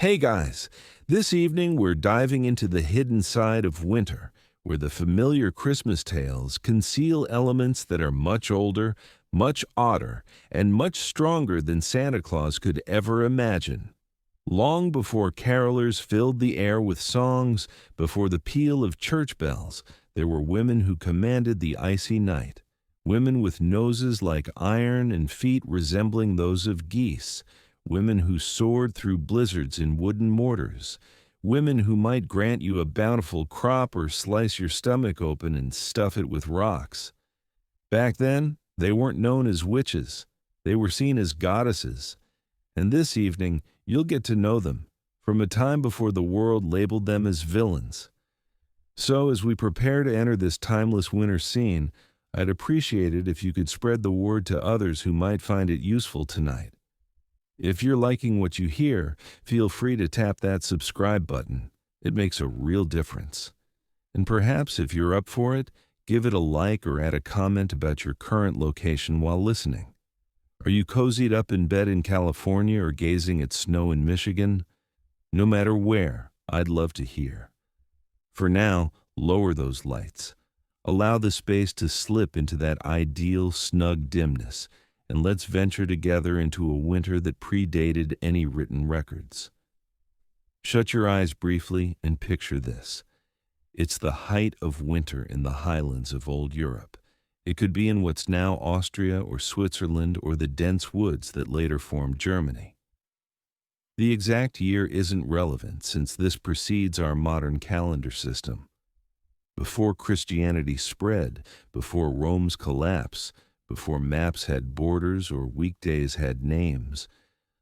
Hey guys, this evening we're diving into the hidden side of winter, where the familiar Christmas tales conceal elements that are much older, much odder, and much stronger than Santa Claus could ever imagine. Long before carolers filled the air with songs, before the peal of church bells, there were women who commanded the icy night. Women with noses like iron and feet resembling those of geese. Women who soared through blizzards in wooden mortars. Women who might grant you a bountiful crop or slice your stomach open and stuff it with rocks. Back then, they weren't known as witches. They were seen as goddesses. And this evening, you'll get to know them, from a time before the world labeled them as villains. So, as we prepare to enter this timeless winter scene, I'd appreciate it if you could spread the word to others who might find it useful tonight. If you're liking what you hear, feel free to tap that subscribe button. It makes a real difference. And perhaps if you're up for it, give it a like or add a comment about your current location while listening. Are you cozied up in bed in California or gazing at snow in Michigan? No matter where, I'd love to hear. For now, lower those lights. Allow the space to slip into that ideal snug dimness, and let's venture together into a winter that predated any written records. Shut your eyes briefly and picture this. It's the height of winter in the highlands of old Europe. It could be in what's now Austria or Switzerland or the dense woods that later formed Germany. The exact year isn't relevant since this precedes our modern calendar system. Before Christianity spread, before Rome's collapse, before maps had borders or weekdays had names,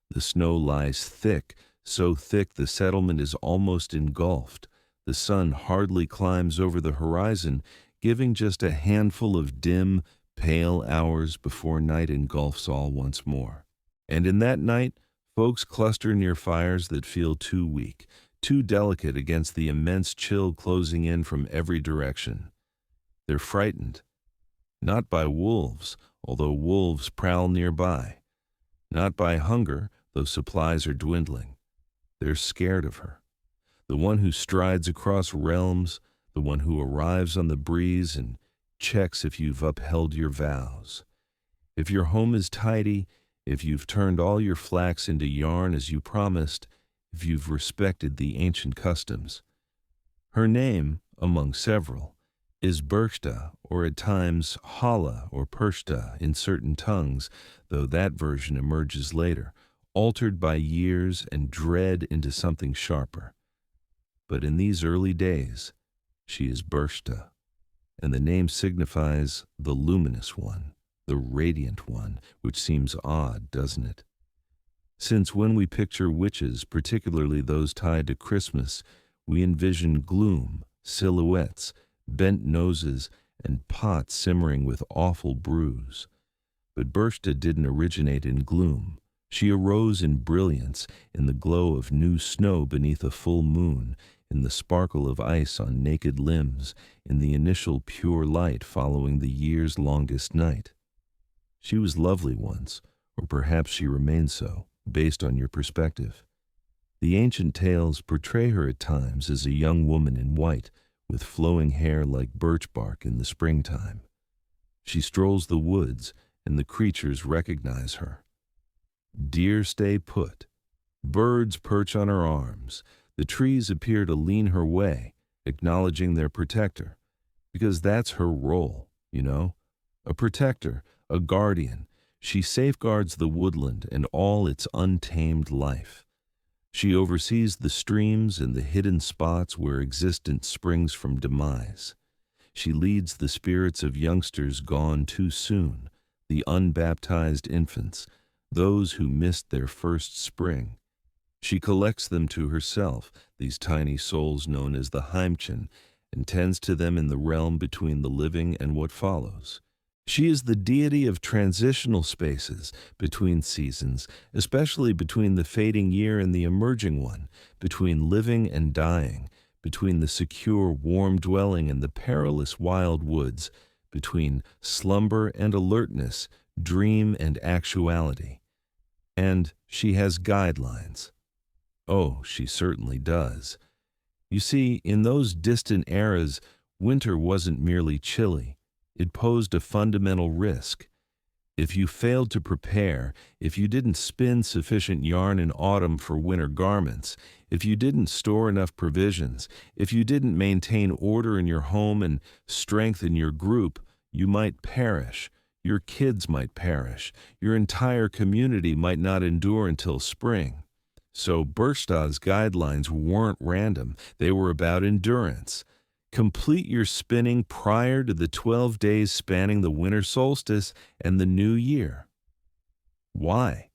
the snow lies thick, so thick the settlement is almost engulfed. The sun hardly climbs over the horizon, giving just a handful of dim, pale hours before night engulfs all once more. And in that night, folks cluster near fires that feel too weak, too delicate against the immense chill closing in from every direction. They're frightened. Not by wolves, although wolves prowl nearby. Not by hunger, though supplies are dwindling. They're scared of her. The one who strides across realms, the one who arrives on the breeze and checks if you've upheld your vows. If your home is tidy, if you've turned all your flax into yarn as you promised, if you've respected the ancient customs. Her name, among several, is Berchta, or at times Holle or Perchta in certain tongues, though that version emerges later, altered by years and dread into something sharper. But in these early days, she is Berchta, and the name signifies the luminous one, the radiant one, which seems odd, doesn't it? Since when we picture witches, particularly those tied to Christmas, we envision gloom, silhouettes, bent noses, and pots simmering with awful brews. But Berchta didn't originate in gloom. She arose in brilliance, in the glow of new snow beneath a full moon, in the sparkle of ice on naked limbs, in the initial pure light following the year's longest night. She was lovely once, or perhaps she remained so, based on your perspective. The ancient tales portray her at times as a young woman in white, with flowing hair like birch bark in the springtime. She strolls the woods, and the creatures recognize her. Deer stay put. Birds perch on her arms. The trees appear to lean her way, acknowledging their protector, because that's her role, you know? A protector, a guardian. She safeguards the woodland and all its untamed life. She oversees the streams and the hidden spots where existence springs from demise. She leads the spirits of youngsters gone too soon, the unbaptized infants, those who missed their first spring. She collects them to herself, these tiny souls known as the Heimchen, and tends to them in the realm between the living and what follows. She is the deity of transitional spaces between seasons, especially between the fading year and the emerging one, between living and dying, between the secure, warm dwelling and the perilous wild woods, between slumber and alertness, dream and actuality. And she has guidelines. Oh, she certainly does. You see, in those distant eras, winter wasn't merely chilly. It posed a fundamental risk. If you failed to prepare, if you didn't spin sufficient yarn in autumn for winter garments, if you didn't store enough provisions, if you didn't maintain order in your home and strength in your group, you might perish. Your kids might perish. Your entire community might not endure until spring. So Berchta's guidelines weren't random. They were about endurance. Complete your spinning prior to the 12 days spanning the winter solstice and the new year. Why?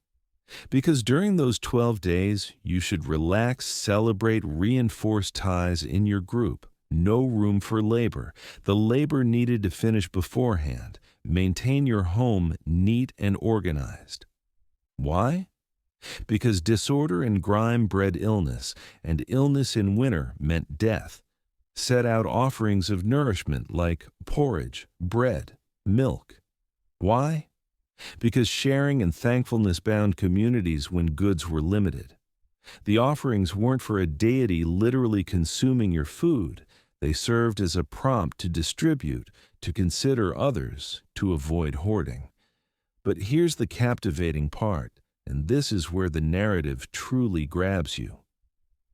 Because during those 12 days, you should relax, celebrate, reinforce ties in your group. No room for labor. The labor needed to finish beforehand. Maintain your home neat and organized. Why? Because disorder and grime bred illness, and illness in winter meant death. Set out offerings of nourishment like porridge, bread, milk. Why? Because sharing and thankfulness bound communities when goods were limited. The offerings weren't for a deity literally consuming your food. They served as a prompt to distribute, to consider others, to avoid hoarding. But here's the captivating part, and this is where the narrative truly grabs you.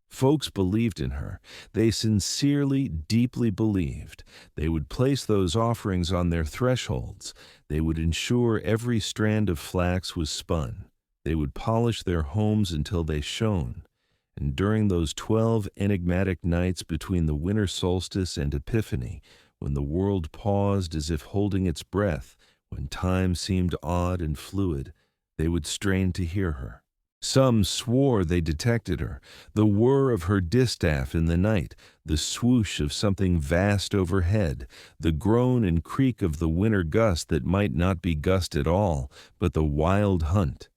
Folks believed in her. They sincerely, deeply believed. They would place those offerings on their thresholds. They would ensure every strand of flax was spun. They would polish their homes until they shone. And during those 12 enigmatic nights between the winter solstice and Epiphany, when the world paused as if holding its breath, when time seemed odd and fluid, they would strain to hear her. Some swore they detected her, the whir of her distaff in the night, the swoosh of something vast overhead, the groan and creak of the winter gust that might not be gust at all, but the wild hunt.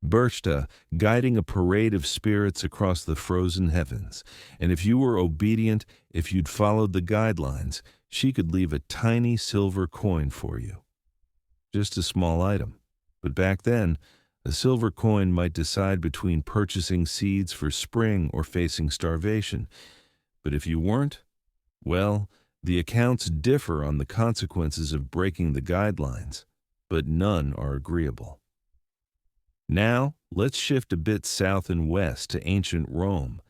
Berchta guiding a parade of spirits across the frozen heavens, and if you were obedient, if you'd followed the guidelines, she could leave a tiny silver coin for you. Just a small item, but back then, a silver coin might decide between purchasing seeds for spring or facing starvation. But if you weren't, well, the accounts differ on the consequences of breaking the guidelines, but none are agreeable. Now, let's shift a bit south and west to ancient Rome.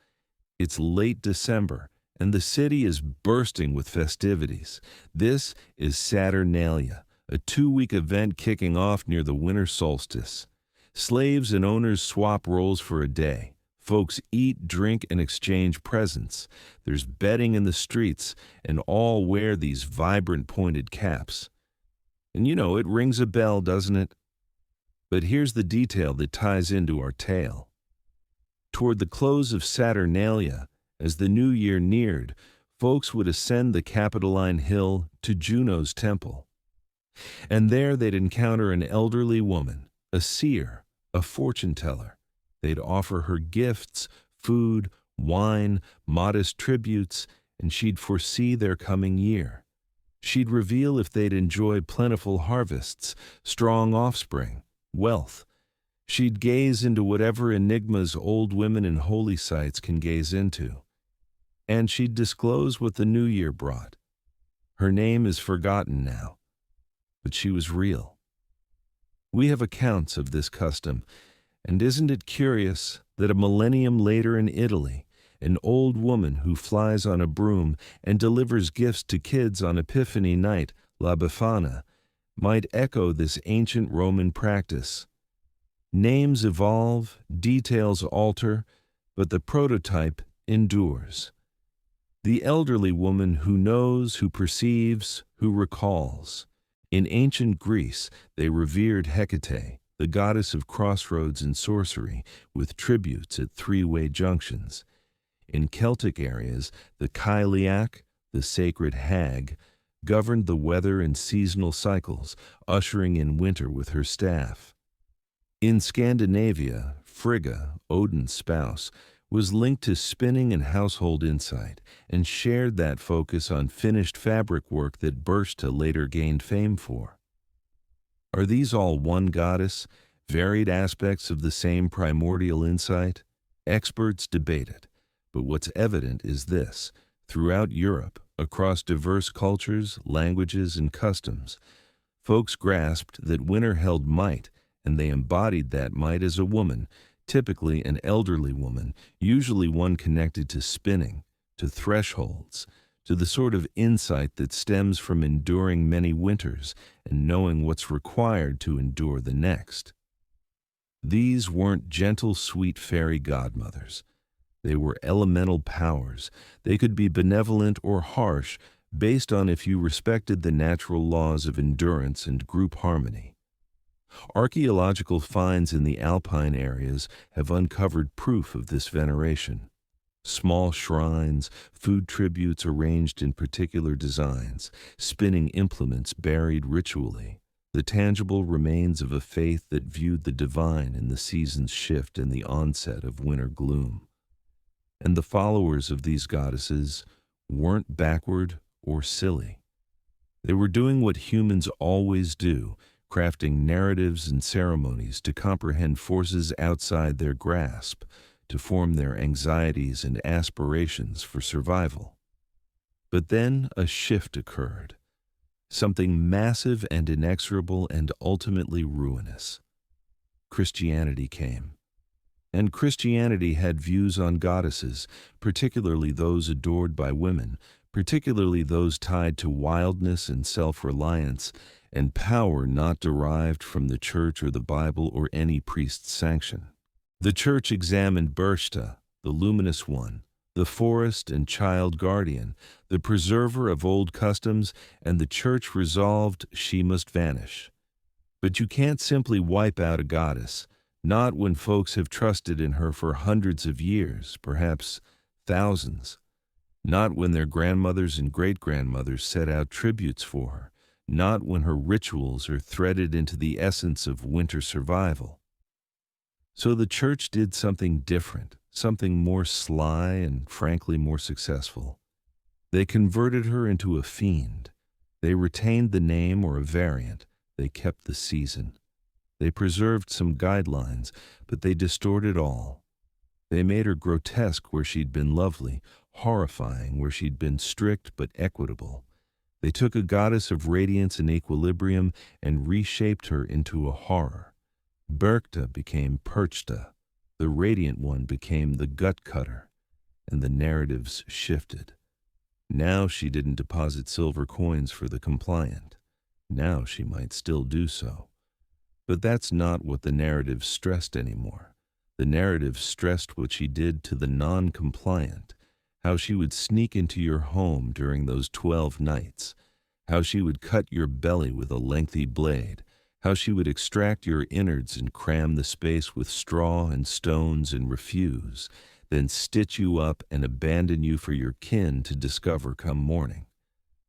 It's late December, and the city is bursting with festivities. This is Saturnalia, a 2-week event kicking off near the winter solstice. Slaves and owners swap roles for a day. Folks eat, drink, and exchange presents. There's betting in the streets, and all wear these vibrant pointed caps. And you know, it rings a bell, doesn't it? But here's the detail that ties into our tale. Toward the close of Saturnalia, as the new year neared, folks would ascend the Capitoline Hill to Juno's temple. And there they'd encounter an elderly woman, a seer, a fortune-teller. They'd offer her gifts, food, wine, modest tributes, and she'd foresee their coming year. She'd reveal if they'd enjoy plentiful harvests, strong offspring, wealth. She'd gaze into whatever enigmas old women in holy sites can gaze into. And she'd disclose what the new year brought. Her name is forgotten now, but she was real. We have accounts of this custom, and isn't it curious that a millennium later in Italy, an old woman who flies on a broom and delivers gifts to kids on Epiphany night, La Befana, might echo this ancient Roman practice. Names evolve, details alter, but the prototype endures. The elderly woman who knows, who perceives, who recalls. In ancient Greece, they revered Hecate, the goddess of crossroads and sorcery, with tributes at three-way junctions. In Celtic areas, the Cailleach, the sacred hag, governed the weather and seasonal cycles, ushering in winter with her staff. In Scandinavia, Frigga, Odin's spouse, was linked to spinning and household insight, and shared that focus on finished fabric work that Berchta later gained fame for. Are these all one goddess, varied aspects of the same primordial insight? Experts debate it, but what's evident is this: throughout Europe, across diverse cultures, languages, and customs, folks grasped that winter held might, and they embodied that might as a woman, typically an elderly woman, usually one connected to spinning, to thresholds, to the sort of insight that stems from enduring many winters and knowing what's required to endure the next. These weren't gentle, sweet fairy godmothers. They were elemental powers. They could be benevolent or harsh, based on if you respected the natural laws of endurance and group harmony. Archaeological finds in the alpine areas have uncovered proof of this veneration. Small shrines, food tributes arranged in particular designs, spinning implements buried ritually, the tangible remains of a faith that viewed the divine in the season's shift and the onset of winter gloom. And the followers of these goddesses weren't backward or silly. They were doing what humans always do, crafting narratives and ceremonies to comprehend forces outside their grasp, to form their anxieties and aspirations for survival. But then a shift occurred, something massive and inexorable and ultimately ruinous. Christianity came. And Christianity had views on goddesses, particularly those adored by women, particularly those tied to wildness and self-reliance, and power not derived from the church or the Bible or any priest's sanction. The church examined Berchta, the luminous one, the forest and child guardian, the preserver of old customs, and the church resolved she must vanish. But you can't simply wipe out a goddess, not when folks have trusted in her for hundreds of years, perhaps thousands. Not when their grandmothers and great-grandmothers set out tributes for her, not when her rituals are threaded into the essence of winter survival. So the church did something different, something more sly and frankly more successful. They converted her into a fiend. They retained the name or a variant. They kept the season. They preserved some guidelines, but they distorted all. They made her grotesque where she'd been lovely, horrifying where she'd been strict but equitable. They took a goddess of radiance and equilibrium and reshaped her into a horror. Berchta became Perchta, the radiant one became the gut cutter, and the narratives shifted. Now she didn't deposit silver coins for the compliant. Now she might still do so. But that's not what the narrative stressed anymore. The narrative stressed what she did to the non-compliant, how she would sneak into your home during those 12 nights, how she would cut your belly with a lengthy blade, how she would extract your innards and cram the space with straw and stones and refuse, then stitch you up and abandon you for your kin to discover come morning.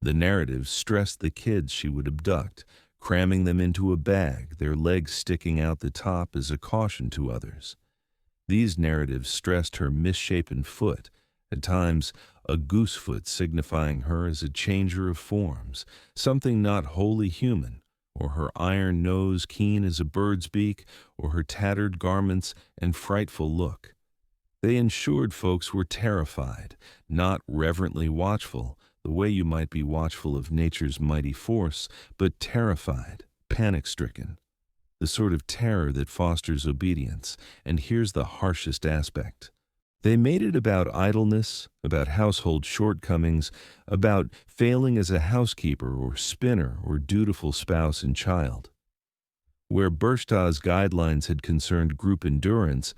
The narrative stressed the kids she would abduct, cramming them into a bag, their legs sticking out the top as a caution to others. These narratives stressed her misshapen foot, at times a goosefoot signifying her as a changer of forms, something not wholly human, or her iron nose keen as a bird's beak, or her tattered garments and frightful look. They ensured folks were terrified, not reverently watchful, the way you might be watchful of nature's mighty force, but terrified, panic-stricken. The sort of terror that fosters obedience, and here's the harshest aspect. They made it about idleness, about household shortcomings, about failing as a housekeeper or spinner or dutiful spouse and child. Where Berchta's guidelines had concerned group endurance,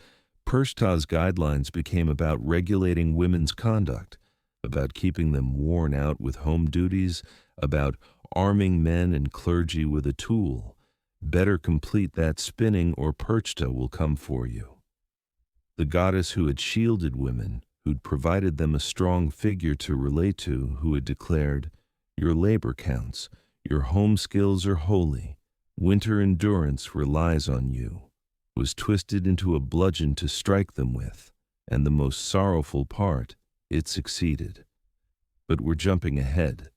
Perchta's guidelines became about regulating women's conduct, about keeping them worn out with home duties, about arming men and clergy with a tool. Better complete that spinning or Perchta will come for you. The goddess who had shielded women, who'd provided them a strong figure to relate to, who had declared, "Your labor counts, your home skills are holy, winter endurance relies on you," was twisted into a bludgeon to strike them with, and the most sorrowful part, it succeeded. But we're jumping ahead.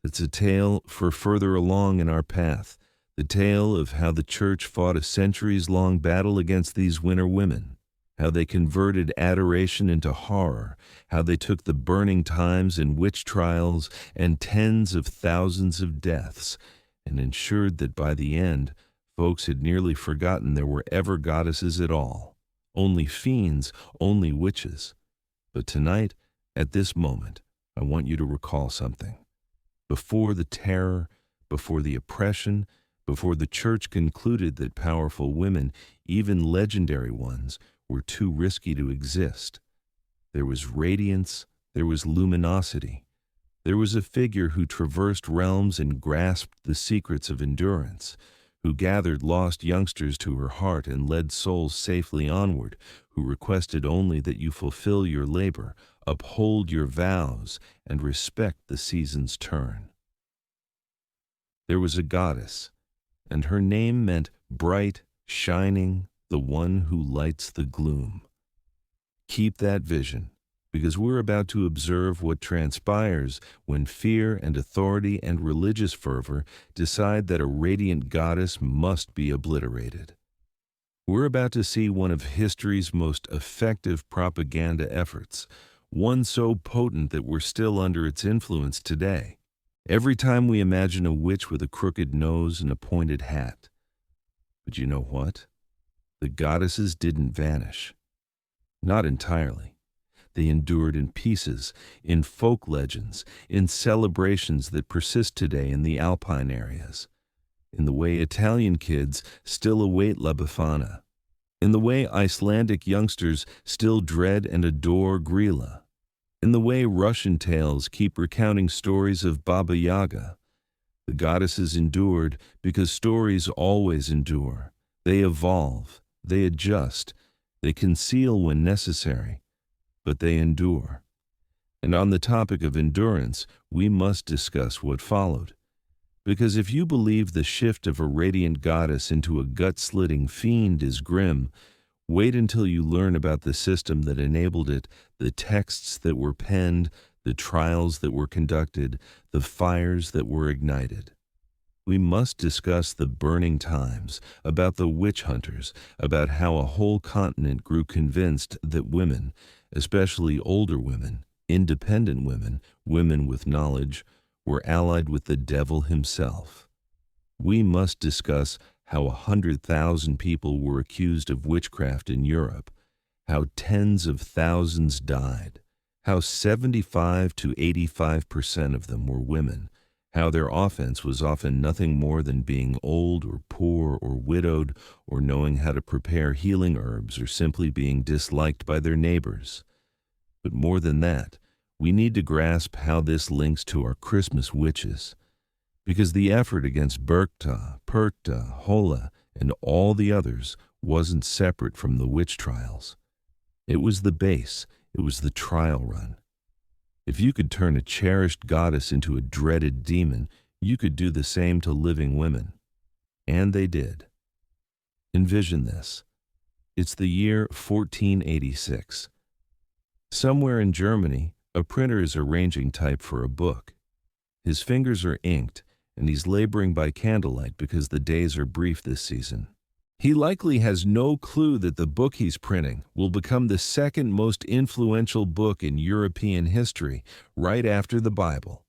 It's a tale for further along in our path, the tale of how the church fought a centuries-long battle against these winter women, how they converted adoration into horror, how they took the burning times in witch trials and tens of thousands of deaths, and ensured that by the end, folks had nearly forgotten there were ever goddesses at all. Only fiends, only witches. But tonight, at this moment, I want you to recall something. Before the terror, before the oppression, before the church concluded that powerful women, even legendary ones, were too risky to exist, there was radiance, there was luminosity. There was a figure who traversed realms and grasped the secrets of endurance, who gathered lost youngsters to her heart and led souls safely onward, who requested only that you fulfill your labor, uphold your vows, and respect the season's turn. There was a goddess, and her name meant bright, shining, the one who lights the gloom. Keep that vision, because we're about to observe what transpires when fear and authority and religious fervor decide that a radiant goddess must be obliterated. We're about to see one of history's most effective propaganda efforts, one so potent that we're still under its influence today. Every time we imagine a witch with a crooked nose and a pointed hat. But you know what? The goddesses didn't vanish. Not entirely. They endured in pieces, in folk legends, in celebrations that persist today in the Alpine areas, in the way Italian kids still await La Befana, in the way Icelandic youngsters still dread and adore Gryla, in the way Russian tales keep recounting stories of Baba Yaga. The goddesses endured because stories always endure. They evolve, they adjust, they conceal when necessary, but they endure. And on the topic of endurance, we must discuss what followed. Because if you believe the shift of a radiant goddess into a gut-slitting fiend is grim, wait until you learn about the system that enabled it, the texts that were penned, the trials that were conducted, the fires that were ignited. We must discuss the burning times, about the witch hunters, about how a whole continent grew convinced that women, especially older women, independent women, women with knowledge, were allied with the devil himself. We must discuss how 100,000 people were accused of witchcraft in Europe, how tens of thousands died, how 75 to 85% of them were women, how their offense was often nothing more than being old or poor or widowed or knowing how to prepare healing herbs or simply being disliked by their neighbors. But more than that, we need to grasp how this links to our Christmas witches, because the effort against Berchta, Perchta, Holle, and all the others wasn't separate from the witch trials. It was the base, it was the trial run. If you could turn a cherished goddess into a dreaded demon, you could do the same to living women. And they did. Envision this. It's the year 1486. Somewhere in Germany, a printer is arranging type for a book. His fingers are inked, and he's laboring by candlelight because the days are brief this season. He likely has no clue that the book he's printing will become the second most influential book in European history, right after the Bible.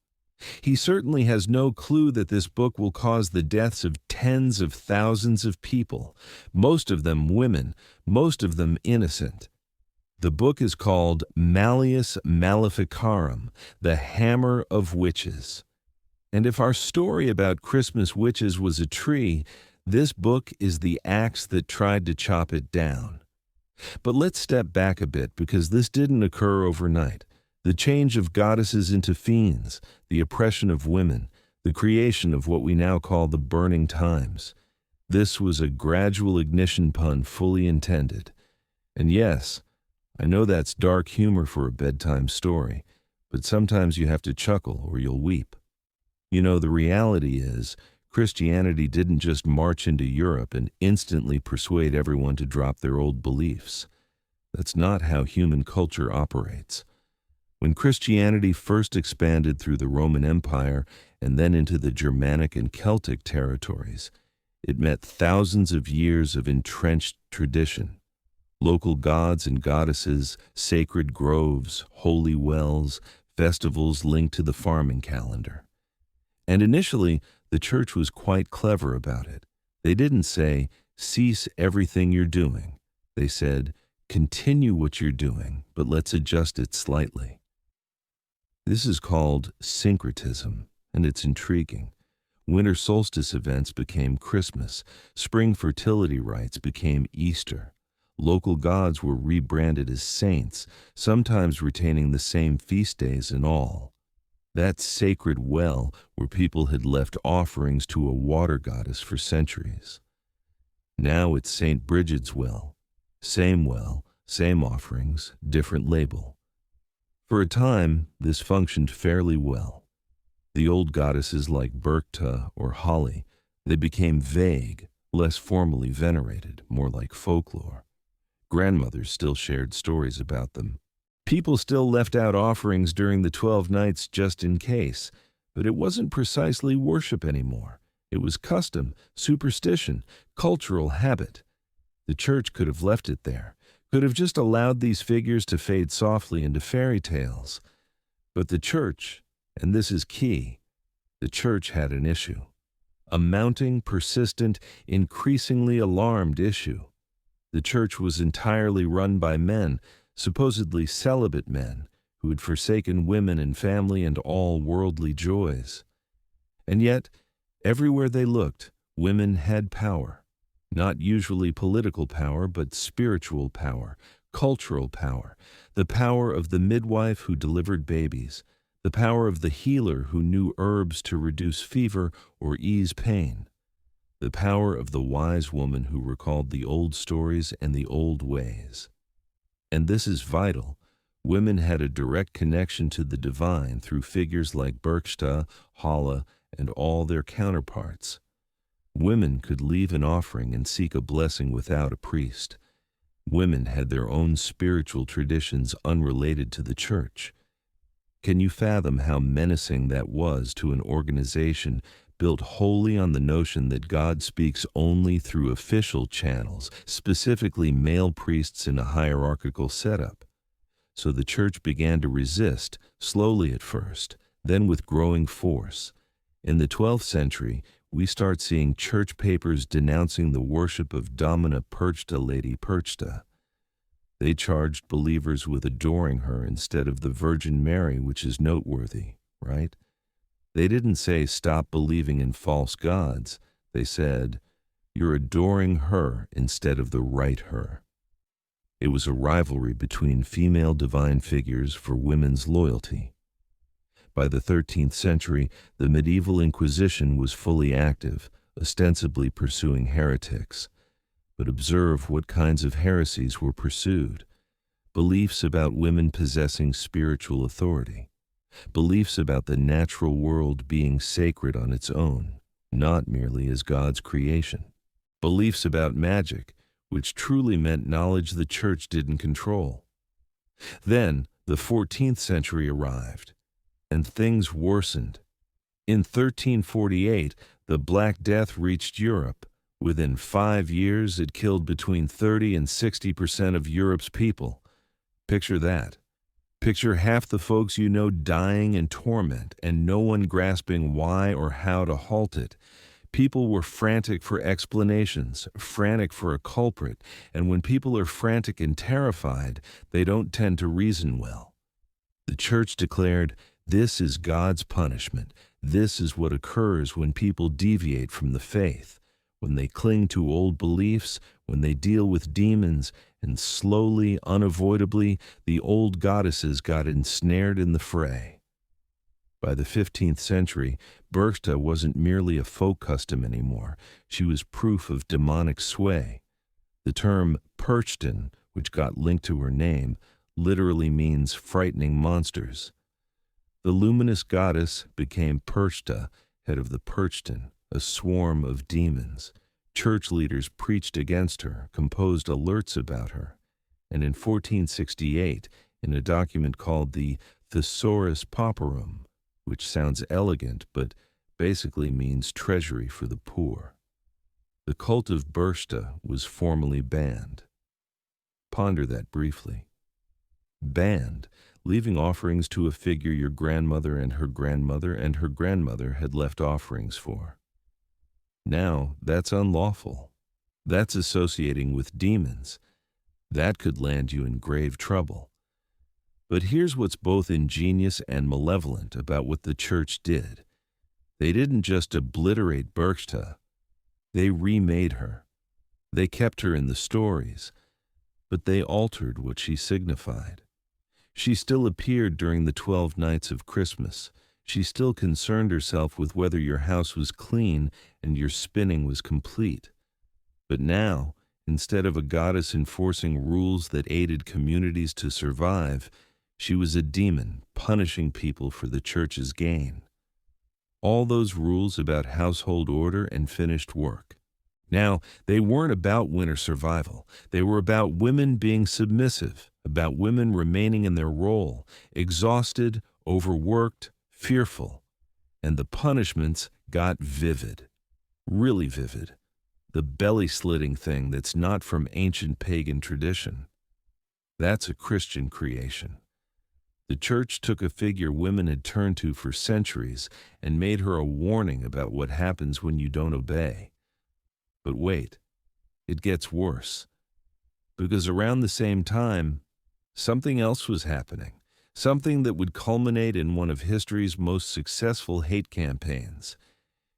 He certainly has no clue that this book will cause the deaths of tens of thousands of people, most of them women, most of them innocent. The book is called Malleus Maleficarum, the Hammer of Witches. And if our story about Christmas witches was a tree, this book is the axe that tried to chop it down. But let's step back a bit, because this didn't occur overnight. The change of goddesses into fiends, the oppression of women, the creation of what we now call the burning times. This was a gradual ignition pun fully intended. And yes, I know that's dark humor for a bedtime story, but sometimes you have to chuckle or you'll weep. You know, the reality is, Christianity didn't just march into Europe and instantly persuade everyone to drop their old beliefs. That's not how human culture operates. When Christianity first expanded through the Roman Empire and then into the Germanic and Celtic territories, it met thousands of years of entrenched tradition. Local gods and goddesses, sacred groves, holy wells, festivals linked to the farming calendar. And initially, the church was quite clever about it. They didn't say, cease everything you're doing. They said, continue what you're doing, but let's adjust it slightly. This is called syncretism, and it's intriguing. Winter solstice events became Christmas. Spring fertility rites became Easter. Local gods were rebranded as saints, sometimes retaining the same feast days and all. That sacred well where people had left offerings to a water goddess for centuries. Now it's St. Bridget's well, same offerings, different label. For a time, this functioned fairly well. The old goddesses like Berchta or Holle, they became vague, less formally venerated, more like folklore. Grandmothers still shared stories about them. People still left out offerings during the 12 nights just in case, but it wasn't precisely worship anymore. It was custom, superstition, cultural habit. The church could have left it there, could have just allowed these figures to fade softly into fairy tales. But the church, and this is key, the church had an issue. A mounting, persistent, increasingly alarmed issue. The church was entirely run by men, supposedly celibate men, who had forsaken women and family and all worldly joys. And yet, everywhere they looked, women had power. Not usually political power, but spiritual power, cultural power, the power of the midwife who delivered babies, the power of the healer who knew herbs to reduce fever or ease pain, the power of the wise woman who recalled the old stories and the old ways. And this is vital. Women had a direct connection to the divine through figures like Berchta, Holle, and all their counterparts. Women could leave an offering and seek a blessing without a priest. Women had their own spiritual traditions unrelated to the church. Can you fathom how menacing that was to an organization built wholly on the notion that God speaks only through official channels, specifically male priests in a hierarchical setup? So the church began to resist, slowly at first, then with growing force. In the 12th century, we start seeing church papers denouncing the worship of Domina Perchta Lady Perchta. They charged believers with adoring her instead of the Virgin Mary, which is noteworthy, right? They didn't say stop believing in false gods. They said, you're adoring her instead of the right her. It was a rivalry between female divine figures for women's loyalty. By the 13th century, the medieval Inquisition was fully active, ostensibly pursuing heretics. But observe what kinds of heresies were pursued. Beliefs about women possessing spiritual authority. Beliefs about the natural world being sacred on its own, not merely as God's creation. Beliefs about magic, which truly meant knowledge the church didn't control. Then, the 14th century arrived, and things worsened. In 1348, the Black Death reached Europe. Within 5 years, it killed between 30 and 60% of Europe's people. Picture that. Picture half the folks you know dying in torment and no one grasping why or how to halt it. People were frantic for explanations, frantic for a culprit, and when people are frantic and terrified, they don't tend to reason well. The church declared, this is God's punishment. This is what occurs when people deviate from the faith, when they cling to old beliefs, when they deal with demons, and slowly, unavoidably, the old goddesses got ensnared in the fray. By the 15th century, Berchta wasn't merely a folk custom anymore. She was proof of demonic sway. The term Perchtin, which got linked to her name, literally means frightening monsters. The luminous goddess became Perchta, head of the Perchtin, a swarm of demons. Church leaders preached against her, composed alerts about her. And in 1468, in a document called the Thesaurus Pauperum, which sounds elegant but basically means treasury for the poor, the cult of Berchta was formally banned. Ponder that briefly. Banned, leaving offerings to a figure your grandmother and her grandmother had left offerings for. Now, that's unlawful. That's associating with demons. That could land you in grave trouble. But here's what's both ingenious and malevolent about what the church did. They didn't just obliterate Berchta, they remade her. They kept her in the stories, but they altered what she signified. She still appeared during the 12 nights of Christmas. She still concerned herself with whether your house was clean and your spinning was complete. But now, instead of a goddess enforcing rules that aided communities to survive, she was a demon punishing people for the church's gain. All those rules about household order and finished work. Now, they weren't about winter survival. They were about women being submissive, about women remaining in their role, exhausted, overworked, fearful. And the punishments got vivid, really vivid. The belly-slitting thing that's not from ancient pagan tradition. That's a Christian creation. The church took a figure women had turned to for centuries and made her a warning about what happens when you don't obey. But wait, it gets worse. Because around the same time, something else was happening. Something that would culminate in one of history's most successful hate campaigns.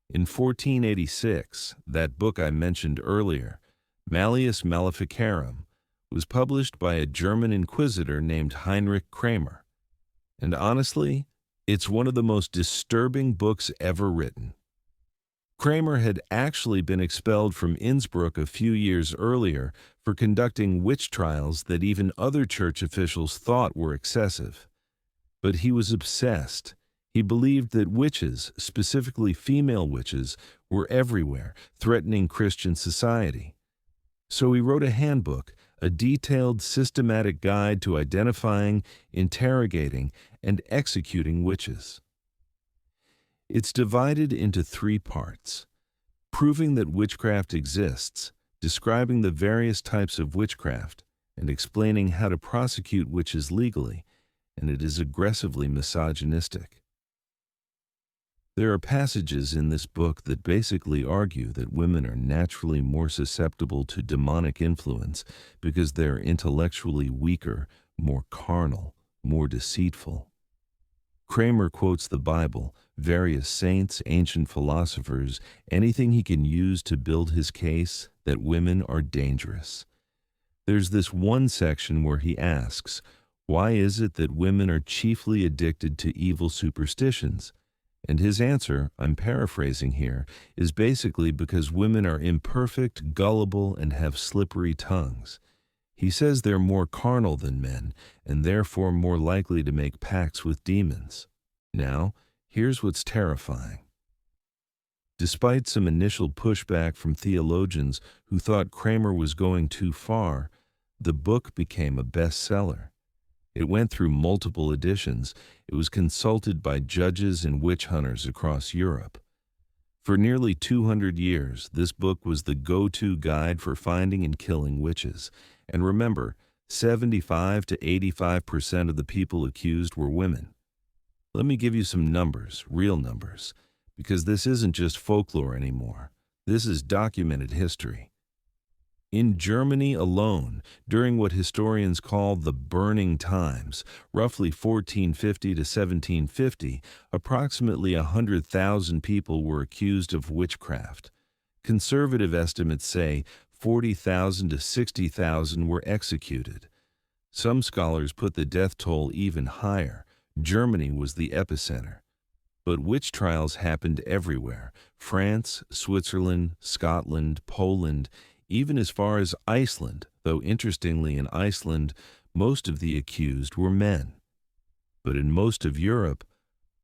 In 1486, that book I mentioned earlier, Malleus Maleficarum, was published by a German inquisitor named Heinrich Kramer. And honestly, it's one of the most disturbing books ever written. Kramer had actually been expelled from Innsbruck a few years earlier for conducting witch trials that even other church officials thought were excessive. But he was obsessed. He believed that witches, specifically female witches, were everywhere, threatening Christian society. So he wrote a handbook, a detailed, systematic guide to identifying, interrogating, and executing witches. It's divided into 3 parts: proving that witchcraft exists, describing the various types of witchcraft, and explaining how to prosecute witches legally, and it is aggressively misogynistic. There are passages in this book that basically argue that women are naturally more susceptible to demonic influence because they're intellectually weaker, more carnal, more deceitful. Kramer quotes the Bible, various saints, ancient philosophers, anything he can use to build his case that women are dangerous. There's this one section where he asks, why is it that women are chiefly addicted to evil superstitions? And his answer, I'm paraphrasing here, is basically because women are imperfect, gullible, and have slippery tongues. He says they're more carnal than men, and therefore more likely to make pacts with demons. Now, here's what's terrifying. Despite some initial pushback from theologians who thought Kramer was going too far, the book became a bestseller. It went through multiple editions. It was consulted by judges and witch hunters across Europe. For nearly 200 years, this book was the go-to guide for finding and killing witches. And remember, 75 to 85% of the people accused were women. Let me give you some numbers, real numbers, because this isn't just folklore anymore. This is documented history. In Germany alone, during what historians call the Burning Times, roughly 1450 to 1750, approximately 100,000 people were accused of witchcraft. Conservative estimates say 40,000 to 60,000 were executed. Some scholars put the death toll even higher. Germany was the epicenter. But witch trials happened everywhere: France, Switzerland, Scotland, Poland, even as far as Iceland, though interestingly in Iceland, most of the accused were men. But in most of Europe,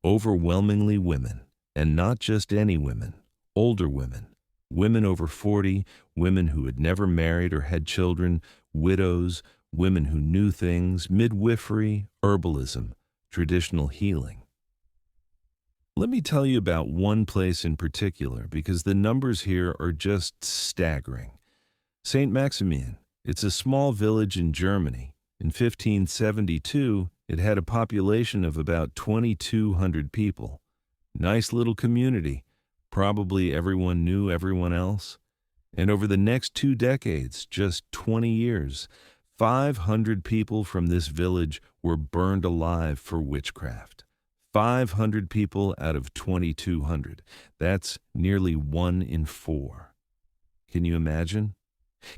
overwhelmingly women, and not just any women, older women, women over 40, women who had never married or had children, widows, women who knew things, midwifery, herbalism, traditional healing. Let me tell you about one place in particular because the numbers here are just staggering. St. Maximin, It's a small village in Germany. In 1572, it had a population of about 2,200 people. Nice little community. Probably everyone knew everyone else. And over the next 2 decades, just 20 years, 500 people from this village were burned alive for witchcraft. 500 people out of 2,200. That's nearly 1 in 4. Can you imagine?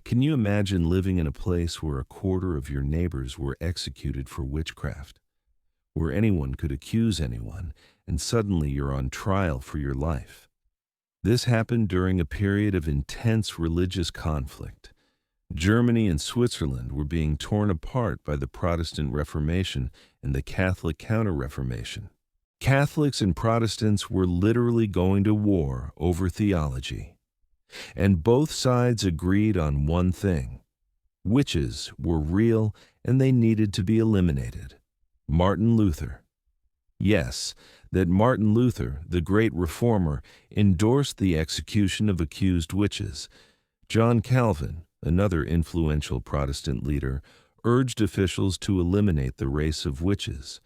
Can you imagine living in a place where a quarter of your neighbors were executed for witchcraft? Where anyone could accuse anyone, and suddenly you're on trial for your life. This happened during a period of intense religious conflict. Germany and Switzerland were being torn apart by the Protestant Reformation and the Catholic Counter-Reformation. Catholics and Protestants were literally going to war over theology. And both sides agreed on one thing. Witches were real and they needed to be eliminated. Martin Luther. Yes, that Martin Luther, the great reformer, endorsed the execution of accused witches. John Calvin, another influential Protestant leader, urged officials to eliminate the race of witches.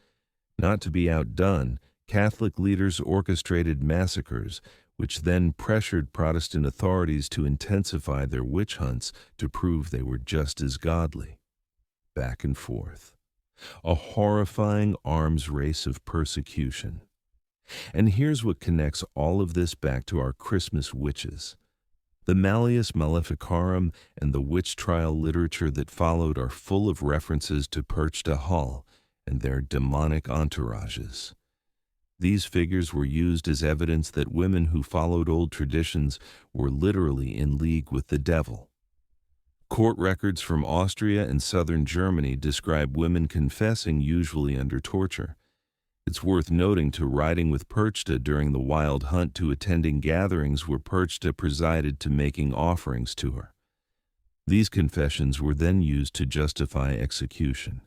Not to be outdone, Catholic leaders orchestrated massacres, which then pressured Protestant authorities to intensify their witch hunts to prove they were just as godly. Back and forth. A horrifying arms race of persecution. And here's what connects all of this back to our Christmas witches. The Malleus Maleficarum and the witch trial literature that followed are full of references to Perchta Holle and their demonic entourages. These figures were used as evidence that women who followed old traditions were literally in league with the devil. Court records from Austria and southern Germany describe women confessing, usually under torture. It's worth noting to riding with Perchta during the wild hunt to attending gatherings where Perchta presided to making offerings to her. These confessions were then used to justify execution.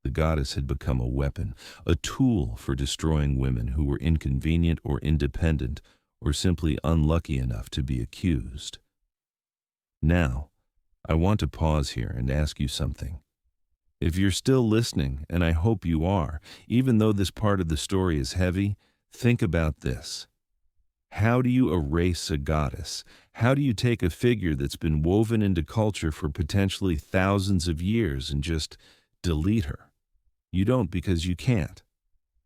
The goddess had become a weapon, a tool for destroying women who were inconvenient or independent, or simply unlucky enough to be accused. Now, I want to pause here and ask you something. If you're still listening, and I hope you are, even though this part of the story is heavy, think about this. How do you erase a goddess? How do you take a figure that's been woven into culture for potentially thousands of years and just delete her? You don't, because you can't.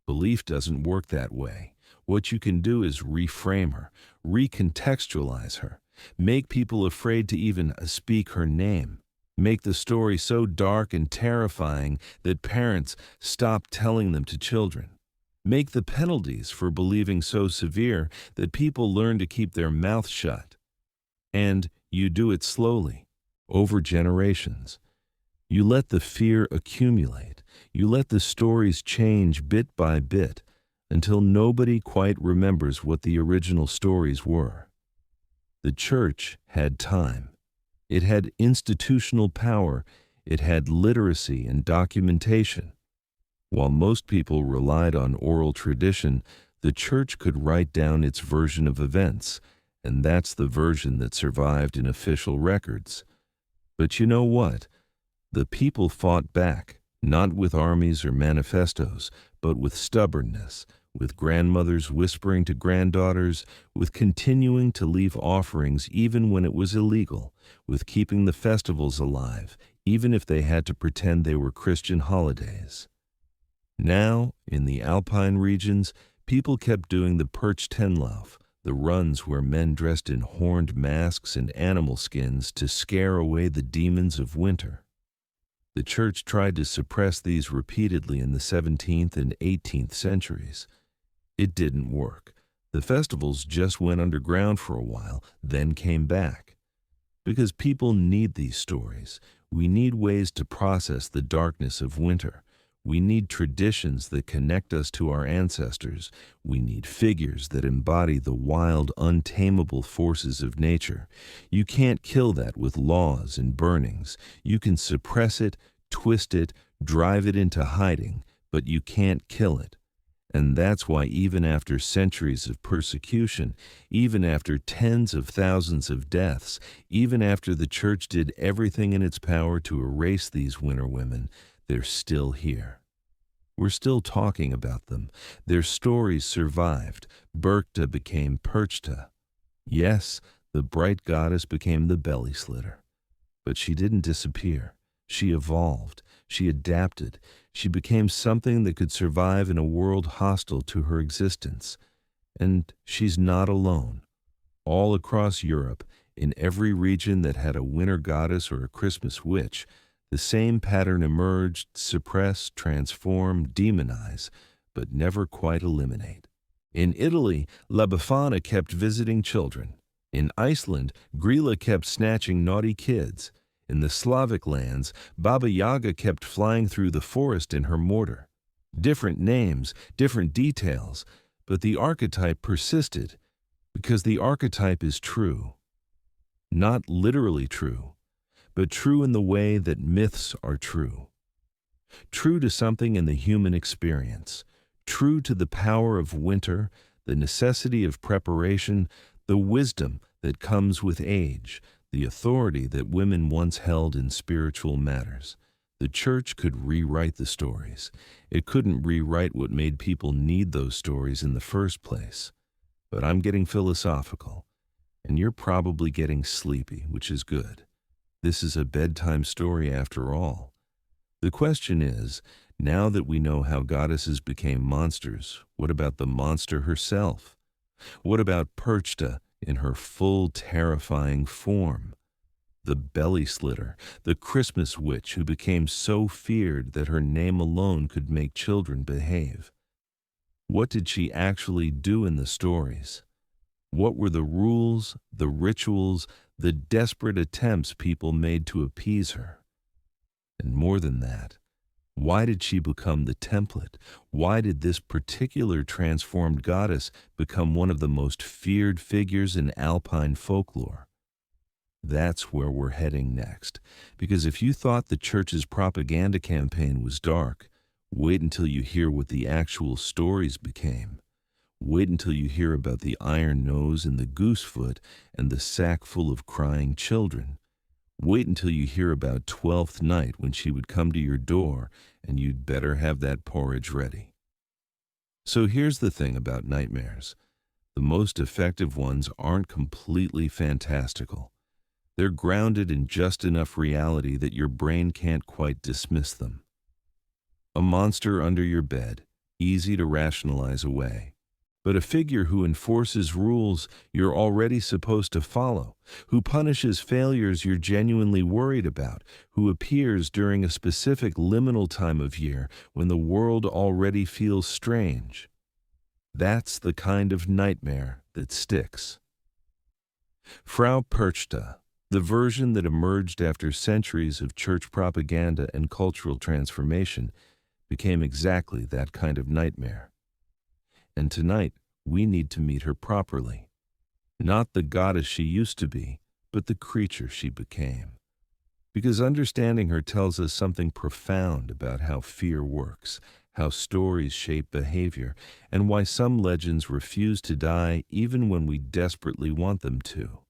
Belief doesn't work that way. What you can do is reframe her, recontextualize her, make people afraid to even speak her name. Make the story so dark and terrifying that parents stop telling them to children. Make the penalties for believing so severe that people learn to keep their mouth shut. And you do it slowly, over generations. You let the fear accumulate. You let the stories change bit by bit until nobody quite remembers what the original stories were. The church had time. It had institutional power. It had literacy and documentation. While most people relied on oral tradition, the church could write down its version of events, and that's the version that survived in official records. But you know what? The people fought back, not with armies or manifestos, but with stubbornness, with grandmothers whispering to granddaughters, with continuing to leave offerings even when it was illegal, with keeping the festivals alive, even if they had to pretend they were Christian holidays. Now, in the Alpine regions, people kept doing the Perchtenlauf, the runs where men dressed in horned masks and animal skins to scare away the demons of winter. The church tried to suppress these repeatedly in the 17th and 18th centuries. It didn't work. The festivals just went underground for a while, then came back. Because people need these stories. We need ways to process the darkness of winter. We need traditions that connect us to our ancestors. We need figures that embody the wild, untamable forces of nature. You can't kill that with laws and burnings. You can suppress it, twist it, drive it into hiding, but you can't kill it. And that's why even after centuries of persecution, even after tens of thousands of deaths, even after the church did everything in its power to erase these winter women, they're still here. We're still talking about them. Their stories survived. Berchta became Perchta. Yes, the bright goddess became the belly slitter. But she didn't disappear. She evolved. She adapted. She became something that could survive in a world hostile to her existence. And she's not alone. All across Europe, in every region that had a winter goddess or a Christmas witch, the same pattern emerged: suppress, transform, demonize, but never quite eliminate. In Italy, La Befana kept visiting children. In Iceland, Gryla kept snatching naughty kids. In the Slavic lands, Baba Yaga kept flying through the forest in her mortar. Different names, different details, but the archetype persisted, because the archetype is true. Not literally true, but true in the way that myths are true. True to something in the human experience. True to the power of winter, the necessity of preparation, the wisdom that comes with age, the authority that women once held in spiritual matters. The church could rewrite the stories. It couldn't rewrite what made people need those stories in the first place. But I'm getting philosophical, and you're probably getting sleepy, which is good. This is a bedtime story after all. The question is, now that we know how goddesses became monsters, what about the monster herself? What about Perchta in her full terrifying form? The belly slitter, the Christmas witch who became so feared that her name alone could make children behave. What did she actually do in the stories? What were the rules, the rituals, the desperate attempts people made to appease her? And more than that, why did she become the template? Why did this particular transformed goddess become one of the most feared figures in alpine folklore? That's where we're heading next. Because if you thought the church's propaganda campaign was dark, wait until you hear what the actual stories became. Wait until you hear about the iron nose and the goose foot and the sack full of crying children. Wait until you hear about 12th night when she would come to your door and you'd better have that porridge ready. So here's the thing about nightmares. The most effective ones aren't completely fantastical. They're grounded in just enough reality that your brain can't quite dismiss them. A monster under your bed, easy to rationalize away. But a figure who enforces rules you're already supposed to follow, who punishes failures you're genuinely worried about, who appears during a specific liminal time of year when the world already feels strange. That's the kind of nightmare that sticks. Frau Perchta, the version that emerged after centuries of church propaganda and cultural transformation, became exactly that kind of nightmare. And tonight, we need to meet her properly. Not the goddess she used to be, but the creature she became. Because understanding her tells us something profound about how fear works, how stories shape behavior, and why some legends refuse to die even when we desperately want them to.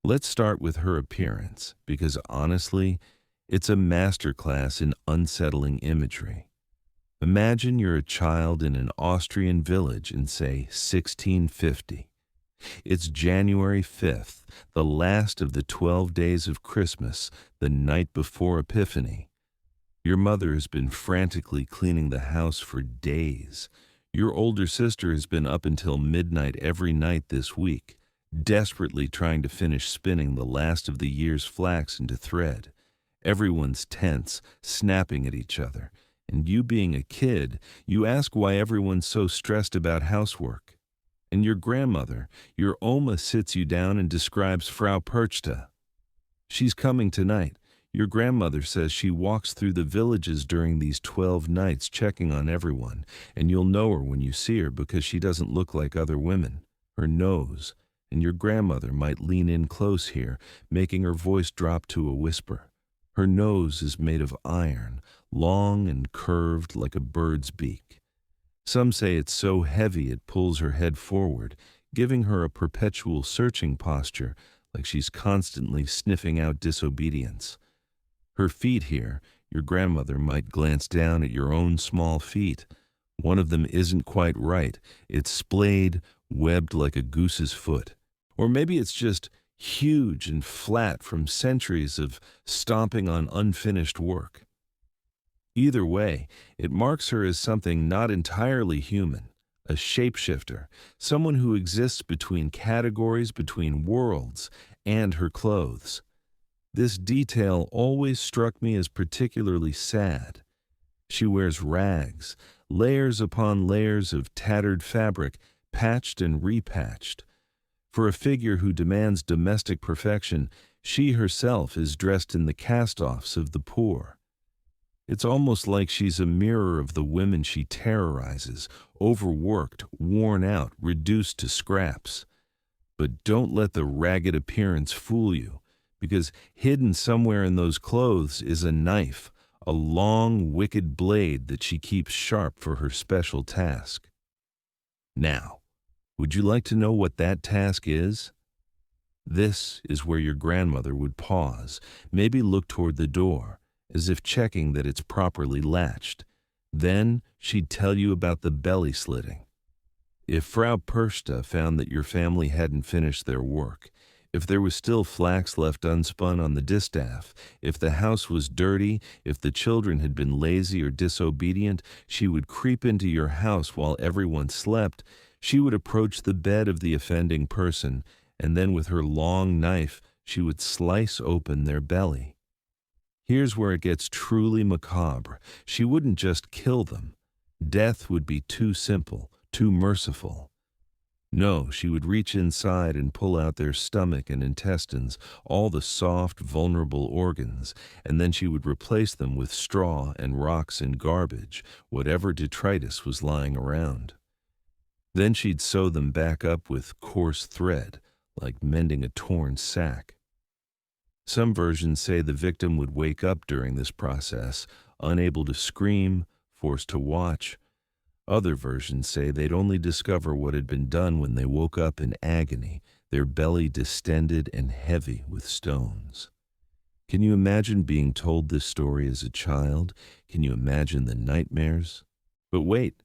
Let's start with her appearance, because honestly, it's a masterclass in unsettling imagery. Imagine you're a child in an Austrian village in, say, 1650. It's January 5th, the last of the 12 days of Christmas, the night before Epiphany. Your mother has been frantically cleaning the house for days. Your older sister has been up until midnight every night this week, desperately trying to finish spinning the last of the year's flax into thread. Everyone's tense, snapping at each other. And you being a kid, you ask why everyone's so stressed about housework. And your grandmother, your Oma, sits you down and describes Frau Perchta. She's coming tonight. Your grandmother says she walks through the villages during these 12 nights checking on everyone, and you'll know her when you see her because she doesn't look like other women. Her nose, and your grandmother might lean in close here, making her voice drop to a whisper. Her nose is made of iron, long and curved like a bird's beak. Some say it's so heavy it pulls her head forward, giving her a perpetual searching posture, like she's constantly sniffing out disobedience. Her feet here, your grandmother might glance down at your own small feet. One of them isn't quite right. It's splayed, webbed like a goose's foot. Or maybe it's just huge and flat from centuries of stomping on unfinished work. Either way, it marks her as something not entirely human, a shapeshifter, someone who exists between categories, between worlds, and her clothes. This detail always struck me as particularly sad. She wears rags, layers upon layers of tattered fabric, patched and repatched. For a figure who demands domestic perfection, she herself is dressed in the cast-offs of the poor. It's almost like she's a mirror of the women she terrorizes, overworked, worn out, reduced to scraps. But don't let the ragged appearance fool you, because hidden somewhere in those clothes is a knife, a long, wicked blade that she keeps sharp for her special task. Now, would you like to know what that task is? This is where your grandmother would pause, maybe look toward the door, as if checking that it's properly latched. Then she'd tell you about the belly slitting. If Frau Perchta found that your family hadn't finished their work, if there was still flax left unspun on the distaff, if the house was dirty, if the children had been lazy or disobedient, she would creep into your house while everyone slept. She would approach the bed of the offending person, and then with her long knife, she would slice open their belly. Here's where it gets truly macabre. She wouldn't just kill them. Death would be too simple, too merciful. No, she would reach inside and pull out their stomach and intestines, all the soft, vulnerable organs, and then she would replace them with straw and rocks and garbage, whatever detritus was lying around. Then she'd sew them back up with coarse thread, like mending a torn sack. Some versions say the victim would wake up during this process, unable to scream, forced to watch. Other versions say they'd only discover what had been done when they woke up in agony, their belly distended and heavy with stones. Can you imagine being told this story as a child? Can you imagine the nightmares? But wait,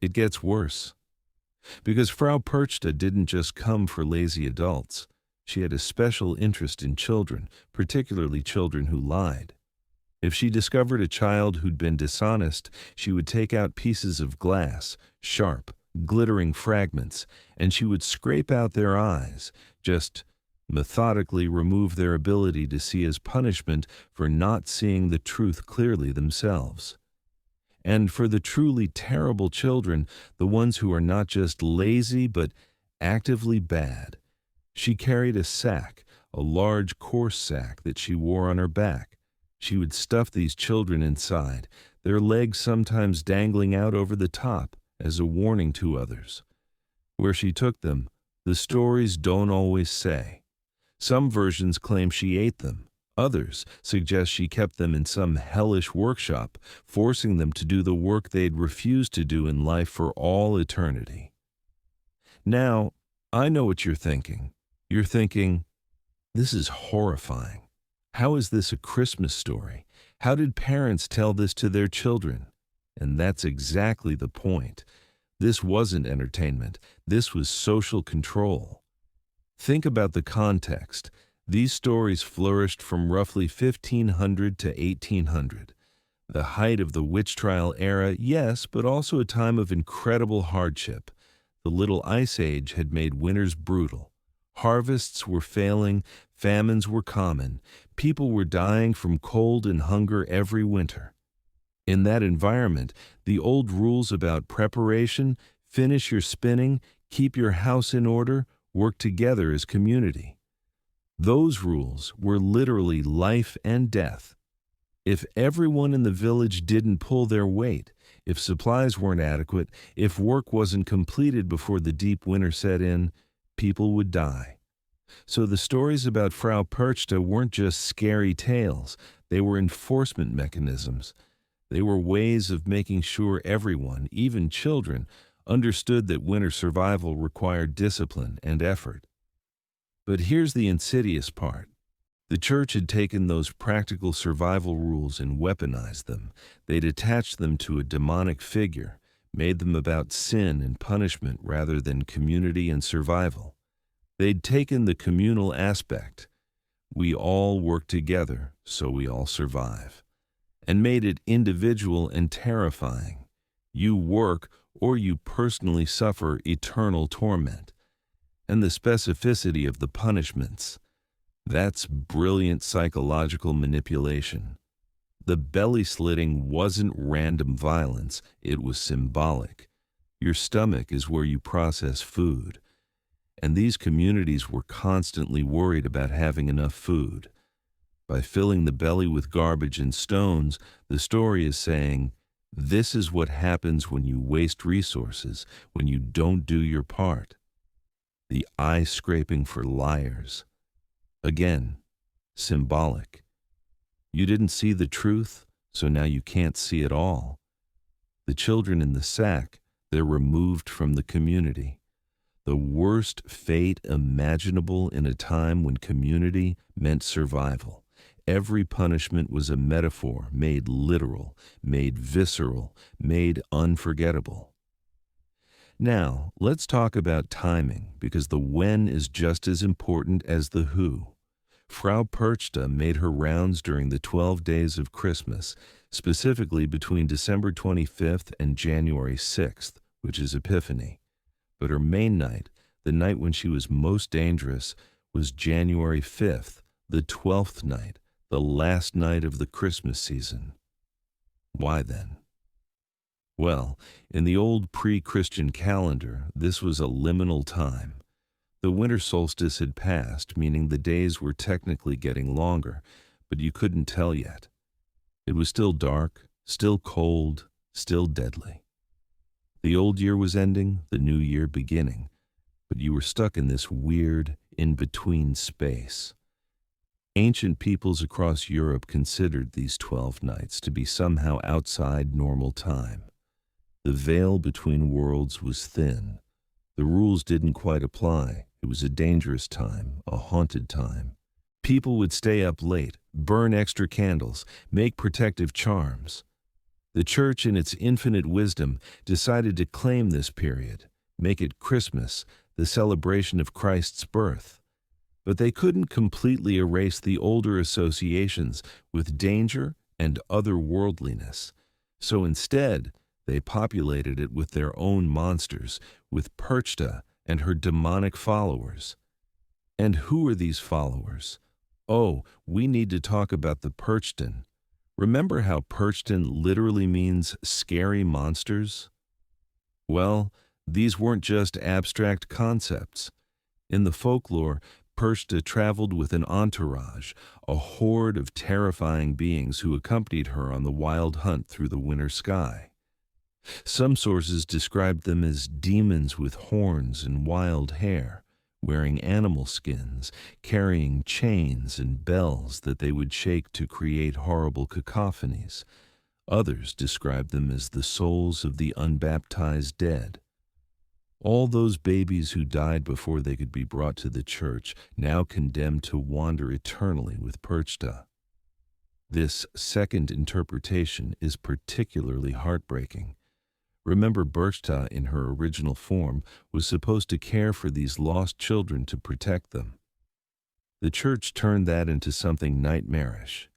it gets worse. Because Frau Perchta didn't just come for lazy adults. She had a special interest in children, particularly children who lied. If she discovered a child who'd been dishonest, she would take out pieces of glass, sharp, glittering fragments, and she would scrape out their eyes, just methodically remove their ability to see as punishment for not seeing the truth clearly themselves. And for the truly terrible children, the ones who are not just lazy but actively bad, she carried a sack, a large coarse sack that she wore on her back. She would stuff these children inside, their legs sometimes dangling out over the top as a warning to others. Where she took them, the stories don't always say. Some versions claim she ate them. Others suggest she kept them in some hellish workshop, forcing them to do the work they'd refused to do in life for all eternity. Now, I know what you're thinking. You're thinking, this is horrifying. How is this a Christmas story? How did parents tell this to their children? And that's exactly the point. This wasn't entertainment. This was social control. Think about the context. These stories flourished from roughly 1500 to 1800. The height of the witch trial era, yes, but also a time of incredible hardship. The Little Ice Age had made winters brutal. Harvests were failing, famines were common, people were dying from cold and hunger every winter. In that environment, the old rules about preparation, finish your spinning, keep your house in order, work together as community. Those rules were literally life and death. If everyone in the village didn't pull their weight, if supplies weren't adequate, if work wasn't completed before the deep winter set in, people would die. So the stories about Frau Perchta weren't just scary tales, they were enforcement mechanisms. They were ways of making sure everyone, even children, understood that winter survival required discipline and effort. But here's the insidious part. The church had taken those practical survival rules and weaponized them. They'd attached them to a demonic figure, made them about sin and punishment rather than community and survival. They'd taken the communal aspect, we all work together so we all survive, and made it individual and terrifying. You work or you personally suffer eternal torment. And the specificity of the punishments, that's brilliant psychological manipulation. The belly slitting wasn't random violence, it was symbolic. Your stomach is where you process food. And these communities were constantly worried about having enough food. By filling the belly with garbage and stones, the story is saying, this is what happens when you waste resources, when you don't do your part. The eye scraping for liars. Again, symbolic. You didn't see the truth, so now you can't see it all. The children in the sack, they're removed from the community. The worst fate imaginable in a time when community meant survival. Every punishment was a metaphor made literal, made visceral, made unforgettable. Now, let's talk about timing, because the when is just as important as the who. Frau Perchta made her rounds during the 12 days of Christmas, specifically between December 25th and January 6th, which is Epiphany. But her main night, the night when she was most dangerous, was January 5th, the 12th night, the last night of the Christmas season. Why then? Well, in the old pre-Christian calendar, this was a liminal time. The winter solstice had passed, meaning the days were technically getting longer, but you couldn't tell yet. It was still dark, still cold, still deadly. The old year was ending, the new year beginning, but you were stuck in this weird, in-between space. Ancient peoples across Europe considered these 12 nights to be somehow outside normal time. The veil between worlds was thin. The rules didn't quite apply. It was a dangerous time, a haunted time. People would stay up late, burn extra candles, make protective charms. The Church, in its infinite wisdom, decided to claim this period, make it Christmas, the celebration of Christ's birth. But they couldn't completely erase the older associations with danger and otherworldliness. So instead, they populated it with their own monsters, with Perchta and her demonic followers. And who are these followers? Oh, we need to talk about the Perchtan. Remember how Perchtan literally means scary monsters? Well, these weren't just abstract concepts. In the folklore, Perchta traveled with an entourage, a horde of terrifying beings who accompanied her on the wild hunt through the winter sky. Some sources described them as demons with horns and wild hair, wearing animal skins, carrying chains and bells that they would shake to create horrible cacophonies. Others described them as the souls of the unbaptized dead. All those babies who died before they could be brought to the church, now condemned to wander eternally with Perchta. This second interpretation is particularly heartbreaking. Remember, Berchta, in her original form, was supposed to care for these lost children to protect them. The church turned that into something nightmarish.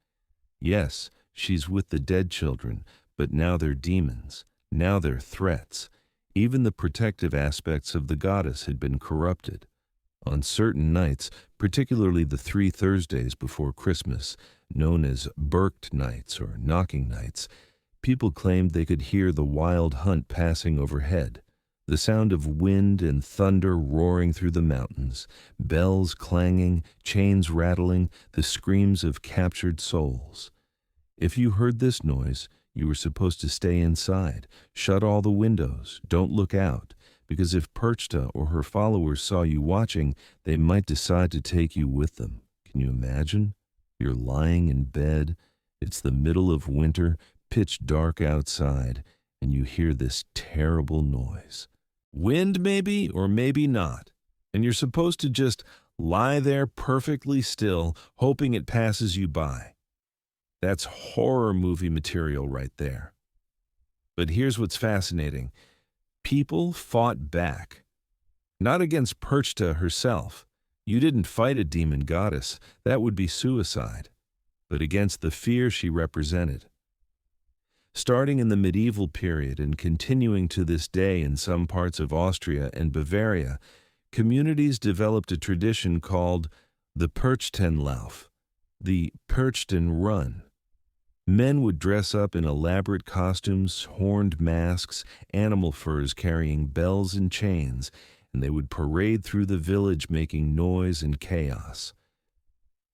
Yes, she's with the dead children, but now they're demons. Now they're threats. Even the protective aspects of the goddess had been corrupted. On certain nights, particularly the 3 Thursdays before Christmas, known as Bercht nights or knocking nights, people claimed they could hear the wild hunt passing overhead, the sound of wind and thunder roaring through the mountains, bells clanging, chains rattling, the screams of captured souls. If you heard this noise, you were supposed to stay inside, shut all the windows, don't look out, because if Perchta or her followers saw you watching, they might decide to take you with them. Can you imagine? You're lying in bed. It's the middle of winter. pitch dark outside, and you hear this terrible noise. Wind maybe, or maybe not. And you're supposed to just lie there perfectly still, hoping it passes you by. That's horror movie material right there. But here's what's fascinating. People fought back. Not against Perchta herself. You didn't fight a demon goddess. That would be suicide. But against the fear she represented. Starting in the medieval period and continuing to this day in some parts of Austria and Bavaria, communities developed a tradition called the Perchtenlauf, the Perchten Run. Men would dress up in elaborate costumes, horned masks, animal furs carrying bells and chains, and they would parade through the village making noise and chaos.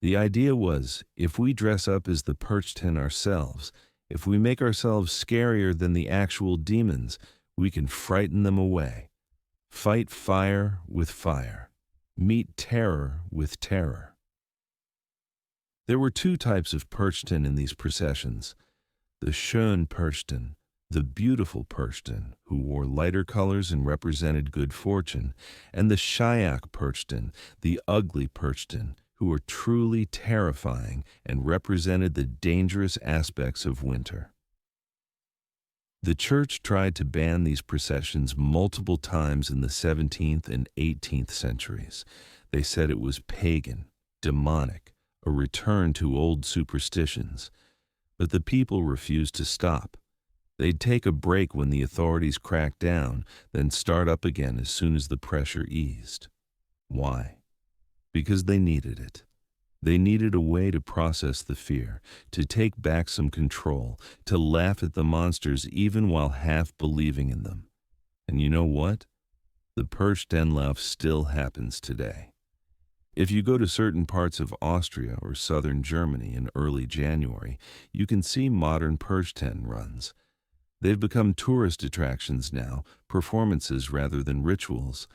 The idea was, if we dress up as the Perchten ourselves, if we make ourselves scarier than the actual demons, we can frighten them away. Fight fire with fire. Meet terror with terror. There were two types of Perchten in these processions. The schön Perchten, the beautiful Perchten, who wore lighter colors and represented good fortune, and the Shyak Perchten, the ugly Perchten, who were truly terrifying and represented the dangerous aspects of winter. The church tried to ban these processions multiple times in the 17th and 18th centuries. They said it was pagan, demonic, a return to old superstitions. But the people refused to stop. They'd take a break when the authorities cracked down, then start up again as soon as the pressure eased. Why? Because they needed it. They needed a way to process the fear, to take back some control, to laugh at the monsters even while half believing in them. And you know what? The Perchtenlauf still happens today. If you go to certain parts of Austria or southern Germany in early January, you can see modern Perchten runs. They've become tourist attractions now, performances rather than rituals.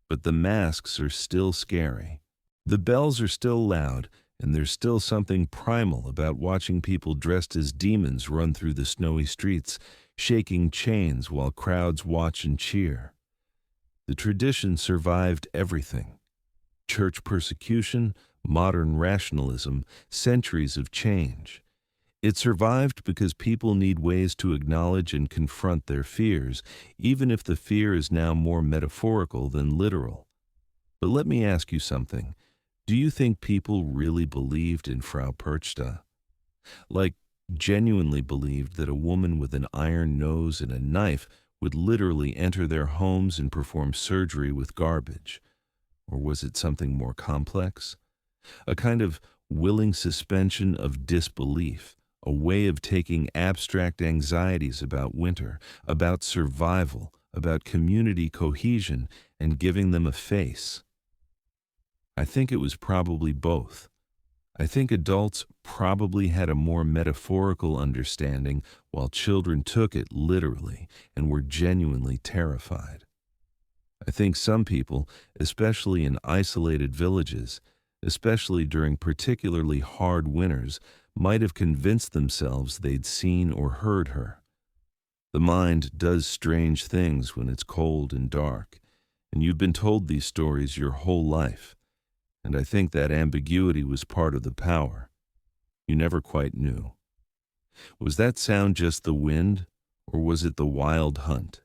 But the masks are still scary. The bells are still loud, and there's still something primal about watching people dressed as demons run through the snowy streets, shaking chains while crowds watch and cheer. The tradition survived everything. Church persecution, modern rationalism, centuries of change. It survived because people need ways to acknowledge and confront their fears, even if the fear is now more metaphorical than literal. But let me ask you something. Do you think people really believed in Frau Perchta? Like, genuinely believed that a woman with an iron nose and a knife would literally enter their homes and perform surgery with garbage? Or was it something more complex? A kind of willing suspension of disbelief, a way of taking abstract anxieties about winter, about survival, about community cohesion, and giving them a face. I think it was probably both. I think adults probably had a more metaphorical understanding, while children took it literally and were genuinely terrified. I think some people, especially in isolated villages, especially during particularly hard winters, might have convinced themselves they'd seen or heard her. The mind does strange things when it's cold and dark, and you've been told these stories your whole life, and I think that ambiguity was part of the power. You never quite knew. Was that sound just the wind, or was it the wild hunt?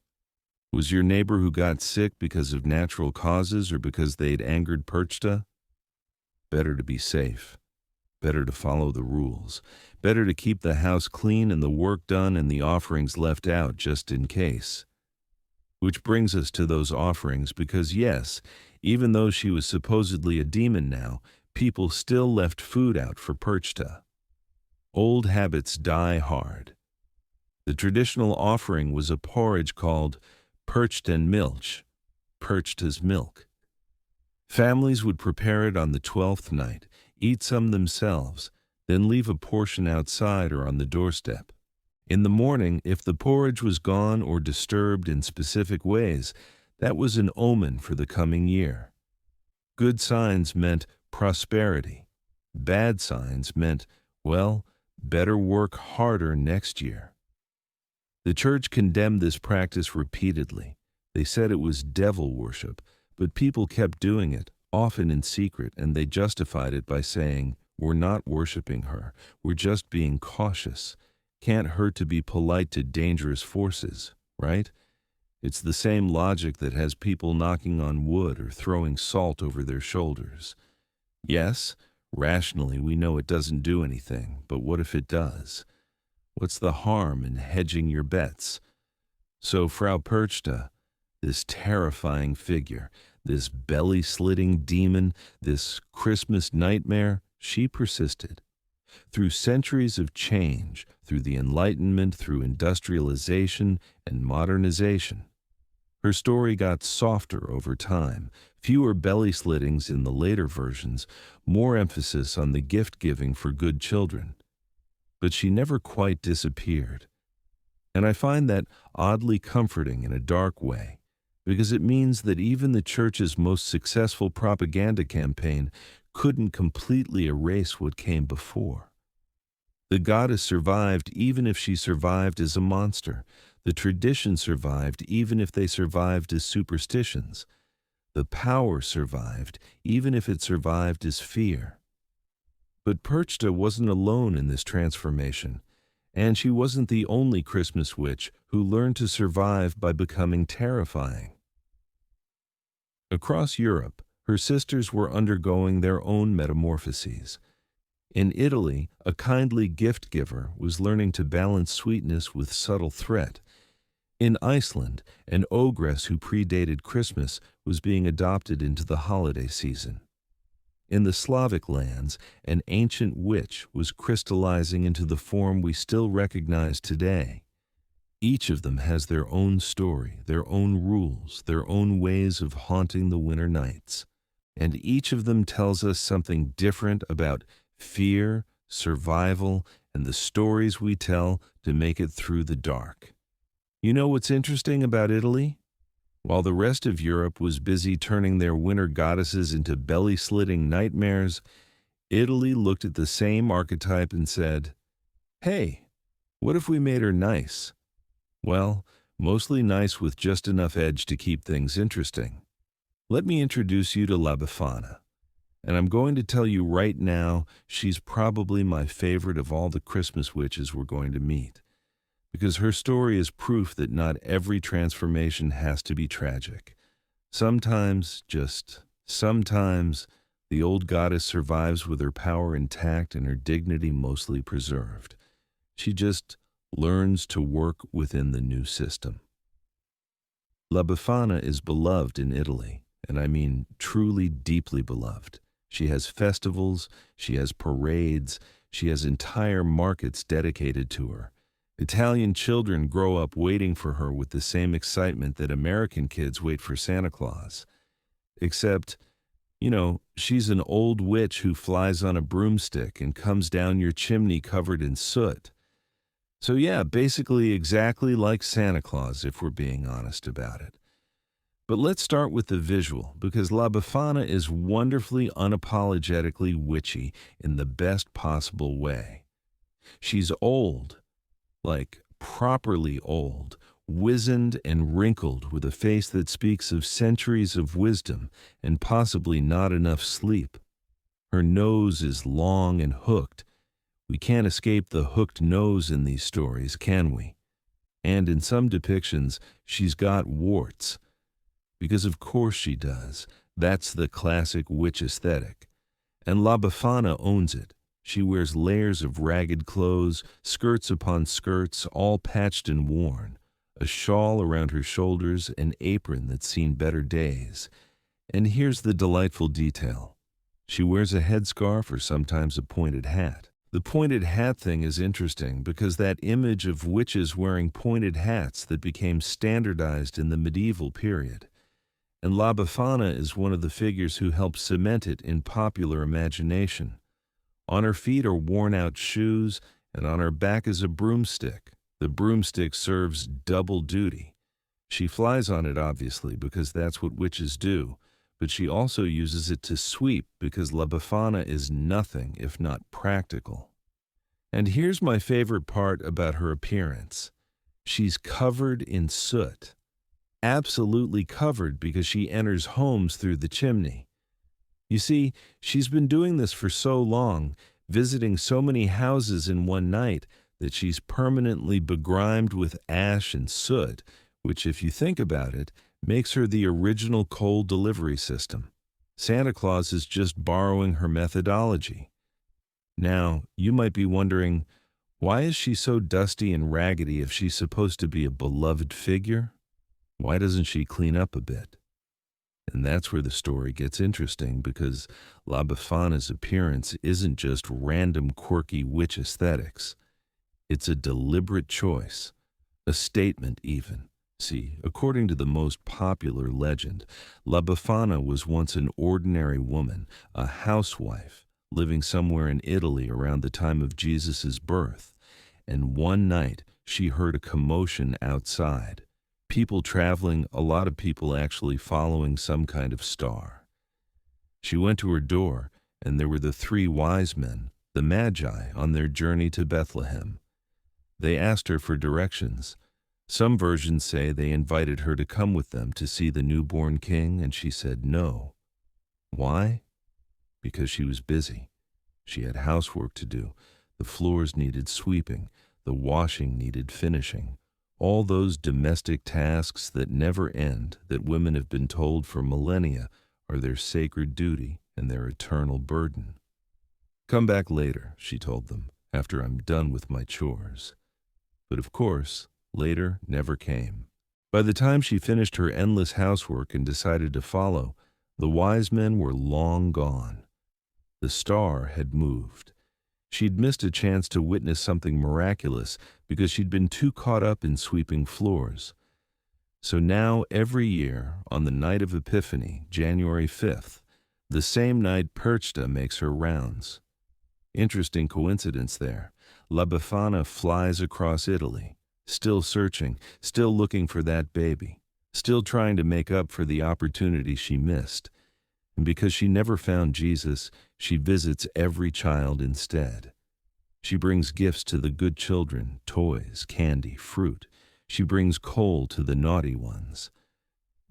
Was your neighbor who got sick because of natural causes or because they'd angered Perchta? Better to be safe. Better to follow the rules. Better to keep the house clean and the work done and the offerings left out just in case. Which brings us to those offerings because yes, even though she was supposedly a demon now, people still left food out for Perchta. Old habits die hard. The traditional offering was a porridge called Perchten Milch, Perchta's milk. Families would prepare it on the 12th night, eat some themselves, then leave a portion outside or on the doorstep. In the morning, if the porridge was gone or disturbed in specific ways, that was an omen for the coming year. Good signs meant prosperity. Bad signs meant, well, better work harder next year. The church condemned this practice repeatedly. They said it was devil worship, but people kept doing it, often in secret, and they justified it by saying, "We're not worshiping her, we're just being cautious. Can't hurt to be polite to dangerous forces, right?" It's the same logic that has people knocking on wood or throwing salt over their shoulders. Yes, rationally we know it doesn't do anything, but what if it does? What's the harm in hedging your bets? So Frau Perchta, this terrifying figure, this belly-slitting demon, this Christmas nightmare, she persisted. Through centuries of change, through the Enlightenment, through industrialization and modernization, her story got softer over time, fewer belly slittings in the later versions, more emphasis on the gift-giving for good children. But she never quite disappeared. And I find that oddly comforting in a dark way, because it means that even the Church's most successful propaganda campaign couldn't completely erase what came before. The goddess survived even if she survived as a monster. The tradition survived even if they survived as superstitions. The power survived even if it survived as fear. But Perchta wasn't alone in this transformation, and she wasn't the only Christmas witch who learned to survive by becoming terrifying. Across Europe, her sisters were undergoing their own metamorphoses. In Italy, a kindly gift giver was learning to balance sweetness with subtle threat. In Iceland, an ogress who predated Christmas was being adopted into the holiday season. In the Slavic lands, an ancient witch was crystallizing into the form we still recognize today. Each of them has their own story, their own rules, their own ways of haunting the winter nights. And each of them tells us something different about fear, survival, and the stories we tell to make it through the dark. You know what's interesting about Italy? While the rest of Europe was busy turning their winter goddesses into belly-slitting nightmares, Italy looked at the same archetype and said, "Hey, what if we made her nice?" Well, mostly nice with just enough edge to keep things interesting. Let me introduce you to La Befana. And I'm going to tell you right now, she's probably my favorite of all the Christmas witches we're going to meet. Because her story is proof that not every transformation has to be tragic. Sometimes, just sometimes, the old goddess survives with her power intact and her dignity mostly preserved. She just learns to work within the new system. La Befana is beloved in Italy, and I mean truly deeply beloved. She has festivals, she has parades, she has entire markets dedicated to her. Italian children grow up waiting for her with the same excitement that American kids wait for Santa Claus. Except, she's an old witch who flies on a broomstick and comes down your chimney covered in soot. So yeah, basically exactly like Santa Claus, if we're being honest about it. But let's start with the visual, because La Befana is wonderfully unapologetically witchy in the best possible way. She's old, like properly old, wizened and wrinkled, with a face that speaks of centuries of wisdom and possibly not enough sleep. Her nose is long and hooked. We can't escape the hooked nose in these stories, can we? And in some depictions, she's got warts. Because of course she does. That's the classic witch aesthetic. And La Befana owns it. She wears layers of ragged clothes, skirts upon skirts, all patched and worn, a shawl around her shoulders, an apron that's seen better days. And here's the delightful detail. She wears a headscarf or sometimes a pointed hat. The pointed hat thing is interesting because that image of witches wearing pointed hats that became standardized in the medieval period. And La Befana is one of the figures who helped cement it in popular imagination. On her feet are worn-out shoes, and on her back is a broomstick. The broomstick serves double duty. She flies on it, obviously, because that's what witches do, but she also uses it to sweep because La Befana is nothing if not practical. And here's my favorite part about her appearance. She's covered in soot, absolutely covered because she enters homes through the chimney. You see, she's been doing this for so long, visiting so many houses in one night, that she's permanently begrimed with ash and soot, which, if you think about it, makes her the original coal delivery system. Santa Claus is just borrowing her methodology. Now, you might be wondering, why is she so dusty and raggedy if she's supposed to be a beloved figure? Why doesn't she clean up a bit? And that's where the story gets interesting, because La Befana's appearance isn't just random quirky witch aesthetics. It's a deliberate choice, a statement even. See, according to the most popular legend, La Befana was once an ordinary woman, a housewife, living somewhere in Italy around the time of Jesus' birth. And one night, she heard a commotion outside. People traveling, a lot of people actually following some kind of star. She went to her door, and there were the 3 wise men, the Magi, on their journey to Bethlehem. They asked her for directions. Some versions say they invited her to come with them to see the newborn king, and she said no. Why? Because she was busy. She had housework to do. The floors needed sweeping. The washing needed finishing. All those domestic tasks that never end, that women have been told for millennia are their sacred duty and their eternal burden. Come back later, she told them, after I'm done with my chores. But of course, later never came. By the time she finished her endless housework and decided to follow, the wise men were long gone. The star had moved. She'd missed a chance to witness something miraculous because she'd been too caught up in sweeping floors. So now, every year, on the night of Epiphany, January 5th, the same night Perchta makes her rounds. Interesting coincidence there. La Befana flies across Italy, still searching, still looking for that baby, still trying to make up for the opportunity she missed. And because she never found Jesus, she visits every child instead. She brings gifts to the good children, toys, candy, fruit. She brings coal to the naughty ones.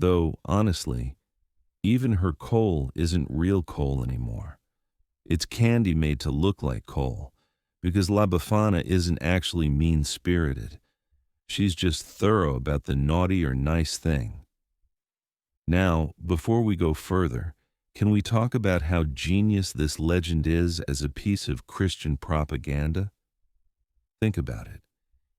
Though, honestly, even her coal isn't real coal anymore. It's candy made to look like coal, because La Befana isn't actually mean-spirited. She's just thorough about the naughty or nice thing. Now, before we go further, can we talk about how genius this legend is as a piece of Christian propaganda? Think about it.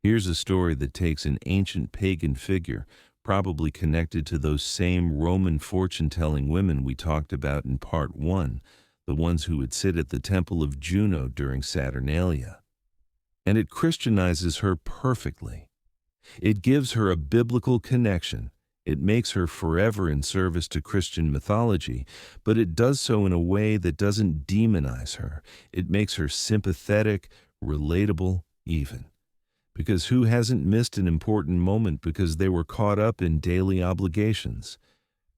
Here's a story that takes an ancient pagan figure, probably connected to those same Roman fortune-telling women we talked about in Part 1, the ones who would sit at the temple of Juno during Saturnalia. And it Christianizes her perfectly. It gives her a biblical connection. It makes her forever in service to Christian mythology, but it does so in a way that doesn't demonize her. It makes her sympathetic, relatable, even. Because who hasn't missed an important moment because they were caught up in daily obligations?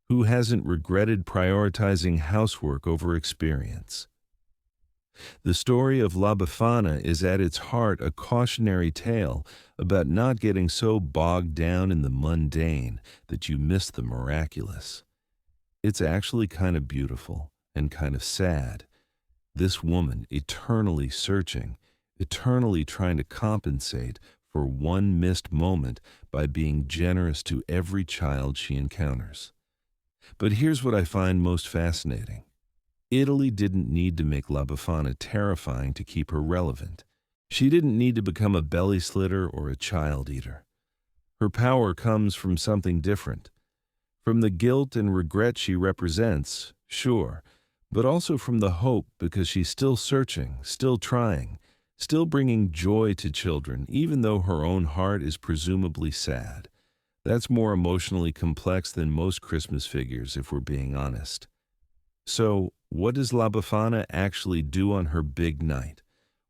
Who hasn't regretted prioritizing housework over experience? The story of La Befana is at its heart a cautionary tale about not getting so bogged down in the mundane that you miss the miraculous. It's actually kind of beautiful and kind of sad. This woman eternally searching, eternally trying to compensate for one missed moment by being generous to every child she encounters. But here's what I find most fascinating. Italy didn't need to make La Befana terrifying to keep her relevant. She didn't need to become a belly slitter or a child eater. Her power comes from something different. From the guilt and regret she represents, sure, but also from the hope because she's still searching, still trying, still bringing joy to children, even though her own heart is presumably sad. That's more emotionally complex than most Christmas figures, if we're being honest. So, what does La Befana actually do on her big night?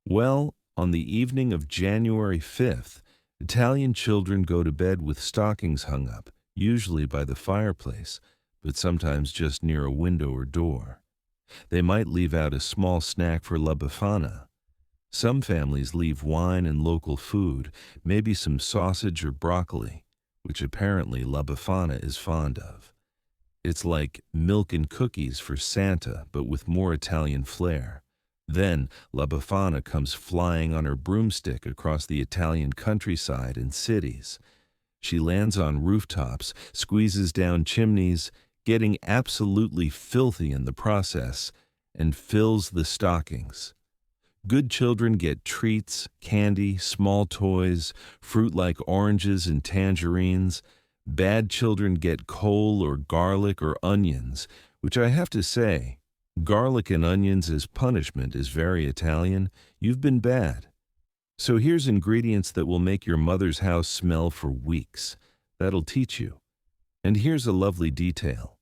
Well, on the evening of January 5th, Italian children go to bed with stockings hung up, usually by the fireplace, but sometimes just near a window or door. They might leave out a small snack for La Befana. Some families leave wine and local food, maybe some sausage or broccoli, which apparently La Befana is fond of. It's like milk and cookies for Santa, but with more Italian flair. Then La Befana comes flying on her broomstick across the Italian countryside and cities. She lands on rooftops, squeezes down chimneys, getting absolutely filthy in the process, and fills the stockings. Good children get treats, candy, small toys, fruit like oranges and tangerines. Bad children get coal or garlic or onions, which I have to say, garlic and onions as punishment is very Italian. You've been bad. So here's ingredients that will make your mother's house smell for weeks. That'll teach you. And here's a lovely detail.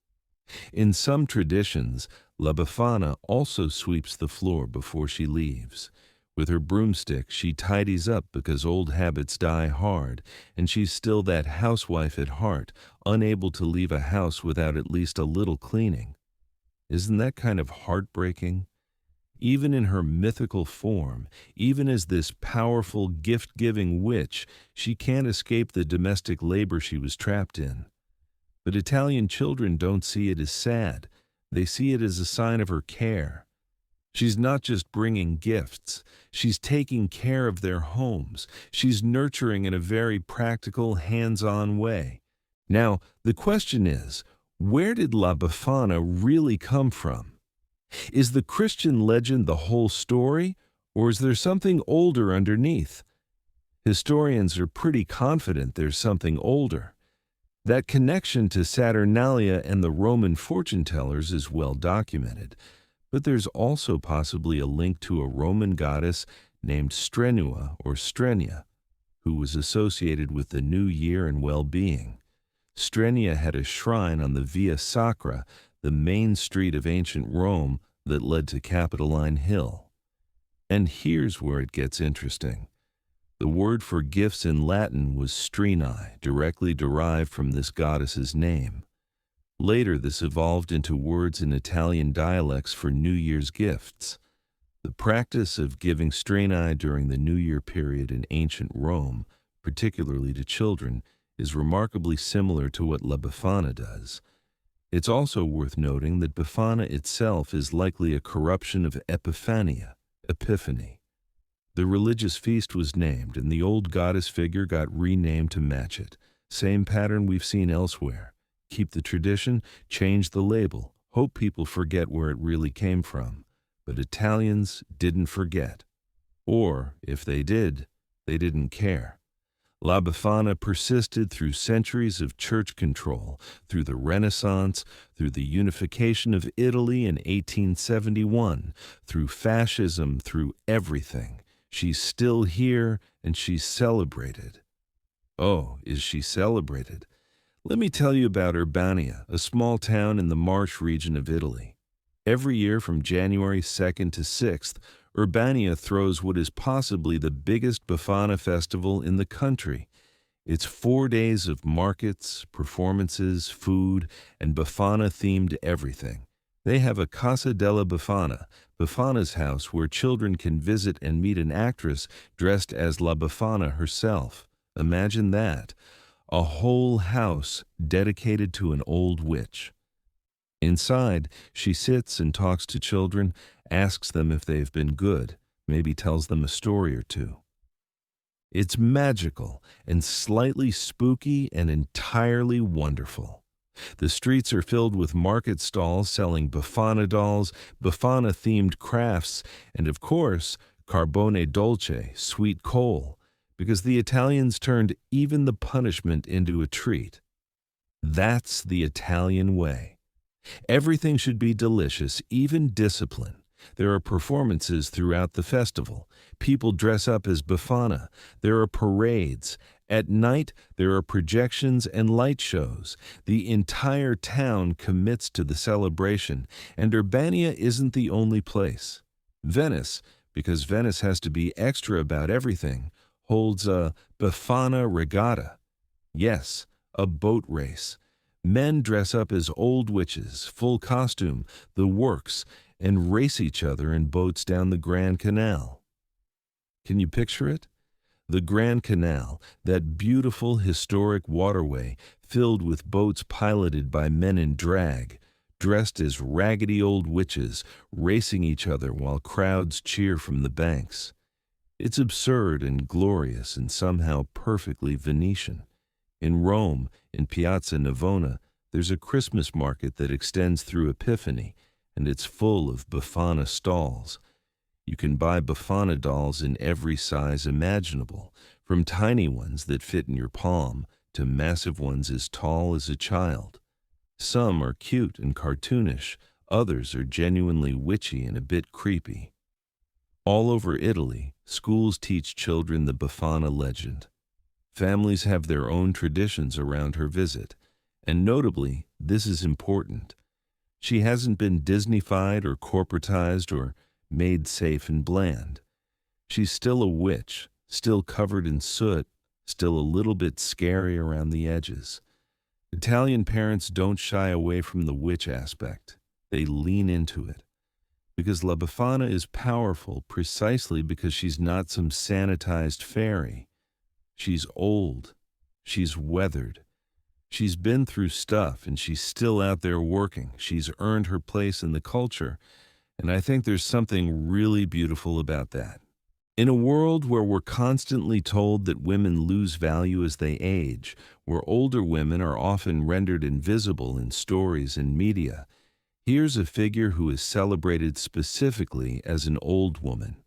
In some traditions, La Befana also sweeps the floor before she leaves. With her broomstick, she tidies up because old habits die hard, and she's still that housewife at heart, unable to leave a house without at least a little cleaning. Isn't that kind of heartbreaking? Even in her mythical form, even as this powerful, gift-giving witch, she can't escape the domestic labor she was trapped in. But Italian children don't see it as sad. They see it as a sign of her care. She's not just bringing gifts. She's taking care of their homes. She's nurturing in a very practical, hands-on way. Now, the question is, where did La Befana really come from? Is the Christian legend the whole story, or is there something older underneath? Historians are pretty confident there's something older. That connection to Saturnalia and the Roman fortune tellers is well documented, but there's also possibly a link to a Roman goddess named Strenua or Strenia, who was associated with the new year and well-being. Strenia had a shrine on the Via Sacra, the main street of ancient Rome that led to Capitoline Hill. And here's where it gets interesting. The word for gifts in Latin was strenae, directly derived from this goddess's name. Later, this evolved into words in Italian dialects for New Year's gifts. The practice of giving strenae during the New Year period in ancient Rome, particularly to children, is remarkably similar to what La Befana does. It's also worth noting that Befana itself is likely a corruption of Epiphania, Epiphany. The religious feast was named, and the old goddess figure got renamed to match it. Same pattern we've seen elsewhere. Keep the tradition, change the label, hope people forget where it really came from. But Italians didn't forget. Or, if they did, they didn't care. La Befana persisted through centuries of church control, through the Renaissance, through the unification of Italy in 1871, through fascism, through everything. She's still here, and she's celebrated. Oh, is she celebrated? Let me tell you about Urbania, a small town in the Marche region of Italy. Every year from January 2nd to 6th, Urbania throws what is possibly the biggest Befana festival in the country. It's 4 days of markets, performances, food, and Befana-themed everything. They have a Casa della Befana, Befana's house, where children can visit and meet an actress dressed as La Befana herself. Imagine that. A whole house dedicated to an old witch. Inside, she sits and talks to children, asks them if they've been good, maybe tells them a story or two. It's magical and slightly spooky and entirely wonderful. The streets are filled with market stalls selling Befana dolls, Befana-themed crafts, and of course, carbone dolce, sweet coal, because the Italians turned even the punishment into a treat. That's the Italian way. Everything should be delicious, even discipline. There are performances throughout the festival. People dress up as Befana. There are parades. At night, there are projections and light shows. The entire town commits to the celebration, and Urbania isn't the only place. Venice, because Venice has to be extra about everything, holds a Befana regatta. Yes, a boat race. Men dress up as old witches, full costume, the works, and race each other in boats down the Grand Canal. Can you picture it? The Grand Canal, that beautiful historic waterway filled with boats piloted by men in drag, dressed as raggedy old witches, racing each other while crowds cheer from the banks. It's absurd and glorious and somehow perfectly Venetian. In Rome, in Piazza Navona, there's a Christmas market that extends through Epiphany, and it's full of Befana stalls. You can buy Befana dolls in every size imaginable, from tiny ones that fit in your palm to massive ones as tall as a child. Some are cute and cartoonish, others are genuinely witchy and a bit creepy. All over Italy, schools teach children the Befana legend. Families have their own traditions around her visit, and notably, this is important. She hasn't been Disneyfied or corporatized or made safe and bland. She's still a witch, still covered in soot, still a little bit scary around the edges. Italian parents don't shy away from the witch aspect. They lean into it. Because La Befana is powerful precisely because she's not some sanitized fairy. She's old. She's weathered. She's been through stuff and she's still out there working. She's earned her place in the culture, and I think there's something really beautiful about that. In a world where we're constantly told that women lose value as they age, where older women are often rendered invisible in stories and media, here's a figure who is celebrated specifically as an old woman.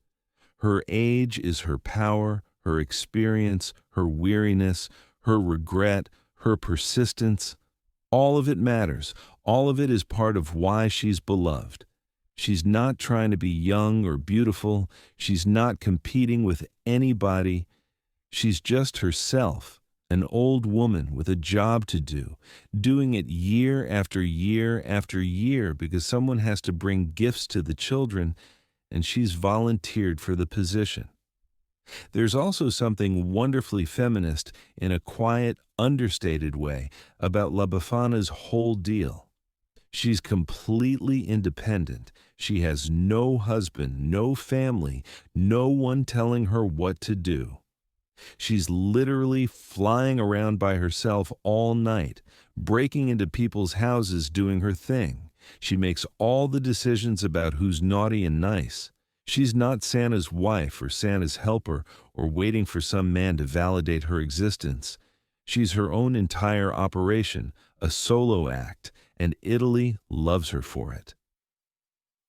Her age is her power, her experience, her weariness, her regret, her persistence. All of it matters. All of it is part of why she's beloved. She's not trying to be young or beautiful. She's not competing with anybody. She's just herself, an old woman with a job to do, doing it year after year after year because someone has to bring gifts to the children, and she's volunteered for the position. There's also something wonderfully feminist in a quiet, understated way about La Befana's whole deal. She's completely independent. She has no husband, no family, no one telling her what to do. She's literally flying around by herself all night, breaking into people's houses doing her thing. She makes all the decisions about who's naughty and nice. She's not Santa's wife or Santa's helper or waiting for some man to validate her existence. She's her own entire operation, a solo act, and Italy loves her for it.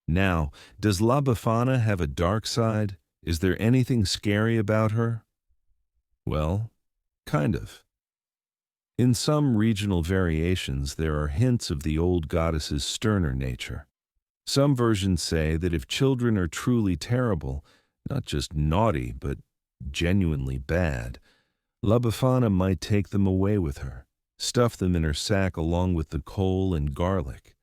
Now, does La Befana have a dark side? Is there anything scary about her? Well, kind of. In some regional variations, there are hints of the old goddess's sterner nature. Some versions say that if children are truly terrible, not just naughty, but genuinely bad, La Befana might take them away with her, stuff them in her sack along with the coal and garlic.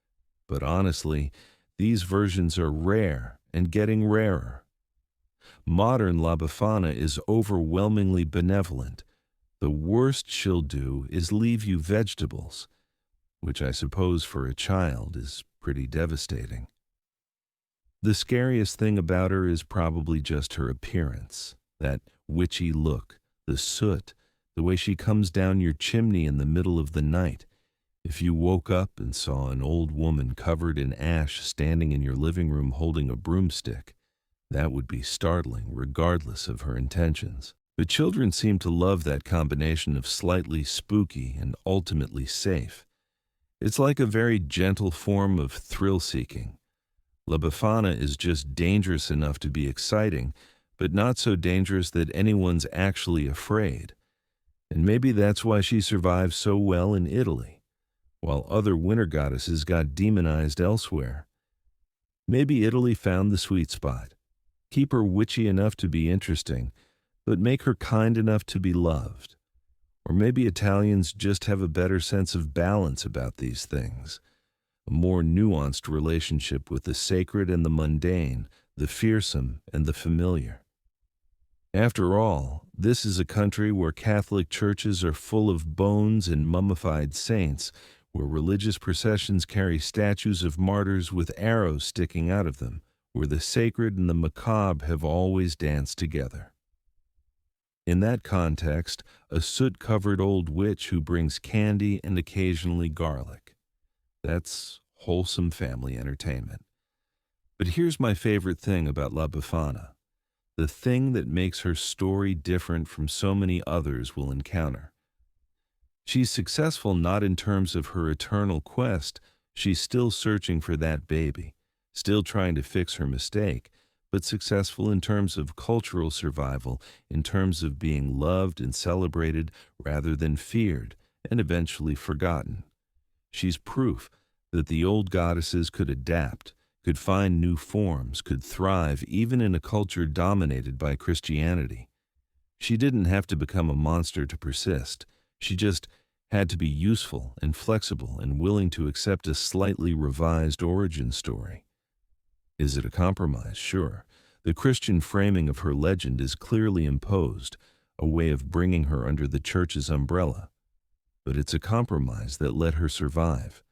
But honestly, these versions are rare and getting rarer. Modern La Befana is overwhelmingly benevolent. The worst she'll do is leave you vegetables, which I suppose for a child is pretty devastating. The scariest thing about her is probably just her appearance, that witchy look, the soot, the way she comes down your chimney in the middle of the night. If you woke up and saw an old woman covered in ash standing in your living room holding a broomstick, that would be startling regardless of her intentions. But children seem to love that combination of slightly spooky and ultimately safe. It's like a very gentle form of thrill-seeking. La Befana is just dangerous enough to be exciting, but not so dangerous that anyone's actually afraid. And maybe that's why she survives so well in Italy, while other winter goddesses got demonized elsewhere. Maybe Italy found the sweet spot. Keep her witchy enough to be interesting, but make her kind enough to be loved. Or maybe Italians just have a better sense of balance about these things, a more nuanced relationship with the sacred and the mundane, the fearsome and the familiar. After all, this is a country where Catholic churches are full of bones and mummified saints, where religious processions carry statues of martyrs with arrows sticking out of them, where the sacred and the macabre have always danced together. In that context, a soot-covered old witch who brings candy and occasionally garlic. That's wholesome family entertainment. But here's my favorite thing about La Befana, the thing that makes her story different from so many others we'll encounter. She's successful not in terms of her eternal quest, she's still searching for that baby, still trying to fix her mistake, but successful in terms of cultural survival, in terms of being loved and celebrated rather than feared and eventually forgotten. She's proof that the old goddesses could adapt, could find new forms, could thrive even in a culture dominated by Christianity. She didn't have to become a monster to persist. She just had to be useful and flexible and willing to accept a slightly revised origin story. Is it a compromise? Sure. The Christian framing of her legend is clearly imposed, a way of bringing her under the church's umbrella. But it's a compromise that let her survive,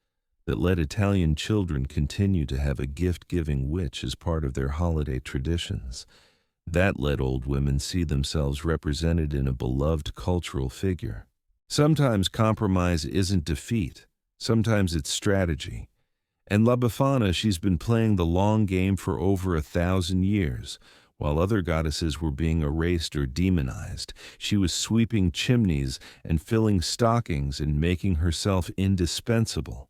that let Italian children continue to have a gift-giving witch as part of their holiday traditions. That let old women see themselves represented in a beloved cultural figure. Sometimes compromise isn't defeat. Sometimes it's strategy. And La Befana, she's been playing the long game for over 1,000 years. While other goddesses were being erased or demonized, she was sweeping chimneys and filling stockings and making herself indispensable.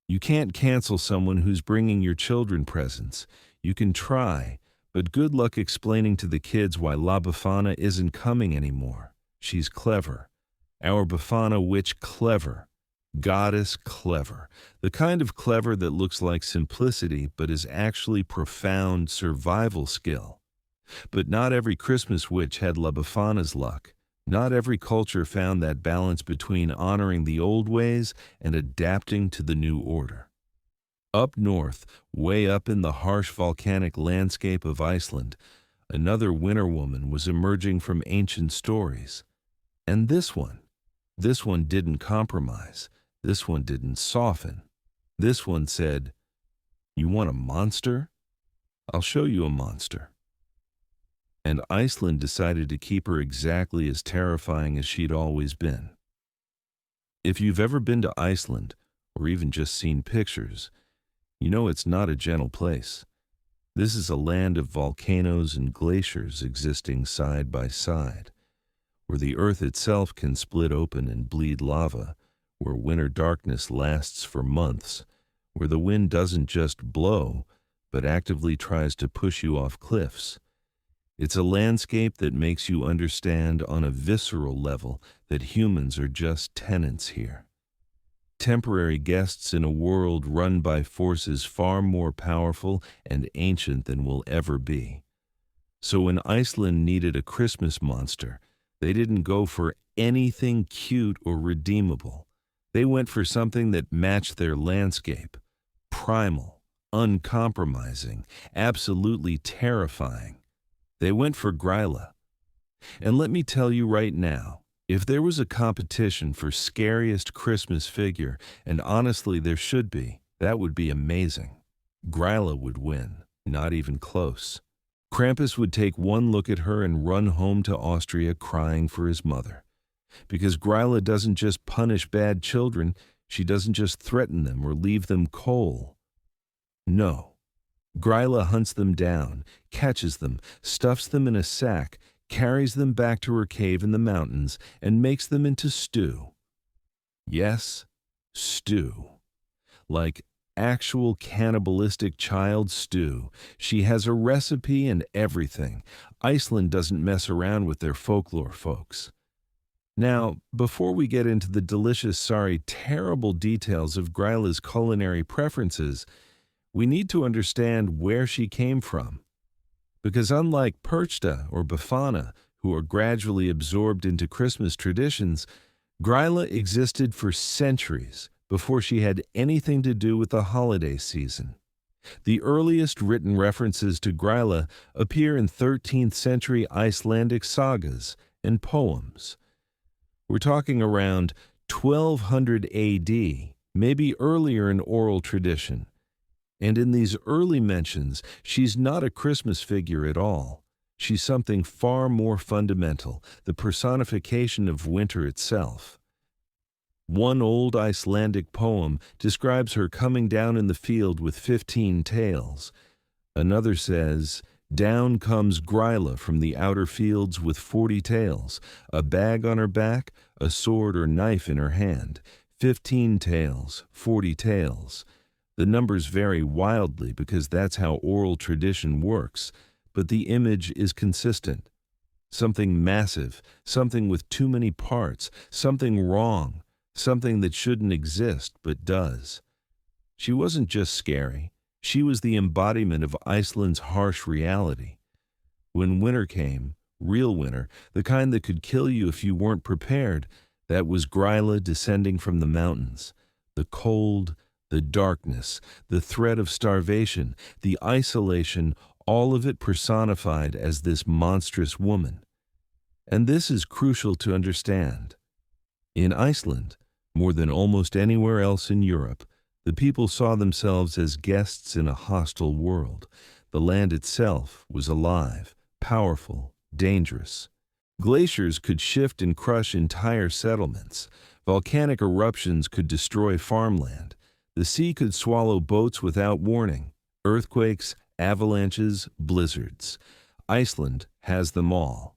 You can't cancel someone who's bringing your children presents. You can try, but good luck explaining to the kids why La Befana isn't coming anymore. She's clever. Our Befana witch clever. Goddess clever. The kind of clever that looks like simplicity but is actually profound survival skill. But not every Christmas witch had La Befana's luck. Not every culture found that balance between honoring the old ways and adapting to the new order. Up north, way up in the harsh volcanic landscape of Iceland, another winter woman was emerging from ancient stories. And this one didn't compromise. This one didn't soften. This one said, "You want a monster? I'll show you a monster." And Iceland decided to keep her exactly as terrifying as she'd always been. If you've ever been to Iceland, or even just seen pictures, you know it's not a gentle place. This is a land of volcanoes and glaciers existing side by side, where the earth itself can split open and bleed lava, where winter darkness lasts for months, where the wind doesn't just blow, but actively tries to push you off cliffs. It's a landscape that makes you understand on a visceral level that humans are just tenants here. Temporary guests in a world run by forces far more powerful and ancient than we'll ever be. So when Iceland needed a Christmas monster, they didn't go for anything cute or redeemable. They went for something that matched their landscape. Primal, uncompromising, absolutely terrifying. They went for Gryla. And let me tell you right now, if there was a competition for scariest Christmas figure, and honestly there should be, that would be amazing. Gryla would win, not even close. Krampus would take one look at her and run home to Austria crying for his mother. Because Gryla doesn't just punish bad children, she doesn't just threaten them or leave them cold. No. Gryla hunts them down, catches them, stuffs them in a sack, carries them back to her cave in the mountains, and makes them into stew. Yes, stew. Like actual cannibalistic child stew. She has a recipe and everything. Iceland doesn't mess around with their folklore, folks. Now, before we get into the delicious, terrible details of Gryla's culinary preferences, we need to understand where she came from. Because unlike Perchta or Befana, who are gradually absorbed into Christmas traditions, Gryla existed for centuries before she had anything to do with the holiday season. The earliest written references to Gryla appear in 13th century Icelandic sagas and poems. We're talking around 1200 AD, maybe earlier in oral tradition. And in these early mentions, she's not a Christmas figure at all. She's something far more fundamental, the personification of winter itself. One old Icelandic poem describes her coming down in the field with 15 tails. Another says, "Down comes Gryla from the outer fields with 40 tails, a bag on her back, a sword or knife in her hand. 15 tails, 40 tails." The numbers vary wildly because that's how oral tradition works, but the image is consistent. Something massive, something with too many parts, something wrong, something that shouldn't exist but does. She wasn't just scary. She was the embodiment of Iceland's harsh reality. When winter came, real winter, the kind that could kill you if you weren't prepared, that was Gryla descending from the mountains. The cold, the darkness, the threat of starvation, the isolation, all of it personified as this monstrous woman. And this is crucial to understand. In Iceland, more than almost anywhere else in Europe, the people saw themselves as guests in a hostile world. The land itself was alive, powerful, dangerous. Glaciers could shift and crush entire settlements. Volcanic eruptions could destroy farmland. The sea could swallow boats without warning. Earthquakes, avalanches, blizzards. Iceland has them all.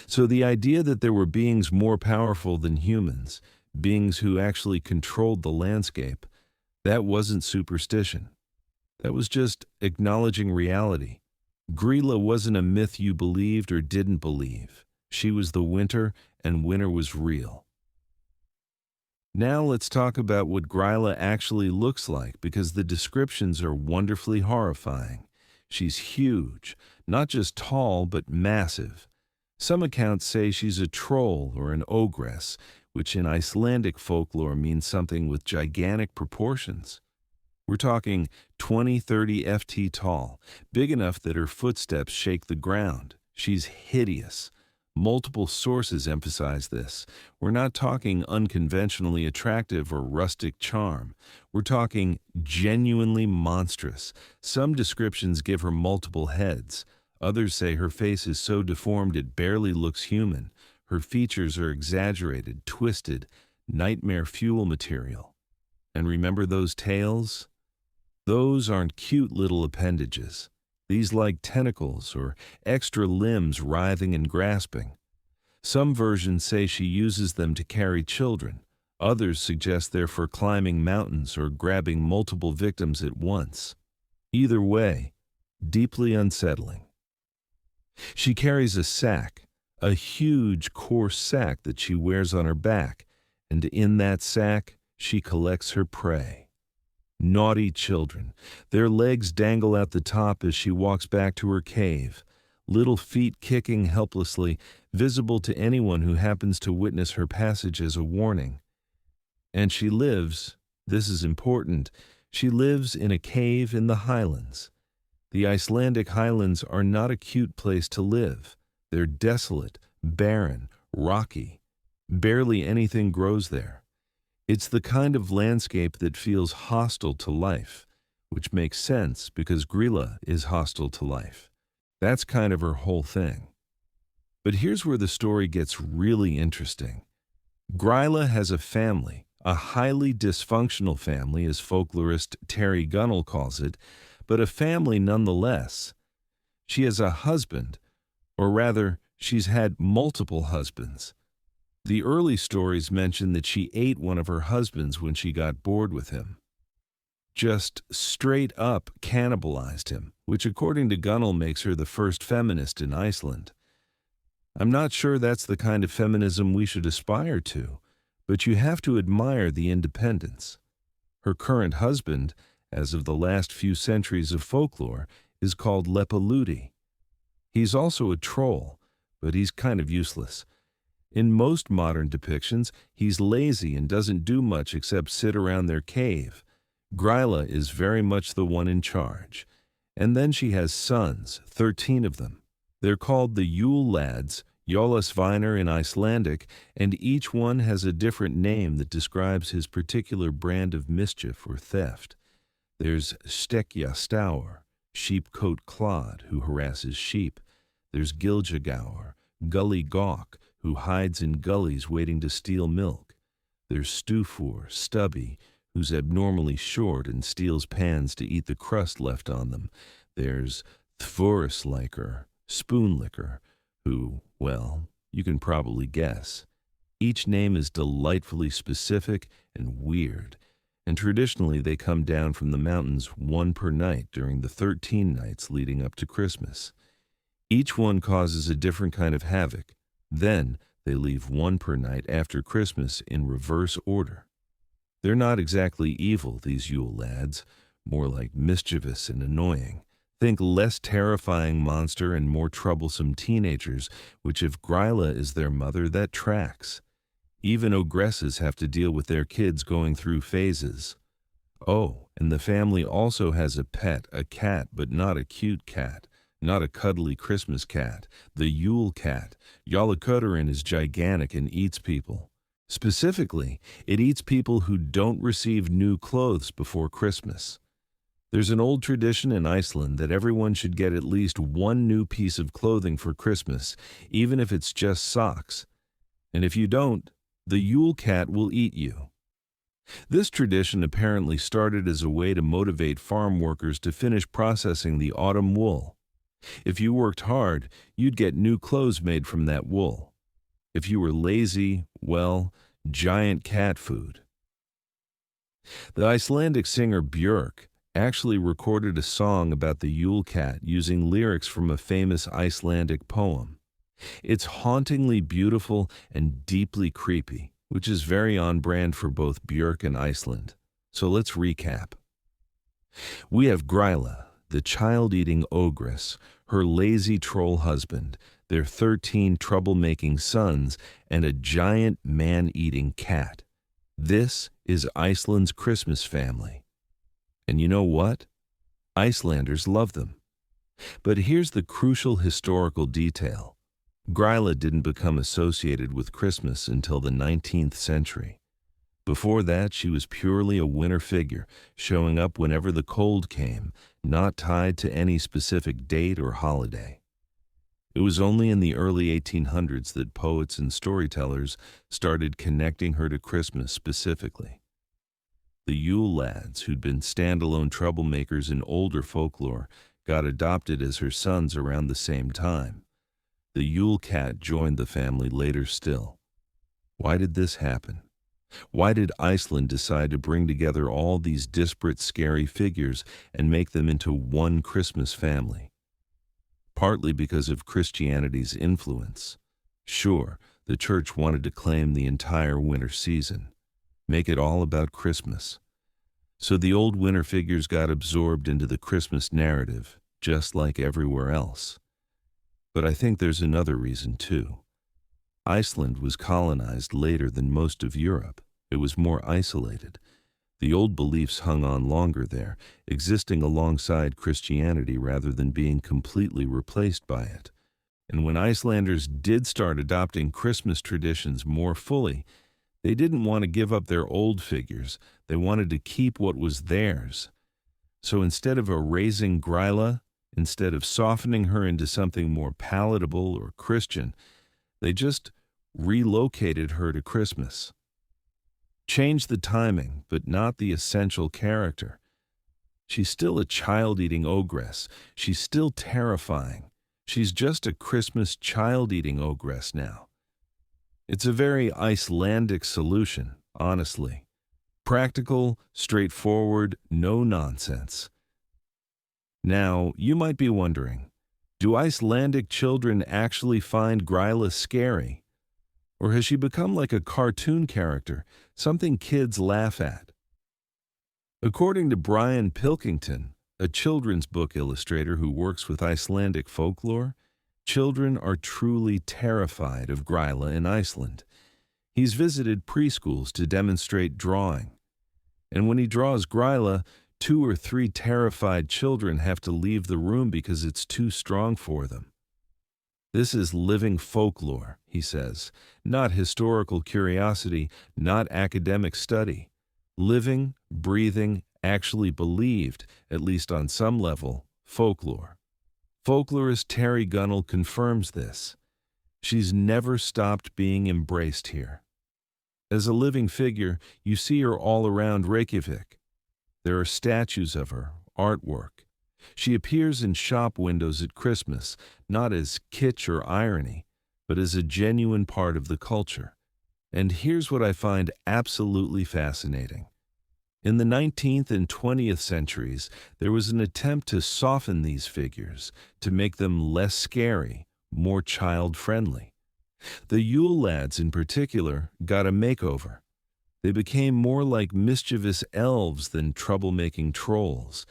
So the idea that there were beings more powerful than humans, beings who actually controlled the landscape, that wasn't superstition. That was just acknowledging reality. Gryla wasn't a myth you believed or didn't believe. She was the winter, and winter was real. Now let's talk about what Gryla actually looks like, because the descriptions are wonderfully horrifying. She's huge, not just tall, but massive. Some accounts say she's a troll or an ogress, which in Icelandic folklore means something with gigantic proportions. We're talking 20-30 ft tall, big enough that her footsteps shake the ground. She's hideous. Multiple sources emphasize this. We're not talking unconventionally attractive or rustic charm. We're talking genuinely monstrous. Some descriptions give her multiple heads. Others say her face is so deformed it barely looks human. Her features are exaggerated, twisted, nightmare fuel material. And remember those tails? Those aren't cute little appendages. These like tentacles or extra limbs writhing and grasping. Some versions say she uses them to carry children. Others suggest they're for climbing mountains or grabbing multiple victims at once. Either way, deeply unsettling. She carries a sack, a huge coarse sack that she wears on her back, and in that sack she collects her prey. Naughty children. Their legs dangle out the top as she walks back to her cave, little feet kicking helplessly, visible to anyone who happens to witness her passage as a warning. And she lives, this is important, she lives in a cave in the highlands. The Icelandic highlands are not a cute place to live. They're desolate, barren, rocky. Barely anything grows there. It's the kind of landscape that feels hostile to life, which makes sense because Gryla is hostile to life. That's kind of her whole thing. But here's where the story gets really interesting. Gryla has a family, a highly dysfunctional family, as folklorist Terry Gunnell calls it, but a family nonetheless. She has a husband, or rather, she's had multiple husbands. The early stories mention that she ate one of her husbands when she got bored with him. Just straight up cannibalized him, which according to Gunnell makes her the first feminist in Iceland. I'm not sure that's the kind of feminism we should aspire to, but you have to admire the independence. Her current husband, as of the last few centuries of folklore, is called Lepaludi. He's also a troll, but he's kind of useless. In most modern depictions, he's lazy and doesn't do much except sit around their cave. Gryla is very much the one in charge. And then she has sons, 13 of them. They're called the Yule lads, Jólasveinar in Icelandic, and each one has a different name that describes his particular brand of mischief or theft. There's Stekja Staur, sheepcoat Clod, who harasses sheep. There's Giljagow, or Gully Gawk, who hides in gullies waiting to steal milk. There's Stufur, Stubby, who's abnormally short and steals pans to eat the crust left on them. There's Thvorusliker, Spoonlicker, who, well, you can probably guess. Each name is delightfully specific and weird, and traditionally they come down from the mountains one per night during the 13 nights leading up to Christmas. Each one causes a different kind of havoc. Then they leave one per night after Christmas in reverse order. They're not exactly evil, these Yule lads, more like mischievous and annoying. Think less terrifying monster and more troublesome teenagers, which if Gryla is their mother, that tracks. Even ogresses have to deal with their kids going through phases. Oh, and the family also has a pet, a cat, but not a cute cat, not a cuddly Christmas cat, the Yule cat. Jólakötturinn is gigantic and eats people. Specifically, it eats people who don't receive new clothes before Christmas. There's an old tradition in Iceland that everyone should get at least one new piece of clothing for Christmas, even if it's just socks. And if you don't, the Yule cat will eat you. This tradition apparently started as a way to motivate farm workers to finish processing the autumn wool. If you worked hard, you'd get new clothes made from that wool. If you were lazy, well, giant cat food. The Icelandic singer Björk actually recorded a song about the Yule cat using lyrics from a famous Icelandic poem. It's hauntingly beautiful and deeply creepy, which is very on brand for both Björk and Iceland. So let's recap. We have Gryla, the child-eating ogress, her lazy troll husband, their 13 troublemaking sons, and a giant man-eating cat. This is Iceland's Christmas family. And you know what? Icelanders love them. But here's the crucial historical detail. Gryla didn't become associated with Christmas until the 19th century. Before that, she was purely a winter figure, showing up whenever the cold came, not tied to any specific date or holiday. It was only in the early 1800s that poets and storytellers started connecting her to Christmas specifically. The Yule lads, who'd been standalone troublemakers in older folklore, got adopted as her sons around the same time. The Yule cat joined the family later still. Why did this happen? Why did Iceland decide to bring together all these disparate, scary figures and make them into one Christmas family? Partly because of Christianity's influence. Sure, the church wanted to claim the entire winter season, make it all about Christmas. So the old winter figures got absorbed into the Christmas narrative, just like everywhere else. But I think there's another reason too. Iceland was colonized later than most of Europe. It was more isolated. The old beliefs hung on longer there, existing alongside Christianity rather than being completely replaced by it. And when Icelanders did start adopting Christmas traditions more fully, they didn't want to give up their old figures. They wanted to keep what was theirs. So instead of erasing Gryla, instead of softening her into something more palatable or Christian, they just relocated her to Christmas. Changed the timing, but not the essential character. She's still a child-eating ogress. She's still terrifying. She's just a Christmas child-eating ogress now. It's a very Icelandic solution, honestly. Practical, straightforward, no nonsense. Now, you might be wondering, do Icelandic children actually find Gryla scary? Or has she become like a cartoon character, something kids laugh at? According to Brian Pilkington, a children's book illustrator who works with Icelandic folklore, children are truly terrified of Gryla in Iceland. He's visited preschools to demonstrate drawing. And when he draws Gryla, 2 or 3 terrified children have to leave the room because it's too strong for them. This is living folklore, he says, not historical curiosity, not academic study. Living, breathing, actually believed, at least on some level, folklore. Folklorist Terry Gunnell confirms this. She's never stopped being embraced here. As a living figure, you see her all around Reykjavik. There are statues of her, artwork. She appears in shop windows at Christmas, not as kitsch or irony, but as a genuine part of the culture. And here's what I find absolutely fascinating. In the 19th and 20th centuries, there was an attempt to soften these figures, to make them less scary, more child-friendly. The Yule lads, in particular, got a makeover. They became more like mischievous elves than troublemaking trolls.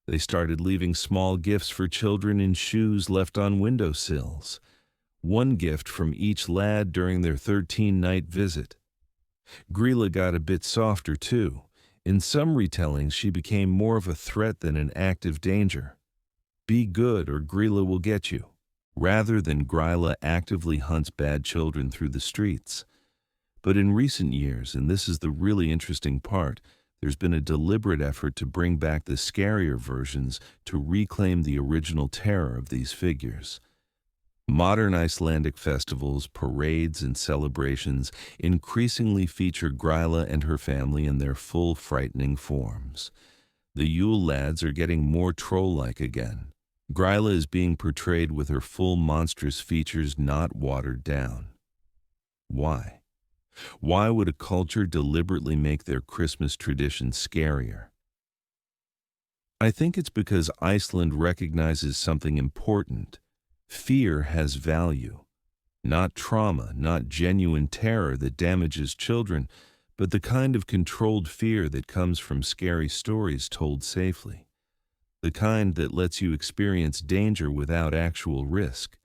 They started leaving small gifts for children in shoes left on windowsills. One gift from each lad during their 13-night visit. Gryla got a bit softer, too. In some retellings, she became more of a threat than an active danger. Be good or Gryla will get you, rather than Gryla actively hunts bad children through the streets. But in recent years, and this is the really interesting part, there's been a deliberate effort to bring back the scarier versions to reclaim the original terror of these figures. Modern Icelandic festivals, parades, and celebrations increasingly feature Gryla and her family in their full frightening forms. The Yule lads are getting more troll-like again. Gryla is being portrayed with her full monstrous features not watered down. Why? Why would a culture deliberately make their Christmas tradition scarier? I think it's because Iceland recognizes something important. Fear has value. Not trauma, not genuine terror that damages children, but the kind of controlled fear that comes from scary stories told safely. The kind that lets you experience danger without actual risk.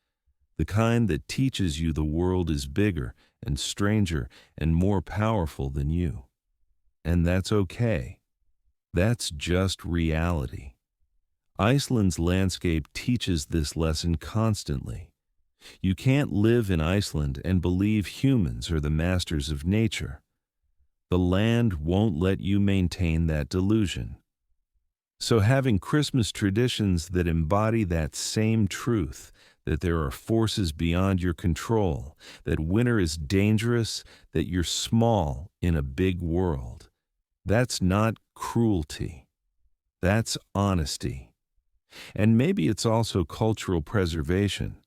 The kind that teaches you the world is bigger and stranger and more powerful than you. And that's okay. That's just reality. Iceland's landscape teaches this lesson constantly. You can't live in Iceland and believe humans are the masters of nature. The land won't let you maintain that delusion. So having Christmas traditions that embody that same truth, that there are forces beyond your control, that winter is dangerous, that you're small in a big world, that's not cruelty. That's honesty. And maybe it's also cultural preservation.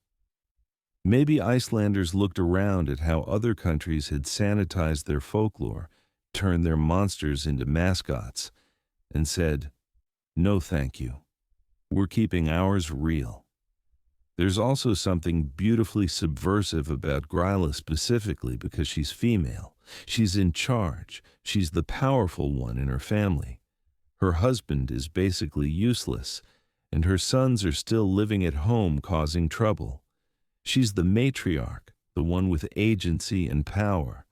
Maybe Icelanders looked around at how other countries had sanitized their folklore, turned their monsters into mascots, and said, "No, thank you. We're keeping ours real." There's also something beautifully subversive about Gryla specifically because she's female. She's in charge. She's the powerful one in her family. Her husband is basically useless, and her sons are still living at home causing trouble. She's the matriarch, the one with agency and power.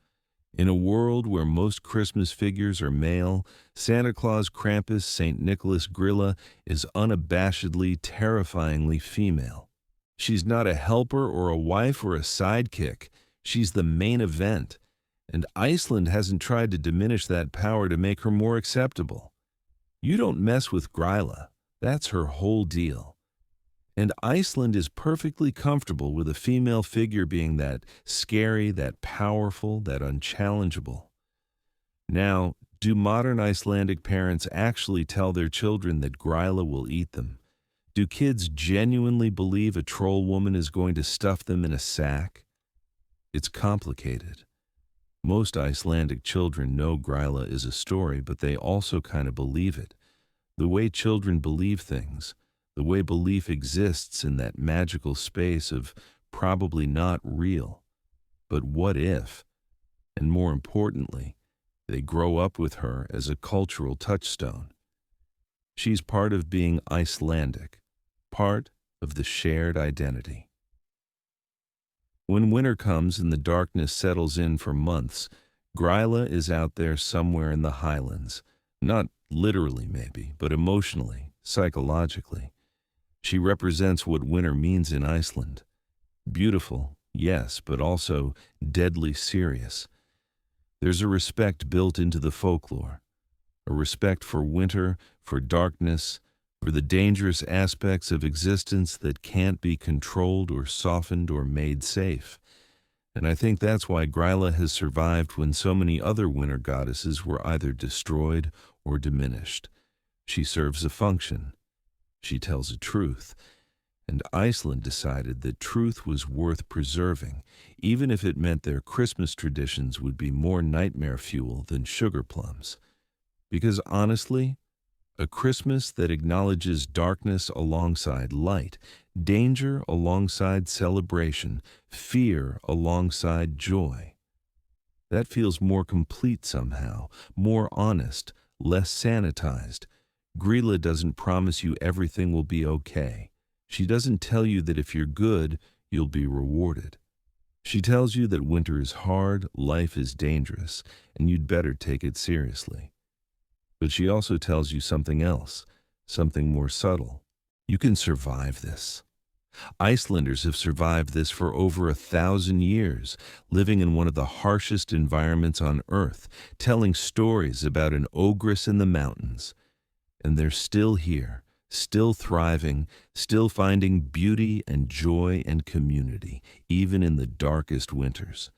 In a world where most Christmas figures are male, Santa Claus, Krampus, St. Nicholas, Gryla is unabashedly, terrifyingly female. She's not a helper or a wife or a sidekick. She's the main event. And Iceland hasn't tried to diminish that power to make her more acceptable. You don't mess with Gryla. That's her whole deal. And Iceland is perfectly comfortable with a female figure being that scary, that powerful, that unchallengeable. Now, do modern Icelandic parents actually tell their children that Gryla will eat them? Do kids genuinely believe a troll woman is going to stuff them in a sack? It's complicated. Most Icelandic children know Gryla is a story, but they also kind of believe it. The way children believe things, the way belief exists in that magical space of probably not real. But what if? And more importantly, they grow up with her as a cultural touchstone. She's part of being Icelandic, part of the shared identity. When winter comes and the darkness settles in for months, Gryla is out there somewhere in the highlands, not literally maybe, but emotionally, psychologically. She represents what winter means in Iceland. Beautiful, yes, but also deadly serious. There's a respect built into the folklore, a respect for winter, for darkness, for the dangerous aspects of existence that can't be controlled or softened or made safe. And I think that's why Gryla has survived when so many other winter goddesses were either destroyed or diminished. She serves a function. She tells a truth. And Iceland decided that truth was worth preserving, even if it meant their Christmas traditions would be more nightmare fuel than sugar plums. Because honestly, a Christmas that acknowledges darkness alongside light, danger alongside celebration, fear alongside joy, that feels more complete somehow, more honest, less sanitized. Gryla doesn't promise you everything will be okay. She doesn't tell you that if you're good, you'll be rewarded. She tells you that winter is hard, life is dangerous, and you'd better take it seriously. But she also tells you something else, something more subtle. You can survive this. Icelanders have survived this for over 1,000 years, living in one of the harshest environments on Earth, telling stories about an ogress in the mountains. And they're still here, still thriving, still finding beauty and joy and community, even in the darkest winters.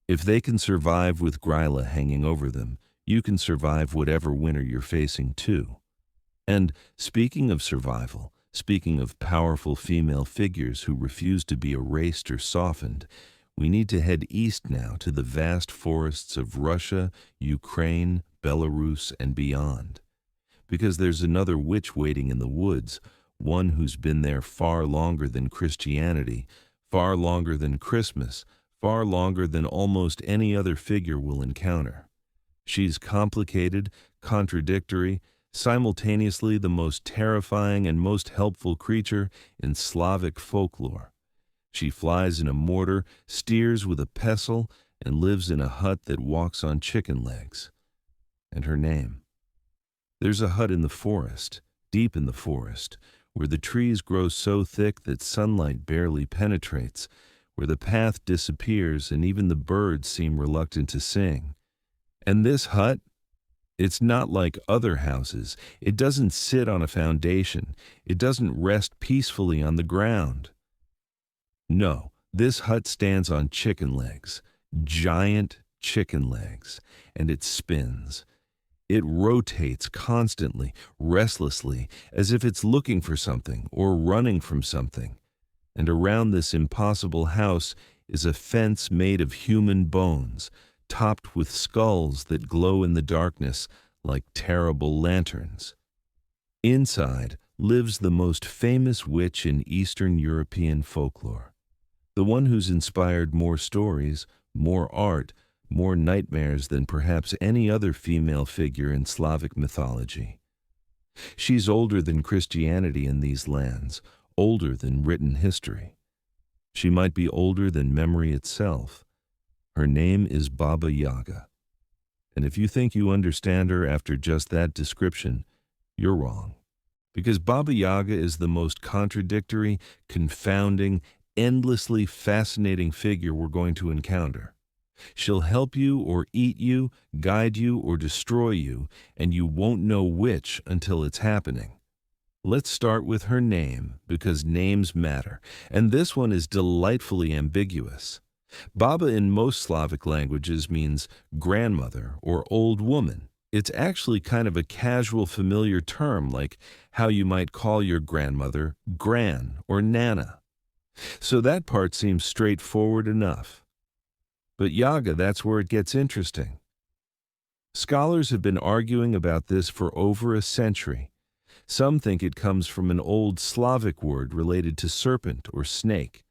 If they can survive with Gryla hanging over them, you can survive whatever winter you're facing too. And speaking of survival, speaking of powerful female figures who refuse to be erased or softened, we need to head east now to the vast forests of Russia, Ukraine, Belarus, and beyond. Because there's another witch waiting in the woods, one who's been there far longer than Christianity, far longer than Christmas, far longer than almost any other figure we'll encounter. She's complicated, contradictory, simultaneously the most terrifying and most helpful creature in Slavic folklore. She flies in a mortar, steers with a pestle, and lives in a hut that walks on chicken legs. And her name. There's a hut in the forest, deep in the forest, where the trees grow so thick that sunlight barely penetrates, where the path disappears and even the birds seem reluctant to sing. And this hut, it's not like other houses. It doesn't sit on a foundation. It doesn't rest peacefully on the ground. No, this hut stands on chicken legs, giant chicken legs, and it spins. It rotates constantly, restlessly, as if it's looking for something or running from something. And around this impossible house is a fence made of human bones, topped with skulls that glow in the darkness like terrible lanterns. Inside lives the most famous witch in Eastern European folklore, the one who's inspired more stories, more art, more nightmares than perhaps any other female figure in Slavic mythology. She's older than Christianity in these lands, older than written history. She might be older than memory itself. Her name is Baba Yaga. And if you think you understand her after just that description, you're wrong. Because Baba Yaga is the most contradictory, confounding, endlessly fascinating figure we're going to encounter. She'll help you or eat you, guide you or destroy you, and you won't know which until it's happening. Let's start with her name, because names matter, and this one is delightfully ambiguous. Baba in most Slavic languages means grandmother or old woman. It's actually kind of a casual familiar term, like how you might call your grandmother Gran or Nana. So that part seems straightforward enough. But Yaga, that's where it gets interesting. Scholars have been arguing about this for over a century. Some think it comes from an old Slavic word related to serpent or snake.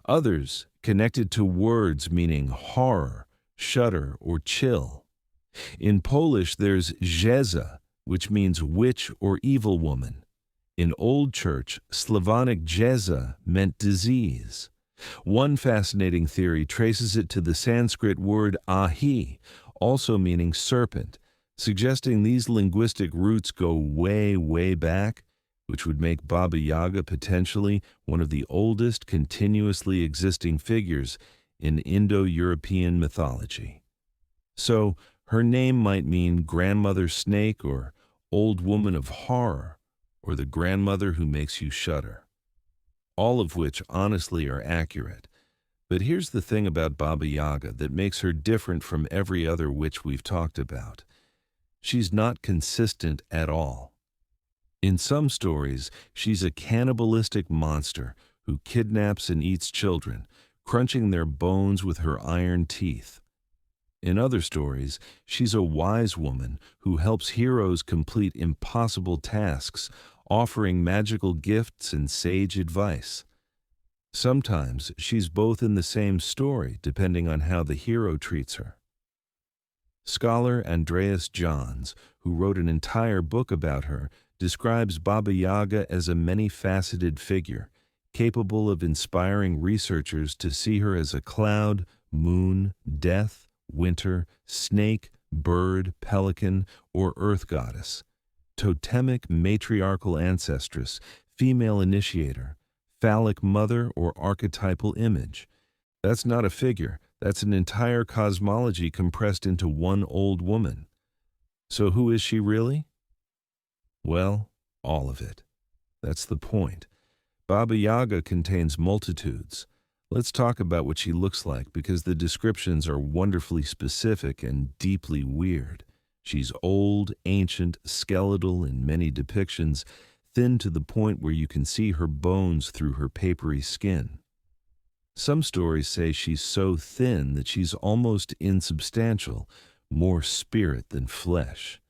Others connected to words meaning horror, shudder, or chill. In Polish, there's Jeza, which means witch or evil woman. In Old Church, Slavonic Jeza meant disease. One fascinating theory traces it to the Sanskrit word ahi, also meaning serpent, suggesting these linguistic roots go way, way back, which would make Baba Yaga potentially one of the oldest continuously existing figures in Indo-European mythology. So, her name might mean grandmother snake or old woman of horror, or the grandmother who makes you shudder. All of which honestly are accurate. But here's the thing about Baba Yaga that makes her different from every other witch we've talked about. She's not consistent at all. In some stories, she's a cannibalistic monster who kidnaps and eats children, crunching their bones with her iron teeth. In other stories, she's a wise woman who helps heroes complete impossible tasks, offering magical gifts and sage advice. Sometimes she's both in the same story, depending on how the hero treats her. Scholar Andreas Johns, who wrote an entire book about her, describes Baba Yaga as a many-faceted figure, capable of inspiring researchers to see her as a cloud, moon, death, winter, snake, bird, pelican, or earth goddess, totemic matriarchal ancestress, female initiator, phallic mother, or archetypal image. That's not a figure, that's an entire cosmology compressed into one old woman. So who is she really? Well, all of it. That's the point. Baba Yaga contains multitudes. Let's talk about what she looks like, because the descriptions are wonderfully specific and deeply weird. She's old, ancient, skeletal in many depictions, thin to the point where you can see her bones through her papery skin. Some stories say she's so thin that she's almost insubstantial, more spirit than flesh.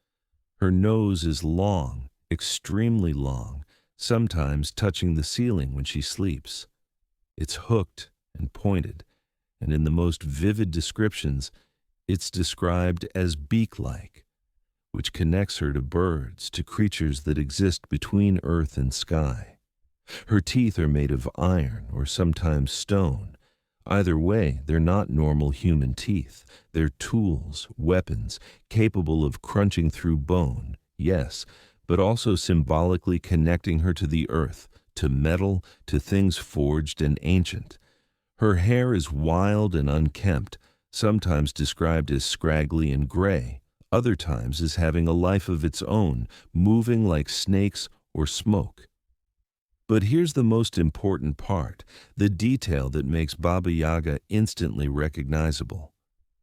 Her nose is long, extremely long, sometimes touching the ceiling when she sleeps. It's hooked and pointed, and in the most vivid descriptions, it's described as beak-like, which connects her to birds, to creatures that exist between earth and sky. Her teeth are made of iron or sometimes stone. Either way, they're not normal human teeth. They're tools, weapons, capable of crunching through bone, yes, but also symbolically connecting her to the earth, to metal, to things forged and ancient. Her hair is wild and unkempt, sometimes described as scraggly and gray, other times as having a life of its own, moving like snakes or smoke. But here's the most important part, the detail that makes Baba Yaga instantly recognizable.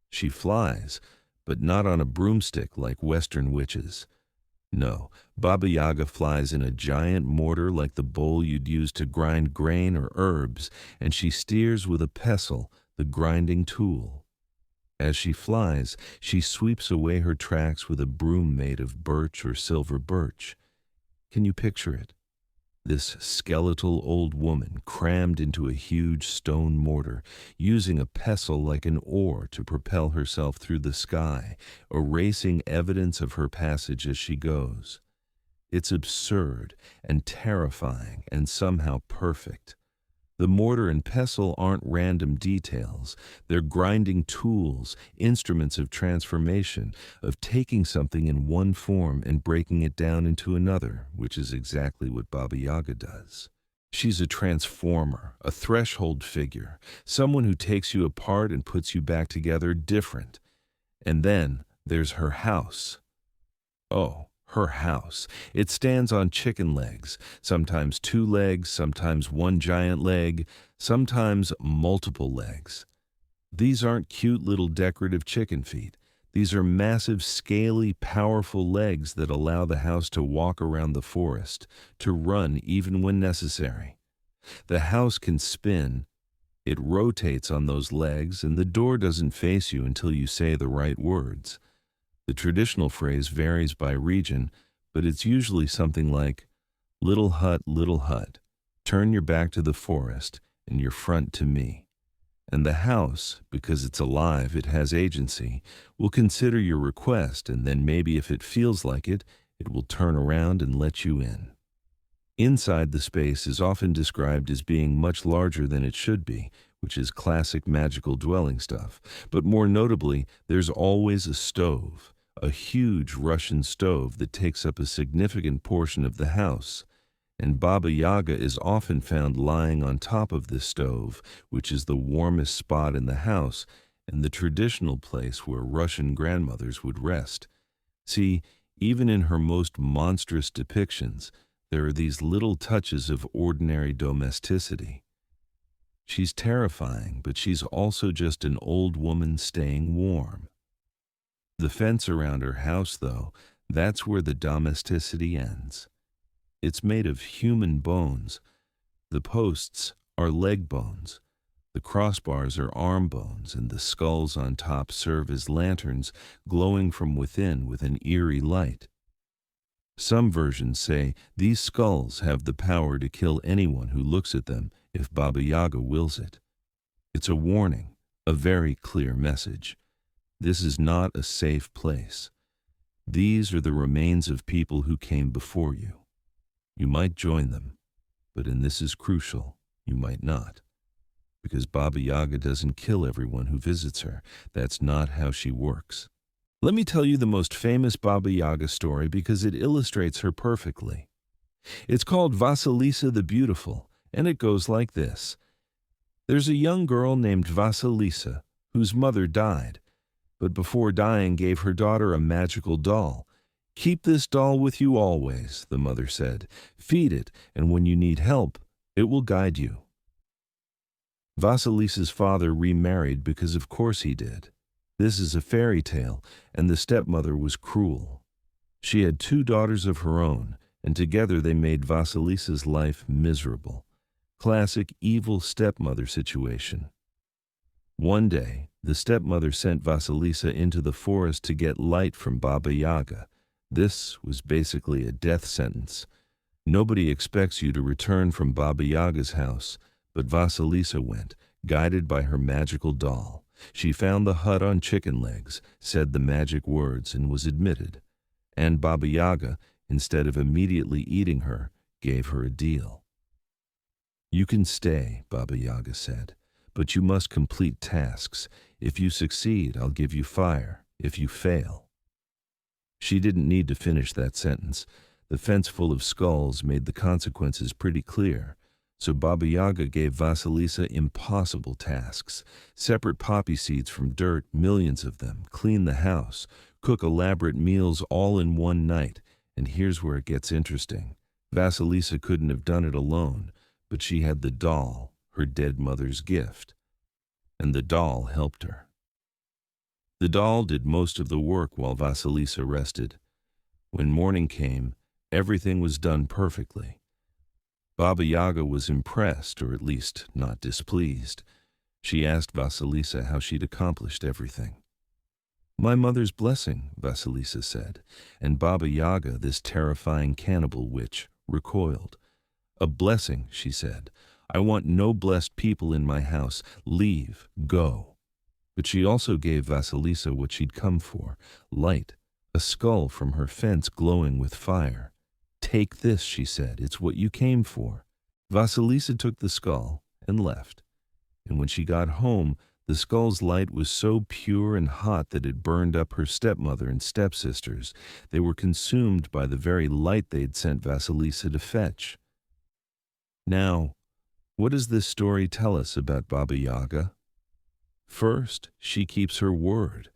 She flies, but not on a broomstick like Western witches. No, Baba Yaga flies in a giant mortar like the bowl you'd use to grind grain or herbs, and she steers with a pestle, the grinding tool. As she flies, she sweeps away her tracks with a broom made of birch or silver birch. Can you picture it? This skeletal old woman crammed into a huge stone mortar, using a pestle like an oar to propel herself through the sky, erasing evidence of her passage as she goes. It's absurd and terrifying and somehow perfect. The mortar and pestle aren't random details. They're grinding tools, instruments of transformation, of taking something in one form and breaking it down into another, which is exactly what Baba Yaga does. She's a transformer, a threshold figure, someone who takes you apart and puts you back together different. And then there's her house. Oh, her house. It stands on chicken legs, sometimes 2 legs, sometimes 1 giant leg, sometimes multiple legs. These aren't cute little decorative chicken feet. These are massive, scaly, powerful legs that allow the house to walk around the forest, to run even when necessary. The house can spin. It rotates on those legs, and the door doesn't face you until you say the right words. The traditional phrase varies by region, but it's usually something like, little hut, turn your back to the forest and your front to me. And the house, because it's alive, it has agency, will consider your request, and then maybe if it feels like it, it will turn around and let you in. Inside the space is often described as being much larger than it should be, which is classic magical dwelling stuff. But more notably, there's always a stove, a huge Russian stove that takes up a significant portion of the house. And Baba Yaga is often found lying on top of this stove, which is the warmest spot in the house and the traditional place where Russian grandmothers would rest. See, even in her most monstrous depictions, There are these little touches of ordinary domesticity. She's terrifying, but she's also just an old woman staying warm. The fence around her house, though, that's where the domesticity ends. It's made of human bones. The posts are leg bones. The crossbars are arm bones, and the skulls on top serve as lanterns glowing from within with an eerie light. Some versions say these skulls have the power to kill anyone who looks at them if Baba Yaga wills it. It's a warning, a very clear message. This is not a safe place. These are the remains of people who came before you. You might join them, but and this is crucial, you might not. Because Baba Yaga doesn't kill everyone who visits her. That's not how she works. Let me tell you the most famous Baba Yaga story because it illustrates her perfectly. It's called Vasilisa the Beautiful, and it goes like this. There's a young girl named Vasilisa whose mother died, but before dying gave her daughter a magical doll. "Keep this doll with you always," the mother said. "Feed it, and when you need help, it will guide you." Vasilisa's father remarried because of course he did. This is a fairy tale, and the stepmother was cruel. She had 2 daughters of her own, and together they made Vasilisa's life miserable. Classic evil stepmother situation. One day, the stepmother sent Vasilisa into the forest to get light from Baba Yaga. This was basically a death sentence. Nobody expects you to return from Baba Yaga's house, but Vasilisa went, guided by her magical doll. She found the hut on chicken legs, said the magic words, and was admitted. And Baba Yaga, instead of immediately eating her, gave her a deal. "You can stay," Baba Yaga said, "but you must complete tasks. If you succeed, I'll give you fire. If you fail." She didn't need to finish that sentence. The fence full of skulls made the consequences pretty clear. So Baba Yaga gave Vasilisa impossible tasks. Separate poppy seeds from dirt, millions of them, clean the house, cook elaborate meals all in one night. And here's where it gets interesting. Vasilisa couldn't have done it alone, but she had the doll, her dead mother's gift. And the doll helped her. The doll did most of the work while Vasilisa rested. When morning came, everything was done perfectly. Baba Yaga was impressed, or at least not displeased. She asked Vasilisa how she'd accomplished everything. "My mother's blessing," Vasilisa said, and Baba Yaga, this terrifying cannibal witch, recoiled. "A blessing," she said. "I want no blessed people in my house. Leave, go." But she also gave Vasilisa what she'd come for, light, a skull from her fence glowing with fire. "Take this," she said. "It's what you came for." Vasilisa took the skull and left. And when she got home, the skull's light was so pure and hot that it burned up her stepmother and stepsisters. They were consumed by the very light they'd sent Vasilisa to fetch. Now, what does this story tell us about Baba Yaga? First, she keeps her word.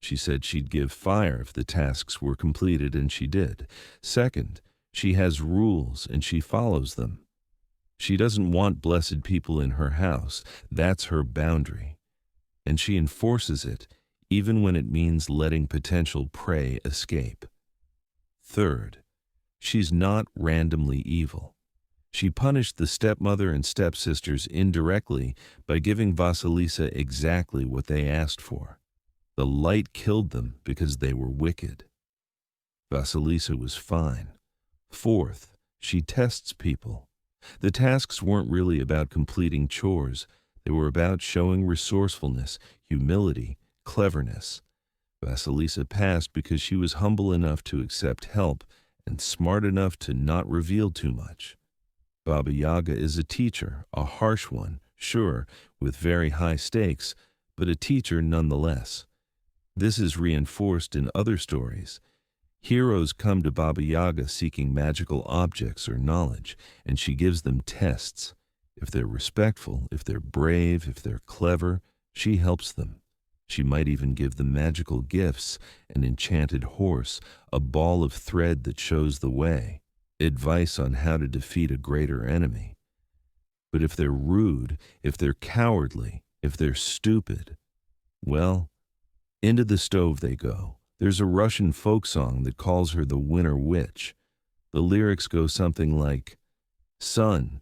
She said she'd give fire if the tasks were completed, and she did. Second, she has rules, and she follows them. She doesn't want blessed people in her house. That's her boundary. And she enforces it, even when it means letting potential prey escape. Third, she's not randomly evil. She punished the stepmother and stepsisters indirectly by giving Vasilisa exactly what they asked for. The light killed them because they were wicked. Vasilisa was fine. Fourth, she tests people. The tasks weren't really about completing chores. They were about showing resourcefulness, humility, cleverness. Vasilisa passed because she was humble enough to accept help and smart enough to not reveal too much. Baba Yaga is a teacher, a harsh one, sure, with very high stakes, but a teacher nonetheless. This is reinforced in other stories. Heroes come to Baba Yaga seeking magical objects or knowledge, and she gives them tests. If they're respectful, if they're brave, if they're clever, she helps them. She might even give them magical gifts, an enchanted horse, a ball of thread that shows the way. advice on how to defeat a greater enemy. But if they're rude, if they're cowardly, if they're stupid, well, into the stove they go. There's a Russian folk song that calls her the Winter Witch. The lyrics go something like, "Son,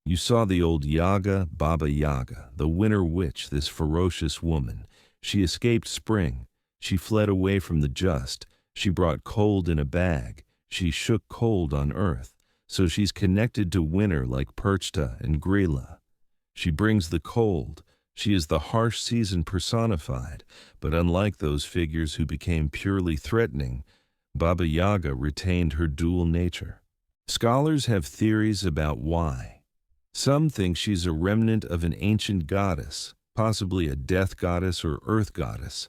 you saw the old Yaga, Baba Yaga, the Winter Witch, this ferocious woman. She escaped spring. She fled away from the just. She brought cold in a bag. She shook cold on earth. So she's connected to winter like Berchta and Gryla. She brings the cold. She is the harsh season personified, but unlike those figures who became purely threatening, Baba Yaga retained her dual nature." Scholars have theories about why. Some think she's a remnant of an ancient goddess, possibly a death goddess or earth goddess.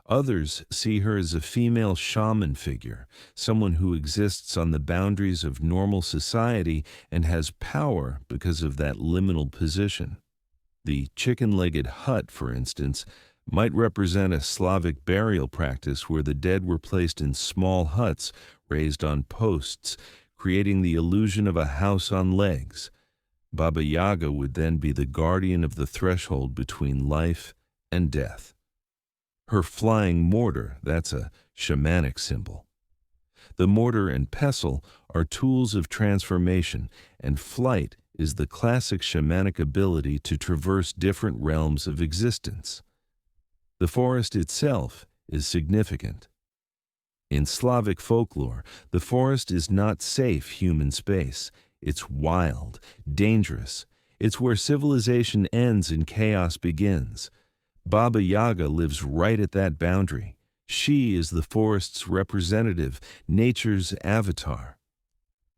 Others see her as a female shaman figure, someone who exists on the boundaries of normal society and has power because of that liminal position. The chicken-legged hut, for instance, might represent a Slavic burial practice where the dead were placed in small huts raised on posts, creating the illusion of a house on legs. Baba Yaga would then be the guardian of the threshold between life and death. Her flying mortar, that's a shamanic symbol. The mortar and pestle are tools of transformation, and flight is the classic shamanic ability to traverse different realms of existence. The forest itself is significant. In Slavic folklore, the forest is not safe human space. It's wild, dangerous. It's where civilization ends and chaos begins. Baba Yaga lives right at that boundary. She is the forest's representative, nature's avatar.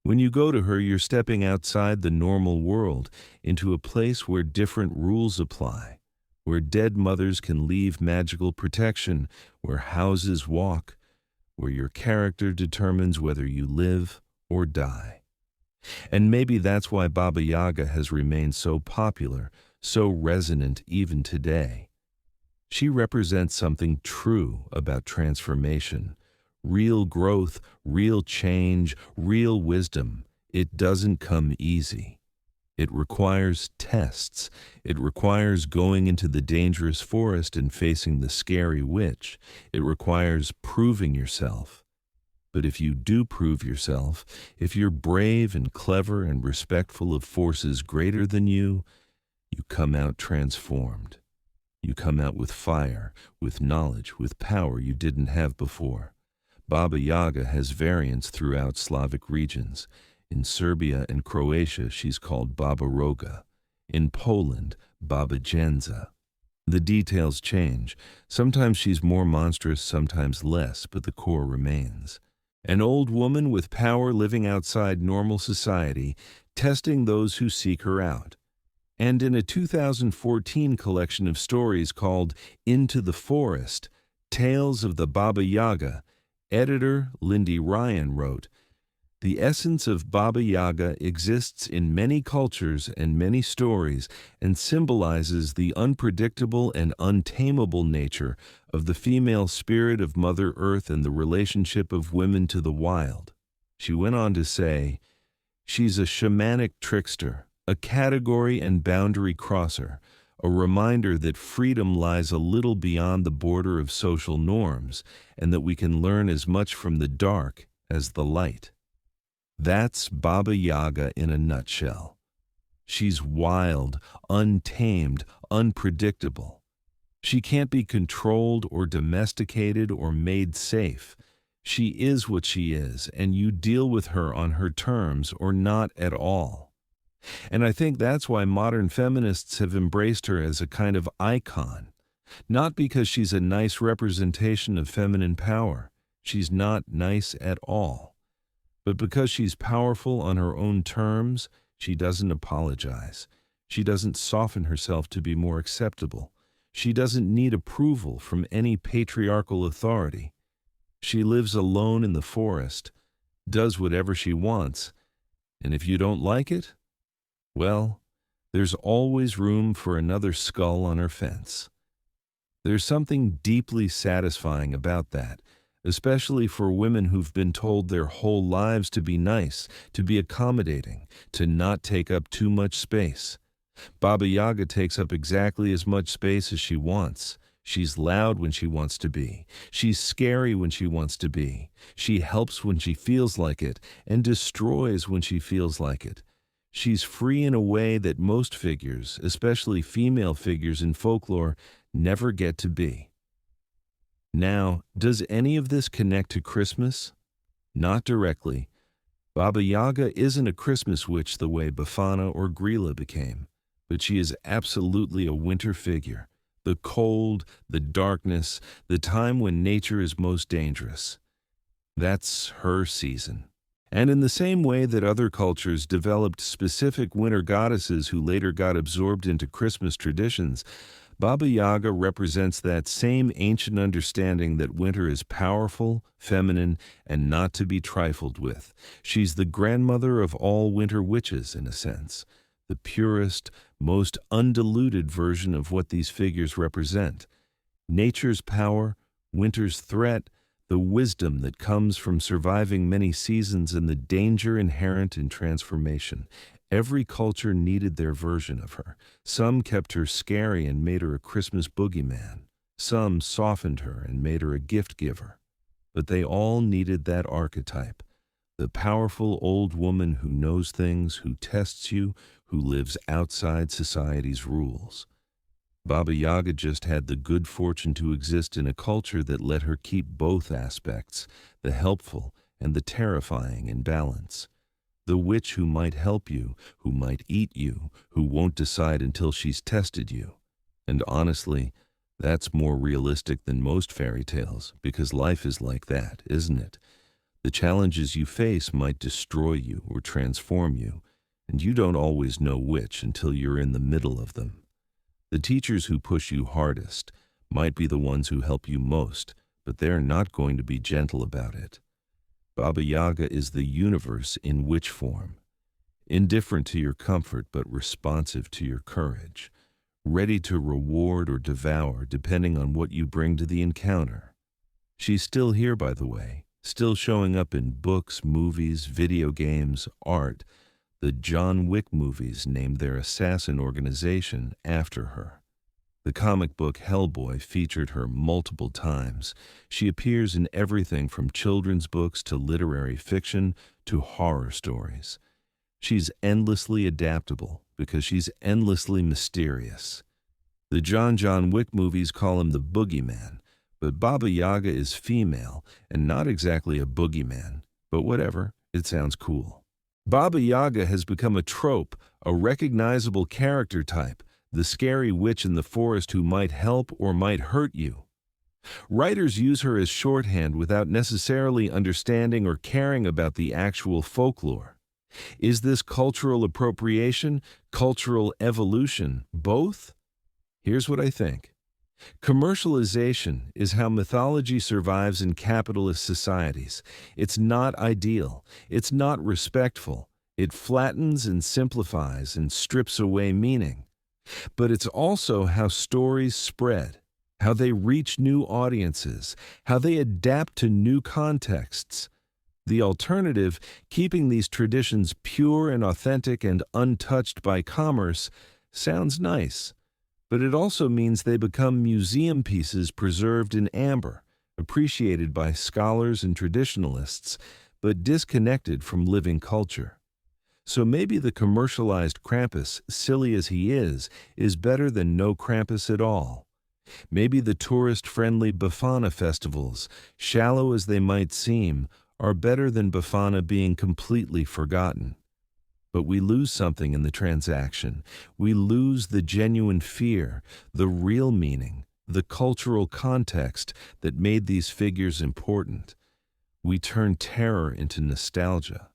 When you go to her, you're stepping outside the normal world into a place where different rules apply, where dead mothers can leave magical protection, where houses walk, where your character determines whether you live or die. And maybe that's why Baba Yaga has remained so popular, so resonant even today. She represents something true about transformation, real growth, real change, real wisdom. It doesn't come easy. It requires tests. It requires going into the dangerous forest and facing the scary witch. It requires proving yourself. But if you do prove yourself, if you're brave and clever and respectful of forces greater than you come out transformed. You come out with fire, with knowledge, with power you didn't have before. Baba Yaga has variants throughout Slavic regions. In Serbia and Croatia, she's called Baba Roga. In Poland, Baba Jenza. The details change. Sometimes she's more monstrous, sometimes less, but the core remains. An old woman with power living outside normal society, testing those who seek her out. And in a 2014 collection of stories called Into the Forest, Tales of the Baba Yaga, editor Lindy Ryan wrote, "The essence of Baba Yaga exists in many cultures and many stories and symbolizes the unpredictable and untamable nature of the female spirit of Mother Earth and the relationship of women to the wild." She went on to say, "She's a shamanic trickster, a category and boundary crosser, a reminder that freedom lies a little beyond the border of social norms and that we can learn as much from the dark as the light." That's Baba Yaga in a nutshell. She's wild, untamed, unpredictable. She can't be controlled or domesticated or made safe. She is what she is, and you deal with her on her terms or not at all. And I think that's why modern feminists have embraced her as a kind of icon. Not because she's a nice representation of feminine power. She's not nice at all. But because she's powerful on her own terms, she doesn't apologize. She doesn't soften herself to be more acceptable. She doesn't need approval from any patriarchal authority. She lives alone in the forest, does whatever she wants, and if you don't like it, well, there's always room for another skull on her fence. There's something deeply satisfying about that, especially for women who've been told their whole lives to be nice, to be accommodating, to not take up too much space. Baba Yaga takes up exactly as much space as she wants. She's loud when she wants to be. She's scary when she wants to be. She helps when she feels like it and destroys when she feels like it. She's free in a way that most figures, especially female figures in folklore, never get to be. Now, does any of this connect to Christmas? Not directly. Baba Yaga isn't a Christmas witch the way Befana or Gryla became, but she is absolutely a winter figure. The cold, the darkness, the time when nature is most dangerous. That's her season. And in the same way that other cultures developed specific winter goddesses who later got absorbed into Christmas traditions, Baba Yaga represents that same ancient understanding that winter is powerful, feminine, and not to be trifled with. She's the grandmother of all winter witches, in a sense, the purest, most undiluted version of what these figures represent. Nature's power, winter's threat, the wisdom that comes from surviving many seasons, and the danger inherent in transformation. Every culture needed their version of her. Some kept her scary and made her a Christmas boogeyman. Some softened her and made her a gift giver. But they all needed that archetype. The powerful old woman who knows things, who tests you, who lives outside society's rules. Baba Yaga just had the good fortune to exist in a culture that let her keep both aspects, the helpful and the terrifying, in balance. The witch who might help you, who might eat you, who won't decide until she's tested you. And honestly, that's more realistic than most fairy tales, because life is like that, isn't it? The challenges you face might destroy you or transform you, and you don't always know which until you're in the middle of them. The teachers who push you hardest might be the ones who help you most, but they're not going to be gentle about it. Baba Yaga is the universe in witch form, indifferent to your comfort but responsive to your courage, ready to reward or devour depending on what you bring to the encounter. She's still here, by the way, still showing up in books, movies, video games, art. The John Wick movies named their assassin organization after her. The comic book Hellboy featured her multiple times. She appears in everything from children's books to literary fiction to horror stories. She's endlessly adaptable because she's endlessly mysterious. The John Wick movies call him the boogeyman, but Baba Yaga is female and not exactly a boogeyman, but whatever, it sounds cool. Baba Yaga has become a trope, a recognizable character type, the scary witch in the forest who might help or might hurt you. Writers use her as shorthand without necessarily understanding or caring about the actual folklore. Is this cultural appropriation, cultural evolution, both? Here's what I think. Commercialization is how mythology survives in capitalist societies. It's not ideal. It's not respectful. It flattens and simplifies and strips away meaning. But it's also how stories spread, how they reach new audiences, how they adapt to new contexts. The alternative, keeping these traditions pure and authentic and untouched by commerce, sounds nice. But it also means they become museum pieces preserved in amber, appreciated by scholars and traditionalists, but disconnected from living culture. So maybe the commercialized Krampus, silly as he is better than no Krampus at all. Maybe the tourist-friendly Befana festivals, shallow as they might seem, are better than Befana being completely forgotten. But we lose something in the transaction. We lose the genuine fear, the real meaning, the cultural context that made these figures important. We turn terror into nostalgia.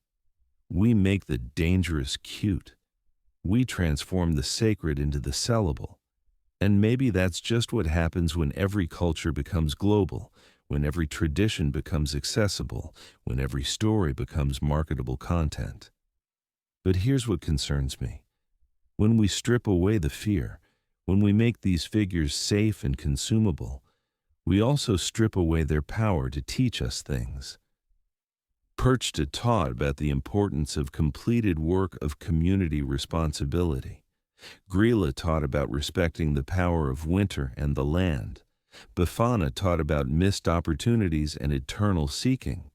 We make the dangerous cute. We transform the sacred into the sellable. And maybe that's just what happens when every culture becomes global, when every tradition becomes accessible, when every story becomes marketable content. But here's what concerns me. When we strip away the fear, when we make these figures safe and consumable, we also strip away their power to teach us things. Perchta taught about the importance of completed work of community responsibility. Gryla taught about respecting the power of winter and the land. Befana taught about missed opportunities and eternal seeking.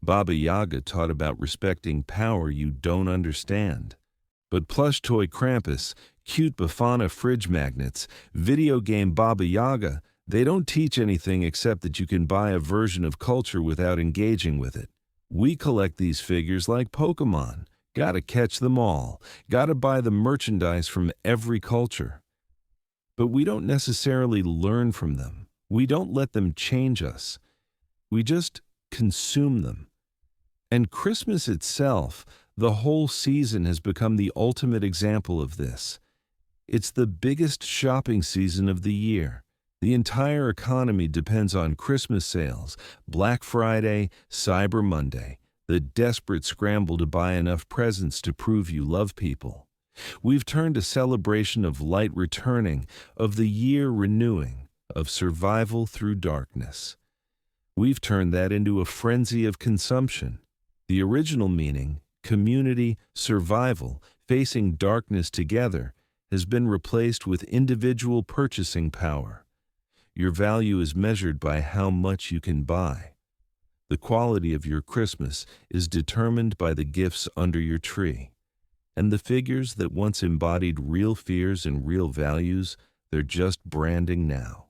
Baba Yaga taught about respecting power you don't understand. But plush toy Krampus, cute Befana fridge magnets, video game Baba Yaga, they don't teach anything except that you can buy a version of culture without engaging with it. We collect these figures like Pokemon. Gotta catch them all. Gotta buy the merchandise from every culture. But we don't necessarily learn from them. We don't let them change us. We just consume them. And Christmas itself, the whole season, has become the ultimate example of this. It's the biggest shopping season of the year. The entire economy depends on Christmas sales, Black Friday, Cyber Monday, the desperate scramble to buy enough presents to prove you love people. We've turned a celebration of light returning, of the year renewing, of survival through darkness. We've turned that into a frenzy of consumption. The original meaning, community, survival, facing darkness together, has been replaced with individual purchasing power. Your value is measured by how much you can buy. The quality of your Christmas is determined by the gifts under your tree. And the figures that once embodied real fears and real values, they're just branding now.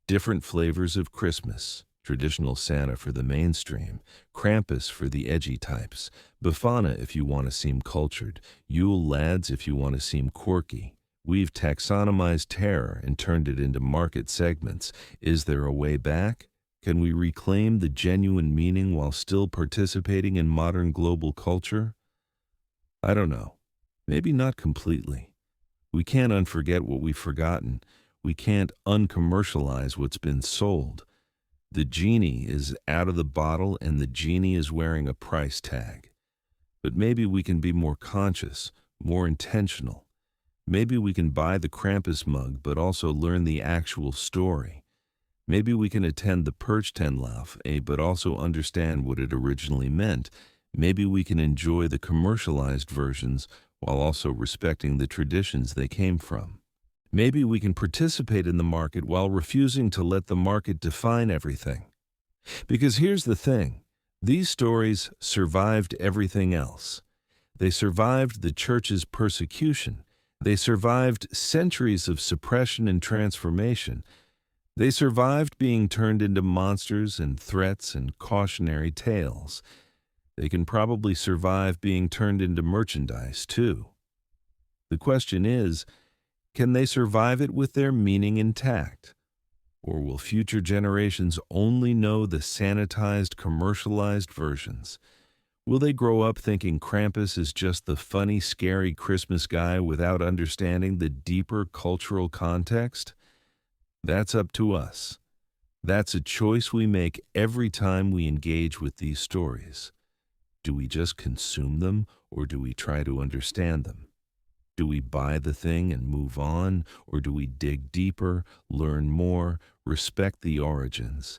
Different flavors of Christmas. Traditional Santa for the mainstream, Krampus for the edgy types, Befana if you want to seem cultured, Yule Lads if you want to seem quirky. We've taxonomized terror and turned it into market segments. Is there a way back? Can we reclaim the genuine meaning while still participating in modern global culture? I don't know. Maybe not completely. We can't unforget what we've forgotten. We can't uncommercialize what's been sold. The genie is out of the bottle and the genie is wearing a price tag. But maybe we can be more conscious, more intentional. Maybe we can buy the Krampus mug but also learn the actual story. Maybe we can attend the Perchtenlauf, but also understand what it originally meant. Maybe we can enjoy the commercialized versions while also respecting the traditions they came from. Maybe we can participate in the market while refusing to let the market define everything. Because here's the thing, these stories survived everything else. They survived the church's persecution. They survived centuries of suppression and transformation. They survived being turned into monsters and threats and cautionary tales. They can probably survive being turned into merchandise, too. The question is, can they survive it with their meaning intact? Or will future generations only know the sanitized, commercialized versions? Will they grow up thinking Krampus is just the funny, scary Christmas guy without understanding the deeper cultural context? That's up to us. That's a choice we make every time we engage with these stories. Do we just consume them, or do we try to understand them? Do we buy the thing and move on, or do we dig deeper, learn more, respect the origins?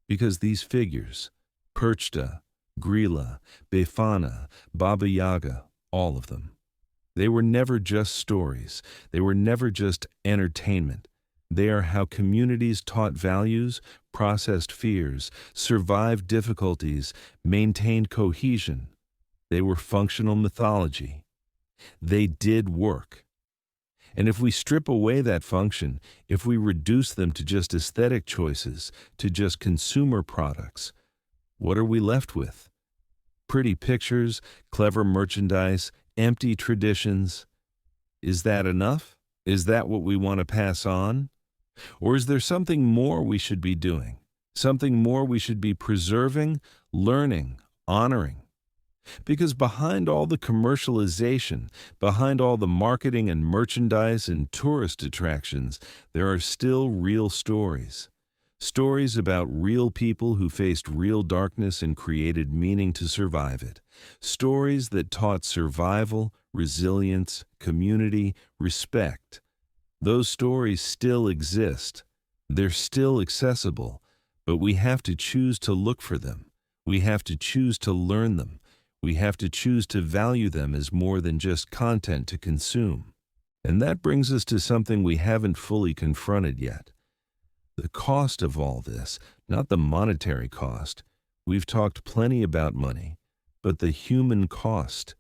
Because these figures, Perchta, Gryla, Befana, Baba Yaga, all of them, they were never just stories. They were never just entertainment. They are how communities taught values, processed fears, survived difficulties, maintained cohesion. They were functional mythology. They did work. And if we strip away that function, if we reduce them to just aesthetic choices, to just consumer products, what are we left with? Pretty pictures, clever merchandise, empty traditions. Is that enough? Is that what we want to pass on? Or is there something more we should be doing? Something more we should be preserving, learning, honoring? Because behind all the commercialization, behind all the marketing and merchandise and tourist attractions, there are still real stories. Stories about real people who faced real darkness and created meaning to survive it. Stories that taught survival, resilience, community, respect. Those stories still exist. They're still accessible, but we have to choose to look for them. We have to choose to learn them. We have to choose to value them as more than just content to consume. And that brings us to something we haven't fully confronted yet. The cost of all this, not the monetary cost. We've talked plenty about money, but the human cost.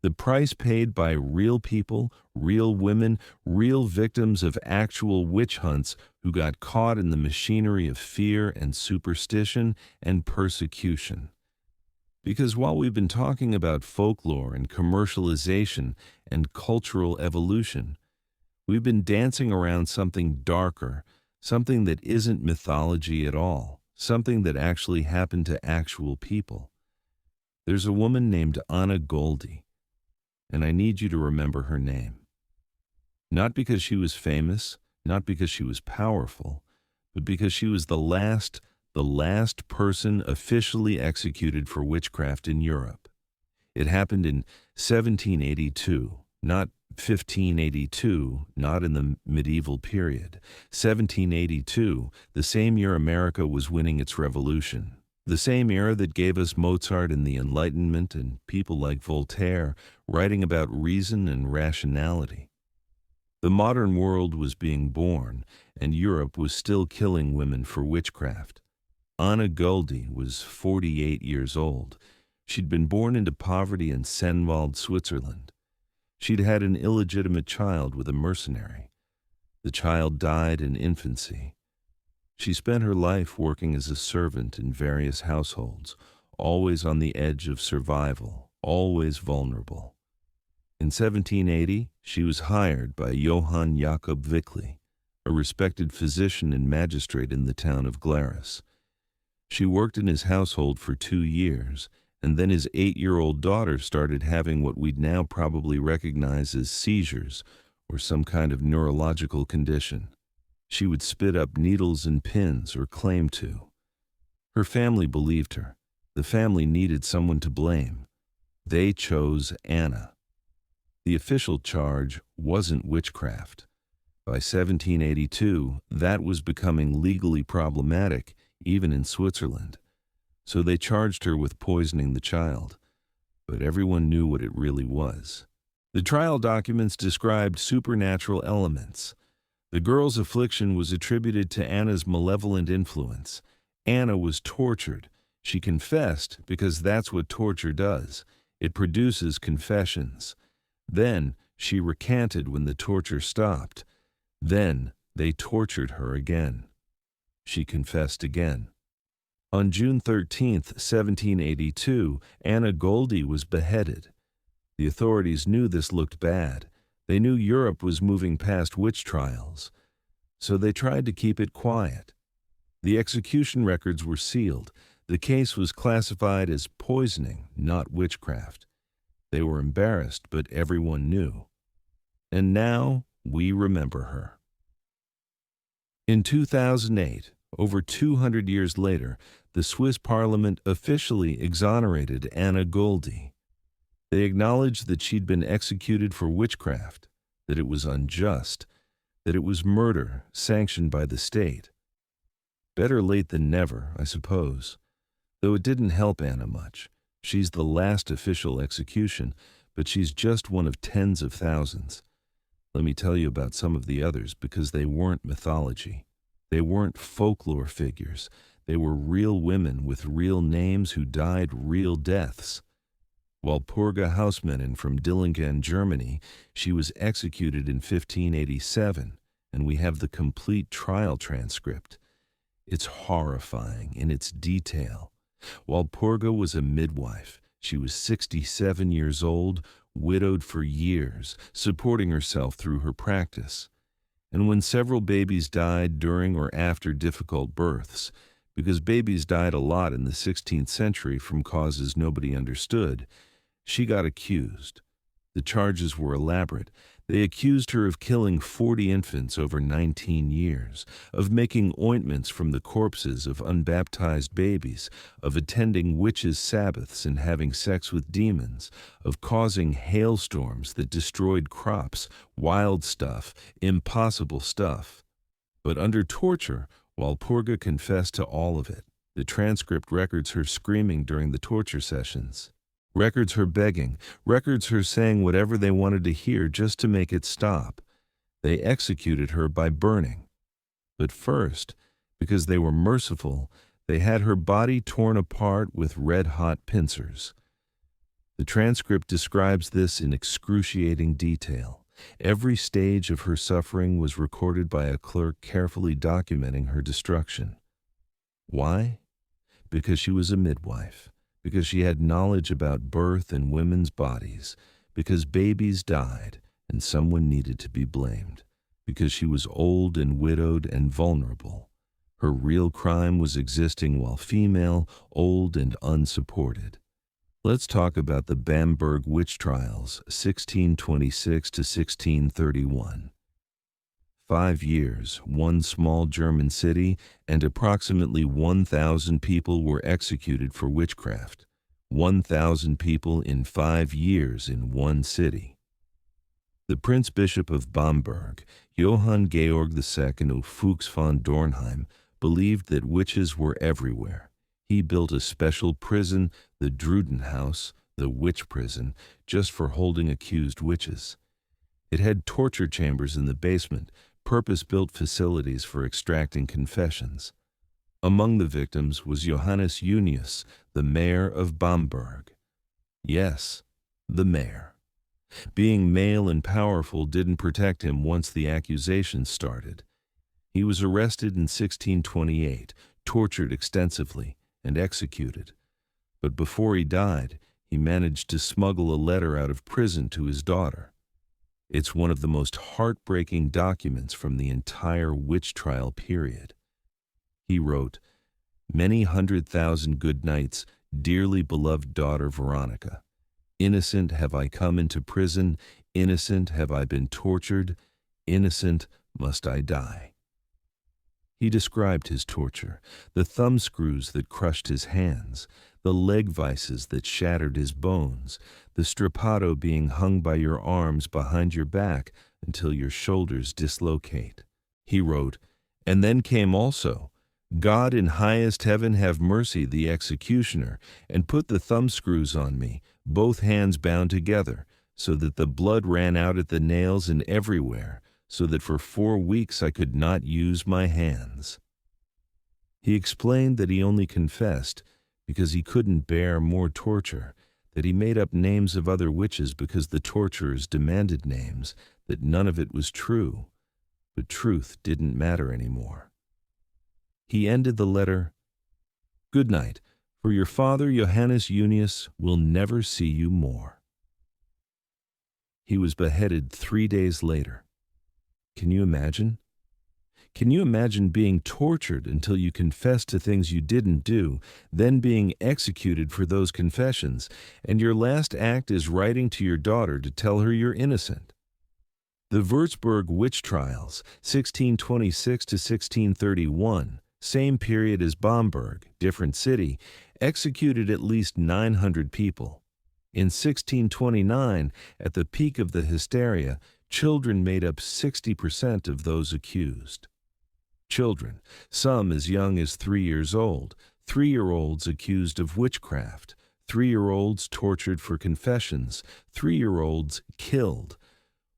The price paid by real people, real women, real victims of actual witch hunts who got caught in the machinery of fear and superstition and persecution. Because while we've been talking about folklore and commercialization and cultural evolution, we've been dancing around something darker, something that isn't mythology at all, something that actually happened to actual people. There's a woman named Anna Goldie, and I need you to remember her name. Not because she was famous, not because she was powerful, but because she was the last person officially executed for witchcraft in Europe. It happened in 1782, not 1582, not in the medieval period. 1782, the same year America was winning its revolution. The same era that gave us Mozart and the Enlightenment and people like Voltaire writing about reason and rationality. The modern world was being born, and Europe was still killing women for witchcraft. Anna Goldie was 48 years old. She'd been born into poverty in Senwald, Switzerland. She'd had an illegitimate child with a mercenary. The child died in infancy. She spent her life working as a servant in various households, always on the edge of survival, always vulnerable. In 1780, she was hired by Johann Jakob Wickli, a respected physician and magistrate in the town of Glarus. She worked in his household for 2 years, and then his 8-year-old daughter started having what we'd now probably recognize as seizures or some kind of neurological condition. She would spit up needles and pins, or claim to. Her family believed her. The family needed someone to blame. They chose Anna. The official charge wasn't witchcraft. By 1782, that was becoming legally problematic, even in Switzerland. So they charged her with poisoning the child. But everyone knew what it really was. The trial documents described supernatural elements. The girl's affliction was attributed to Anna's malevolent influence. Anna was tortured. She confessed because that's what torture does. It produces confessions. Then she recanted when the torture stopped. Then they tortured her again. She confessed again. On June 13, 1782, Anna Goldie was beheaded. The authorities knew this looked bad. They knew Europe was moving past witch trials, so they tried to keep it quiet. The execution records were sealed. The case was classified as poisoning, not witchcraft. They were embarrassed, but everyone knew. And now we remember her. In 2008, over 200 years later, the Swiss parliament officially exonerated Anna Goldie. They acknowledged that she'd been executed for witchcraft, that it was unjust, that it was murder sanctioned by the state. Better late than never, I suppose. Though it didn't help Anna much. She's the last official execution, but she's just one of tens of thousands. Let me tell you about some of the others, because they weren't mythology. They weren't folklore figures. They were real women with real names who died real deaths. Walpurga Hausmannen from Dillingen, Germany, she was executed in 1587, and we have the complete trial transcript. It's horrifying in its detail. Walpurga was a midwife. She was 67 years old, widowed for years, supporting herself through her practice. And when several babies died during or after difficult births, because babies died a lot in the 16th century from causes nobody understood, she got accused. The charges were elaborate. They accused her of killing 40 infants over 19 years, of making ointments from the corpses of unbaptized babies, of attending witches' sabbaths and having sex with demons, of causing hailstorms that destroyed crops, wild stuff, impossible stuff. But under torture, Walpurga confessed to all of it. The transcript records her screaming during the torture sessions, records her begging, records her saying whatever they wanted to hear just to make it stop. They executed her by burning. But first, because they were merciful, they had her body torn apart with red-hot pincers. The transcript describes this in excruciating detail. Every stage of her suffering was recorded by a clerk carefully documenting her destruction. Why? Because she was a midwife, because she had knowledge about birth and women's bodies, because babies died and someone needed to be blamed, because she was old and widowed and vulnerable. Her real crime was existing while female, old, and unsupported. Let's talk about the Bamberg witch trials, 1626 to 1631. 5 years, one small German city, and approximately 1,000 people were executed for witchcraft. 1,000 people in 5 years in one city. The Prince Bishop of Bamberg, Johann Georg II of Fuchs von Dornheim, believed that witches were everywhere. He built a special prison, the Drudenhaus, the witch prison, just for holding accused witches. It had torture chambers in the basement, purpose-built facilities for extracting confessions. Among the victims was Johannes Junius, the mayor of Bamberg. Yes, the mayor. Being male and powerful didn't protect him once the accusations started. He was arrested in 1628, tortured extensively, and executed. But before he died, he managed to smuggle a letter out of prison to his daughter. It's one of the most heartbreaking documents from the entire witch trial period. He wrote, "Many 100,000 good nights, dearly beloved daughter Veronica. Innocent have I come into prison, innocent have I been tortured, innocent must I die." He described his torture, the thumbscrews that crushed his hands, the leg vices that shattered his bones, the strappato being hung by your arms behind your back until your shoulders dislocate. He wrote, "And then came also, God in highest heaven have mercy the executioner, and put the thumbscrews on me, both hands bound together, so that the blood ran out at the nails and everywhere, so that for 4 weeks I could not use my hands." He explained that he only confessed because he couldn't bear more torture, that he made up names of other witches because the torturers demanded names, that none of it was true, but truth didn't matter anymore. He ended the letter, "Good night, for your father Johannes Junius will never see you more." He was beheaded 3 days later. Can you imagine? Can you imagine being tortured until you confess to things you didn't do, then being executed for those confessions, and your last act is writing to your daughter to tell her you're innocent? The Würzburg witch trials, 1626 to 1631, same period as Bamberg, different city, executed at least 900 people. In 1629, at the peak of the hysteria, children made up 60% of those accused. Children, some as young as 3 years old, 3-year-olds accused of witchcraft, 3-year-olds tortured for confessions, 3-year-olds killed.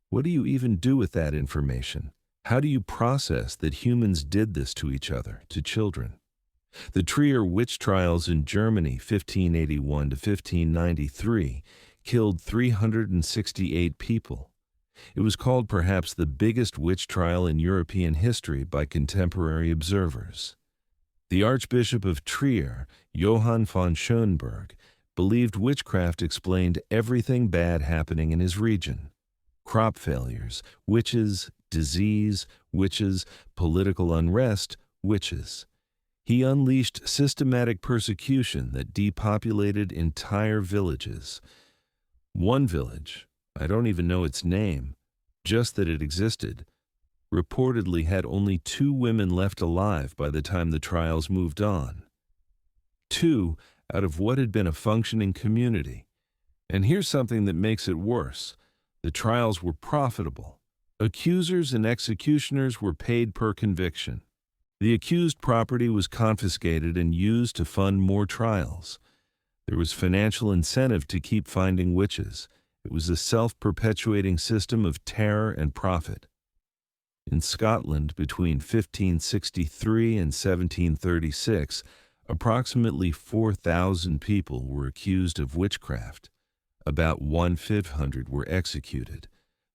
What do you even do with that information? How do you process that humans did this to each other, to children? The Trier witch trials in Germany, 1581 to 1593, killed 368 people. It was called perhaps the biggest witch trial in European history by contemporary observers. The Archbishop of Trier, Johann von Schönberg, believed witchcraft explained everything bad happening in his region. Crop failures, witches, disease, witches, political unrest, witches. He unleashed systematic persecution that depopulated entire villages. One village, I don't even know its name, just that it existed, reportedly had only 2 women left alive by the time the trials moved on. 2 out of what had been a functioning community. And here's something that makes it worse. The trials were profitable. Accusers and executioners were paid per conviction. The accused property was confiscated and used to fund more trials. There was financial incentive to keep finding witches. It was a self-perpetuating system of terror and profit. In Scotland, between 1563 and 1736, approximately 4,000 people were accused of witchcraft. About 1,500 were executed.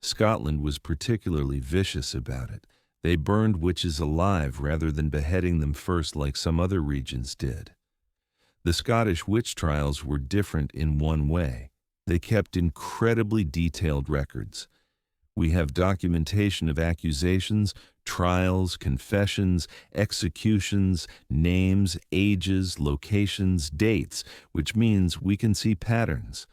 Scotland was particularly vicious about it. They burned witches alive rather than beheading them first like some other regions did. The Scottish witch trials were different in one way. They kept incredibly detailed records. We have documentation of accusations, trials, confessions, executions, names, ages, locations, dates, which means we can see patterns.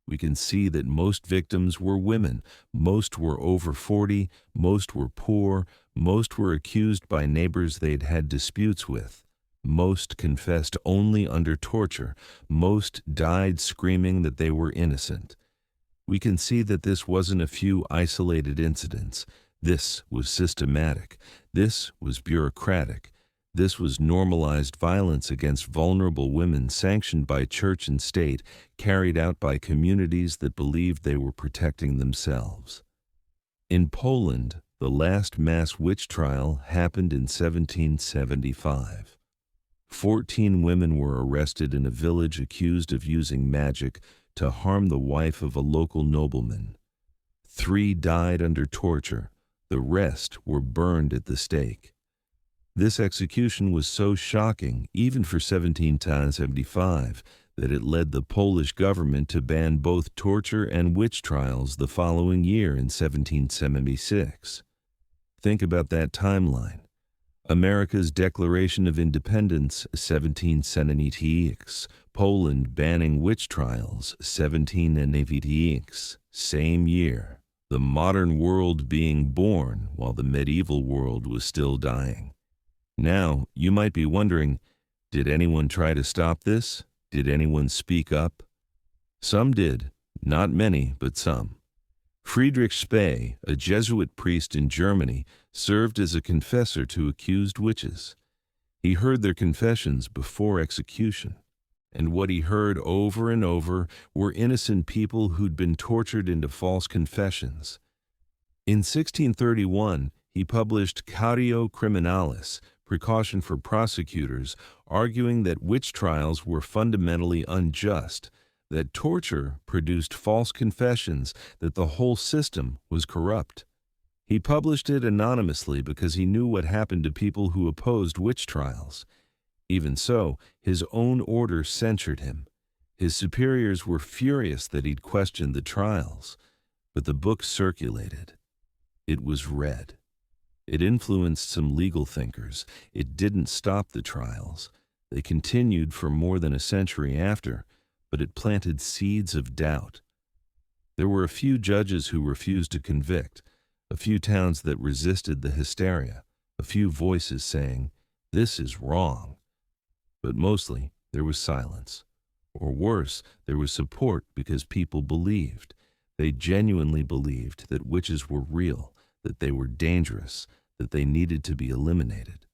We can see that most victims were women, most were over 40, most were poor, most were accused by neighbors they'd had disputes with. Most confessed only under torture. Most died screaming that they were innocent. We can see that this wasn't a few isolated incidents. This was systematic. This was bureaucratic. This was normalized violence against vulnerable women sanctioned by church and state, carried out by communities that believed they were protecting themselves. In Poland, the last mass witch trial happened in 1775. 14 women were arrested in a village accused of using magic to harm the wife of a local nobleman. 3 died under torture. The rest were burned at the stake. This execution was so shocking, even for 1775, that it led the Polish government to ban both torture and witch trials the following year in 1776. Think about that timeline. America's Declaration of Independence, 1776. Poland banning witch trials, 1796. Same year. The modern world being born while the medieval world was still dying. Now, you might be wondering, did anyone try to stop this? Did anyone speak up? Some did. Not many, but some. Friedrich Spee, a Jesuit priest in Germany, served as a confessor to accused witches. He heard their confessions before execution, and what he heard over and over were innocent people who'd been tortured into false confessions. In 1631, he published Cautio Criminalis, Precaution for Prosecutors, arguing that witch trials were fundamentally unjust, that torture produced false confessions, that the whole system was corrupt. He published it anonymously because he knew what happened to people who opposed witch trials. Even so, his own order censured him. His superiors were furious that he'd questioned the trials, but the book circulated. It was read. It influenced some legal thinkers. It didn't stop the trials. They continued for more than a century after, but it planted seeds of doubt. There were a few judges who refused to convict, a few towns that resisted the hysteria, a few voices saying, "This is wrong." But mostly, there was silence. Or worse, there was support because people believed. They genuinely believed that witches were real, that they were dangerous, that they needed to be eliminated.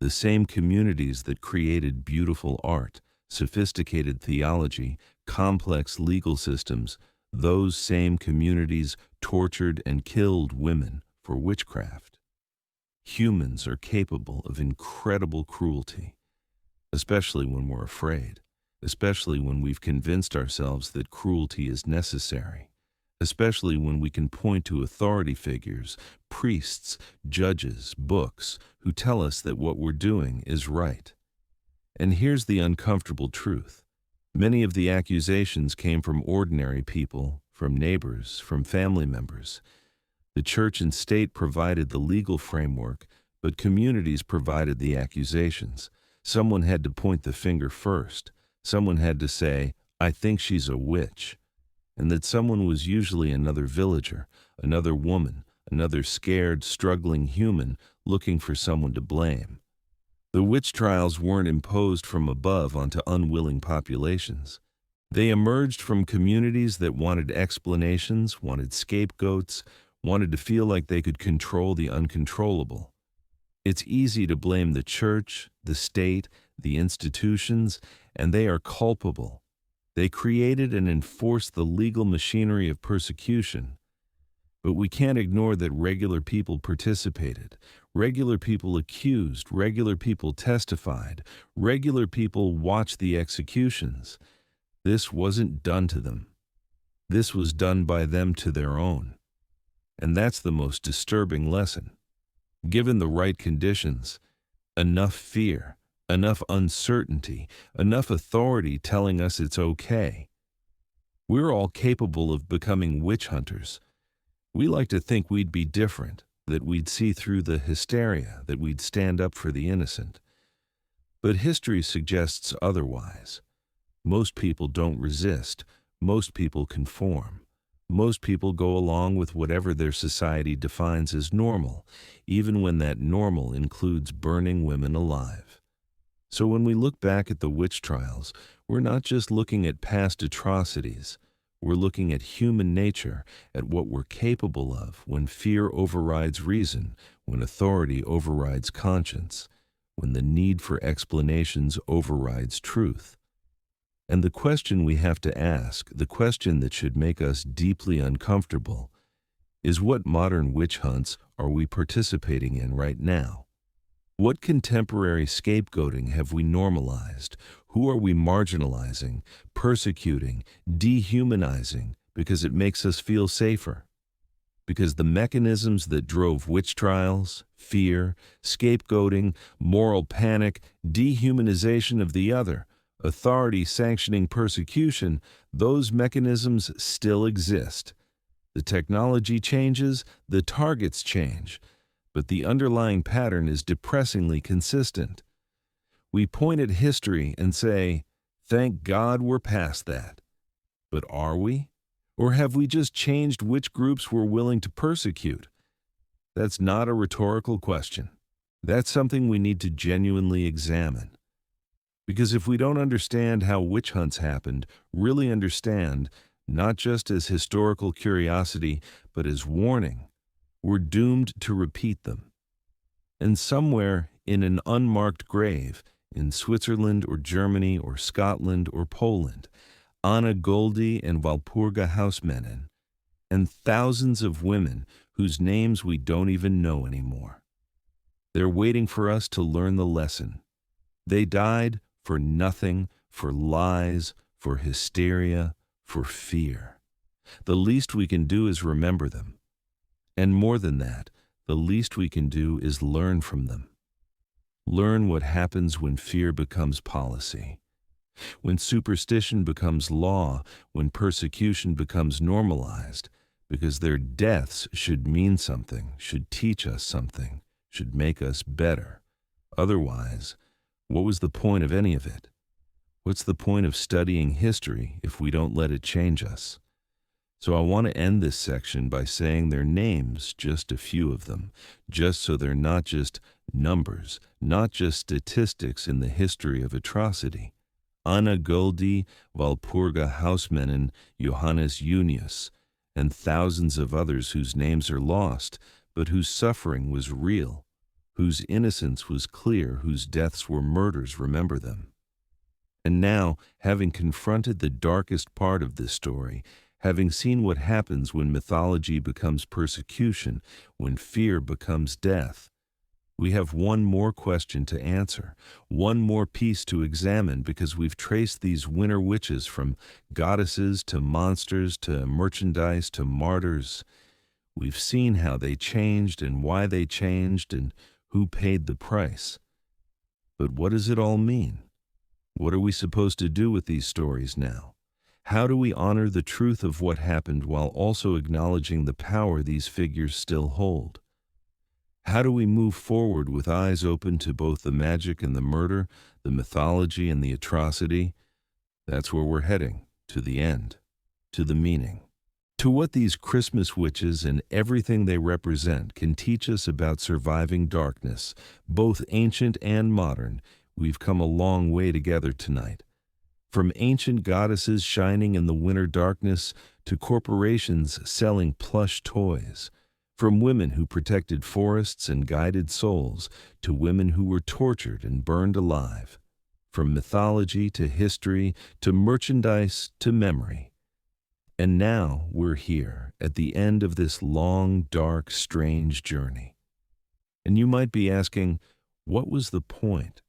The same communities that created beautiful art, sophisticated theology, complex legal systems, those same communities tortured and killed women for witchcraft. Humans are capable of incredible cruelty, especially when we're afraid, especially when we've convinced ourselves that cruelty is necessary, especially when we can point to authority figures, priests, judges, books, who tell us that what we're doing is right. And here's the uncomfortable truth. Many of the accusations came from ordinary people, from neighbors, from family members. The church and state provided the legal framework, but communities provided the accusations. Someone had to point the finger first. Someone had to say, "I think she's a witch." And that someone was usually another villager, another woman, another scared, struggling human looking for someone to blame. The witch trials weren't imposed from above onto unwilling populations. They emerged from communities that wanted explanations, wanted scapegoats, wanted to feel like they could control the uncontrollable. It's easy to blame the church, the state, the institutions, and they are culpable. They created and enforced the legal machinery of persecution. But we can't ignore that regular people participated. Regular people accused, regular people testified, regular people watched the executions. This wasn't done to them. This was done by them to their own. And that's the most disturbing lesson. Given the right conditions, enough fear, enough uncertainty, enough authority telling us it's okay, we're all capable of becoming witch hunters. We like to think we'd be different, that we'd see through the hysteria, that we'd stand up for the innocent. But history suggests otherwise. Most people don't resist. Most people conform. Most people go along with whatever their society defines as normal, even when that normal includes burning women alive. So when we look back at the witch trials, we're not just looking at past atrocities. We're looking at human nature, at what we're capable of when fear overrides reason, when authority overrides conscience, when the need for explanations overrides truth. And the question we have to ask, the question that should make us deeply uncomfortable, is what modern witch hunts are we participating in right now? What contemporary scapegoating have we normalized? Who are we marginalizing, persecuting, dehumanizing because it makes us feel safer? Because the mechanisms that drove witch trials, fear, scapegoating, moral panic, dehumanization of the other, authority sanctioning persecution, those mechanisms still exist. The technology changes, the targets change, but the underlying pattern is depressingly consistent. We point at history and say, thank God we're past that. But are we? Or have we just changed which groups we're willing to persecute? That's not a rhetorical question. That's something we need to genuinely examine. Because if we don't understand how witch hunts happened, really understand, not just as historical curiosity, but as warning, we're doomed to repeat them. And somewhere in an unmarked grave, in Switzerland or Germany or Scotland or Poland, Anna Goldie and Walpurga Hausmännen, and thousands of women whose names we don't even know anymore. They're waiting for us to learn the lesson. They died for nothing, for lies, for hysteria, for fear. The least we can do is remember them. And more than that, the least we can do is learn from them. Learn what happens when fear becomes policy, when superstition becomes law, when persecution becomes normalized, because their deaths should mean something, should teach us something, should make us better. Otherwise, what was the point of any of it? What's the point of studying history if we don't let it change us? So I want to end this section by saying their names, just a few of them, just so they're not just numbers, not just statistics in the history of atrocity. Anna Goldie, Walpurga Hausmännen, Johannes Junius, and thousands of others whose names are lost, but whose suffering was real, whose innocence was clear, whose deaths were murders, remember them. And now, having confronted the darkest part of this story, having seen what happens when mythology becomes persecution, when fear becomes death, we have one more question to answer, one more piece to examine, because we've traced these winter witches from goddesses to monsters to merchandise to martyrs. We've seen how they changed and why they changed and who paid the price. But what does it all mean? What are we supposed to do with these stories now? How do we honor the truth of what happened while also acknowledging the power these figures still hold? How do we move forward with eyes open to both the magic and the murder, the mythology and the atrocity? That's where we're heading, to the end, to the meaning. To what these Christmas witches and everything they represent can teach us about surviving darkness, both ancient and modern, we've come a long way together tonight. From ancient goddesses shining in the winter darkness to corporations selling plush toys, From women who protected forests and guided souls to women who were tortured and burned alive. From mythology to history to merchandise to memory. And now we're here at the end of this long, dark, strange journey. And you might be asking, what was the point?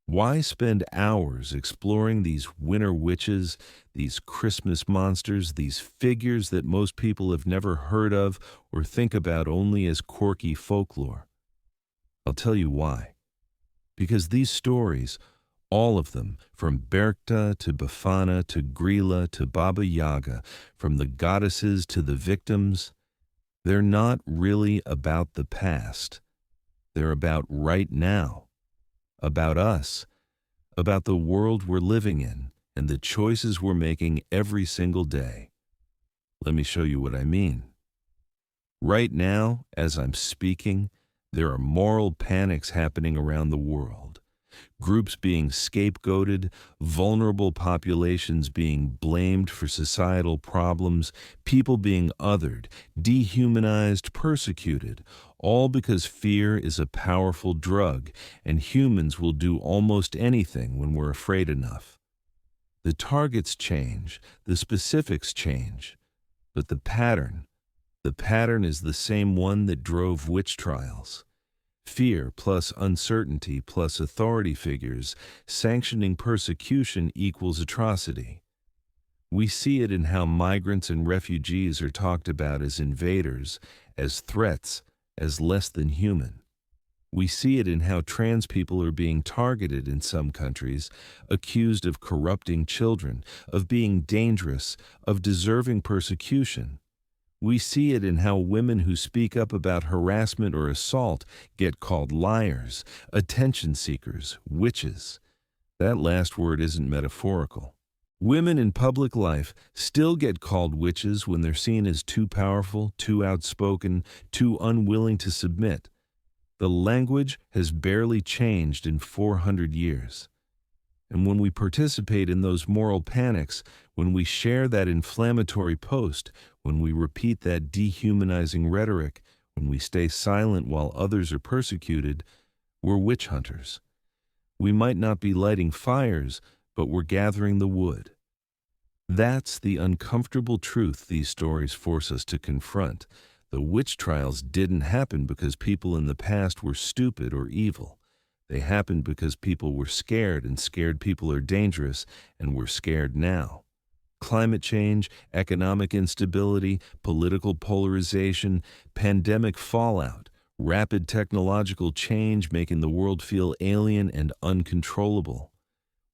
Why spend hours exploring these winter witches, these Christmas monsters, these figures that most people have never heard of or think about only as quirky folklore? I'll tell you why. Because these stories, all of them, from Berchta to Befana to Gryla to Baba Yaga, from the goddesses to the victims, they're not really about the past. They're about right now. About us, about the world we're living in, and the choices we're making every single day. Let me show you what I mean. Right now, as I'm speaking, there are moral panics happening around the world. Groups being scapegoated, vulnerable populations being blamed for societal problems, people being othered, dehumanized, persecuted, all because fear is a powerful drug, and humans will do almost anything when we're afraid enough. The targets change, the specifics change, but the pattern is the same one that drove witch trials. Fear plus uncertainty plus authority figures sanctioning persecution equals atrocity. We see it in how migrants and refugees are talked about as invaders, as threats, as less than human. We see it in how trans people are being targeted in some countries, accused of corrupting children, of being dangerous, of deserving persecution. We see it in how women who speak up about harassment or assault get called liars, attention seekers, witches. That last word isn't metaphorical. Women in public life still get called witches when they're seen as too powerful, too outspoken, too unwilling to submit. The language has barely changed in 400 years. And when we participate in those moral panics, when we share that inflammatory post, when we repeat that dehumanizing rhetoric, when we stay silent while others are persecuted, we're witch hunters. We might not be lighting fires, but we're gathering the wood. That's the uncomfortable truth these stories force us to confront. The witch trials didn't happen because people in the past were stupid or evil. They happened because people were scared, and scared people are dangerous, and we're scared now. Climate change, economic instability, political polarization, pandemic fallout, rapid technological change making the world feel alien and uncontrollable.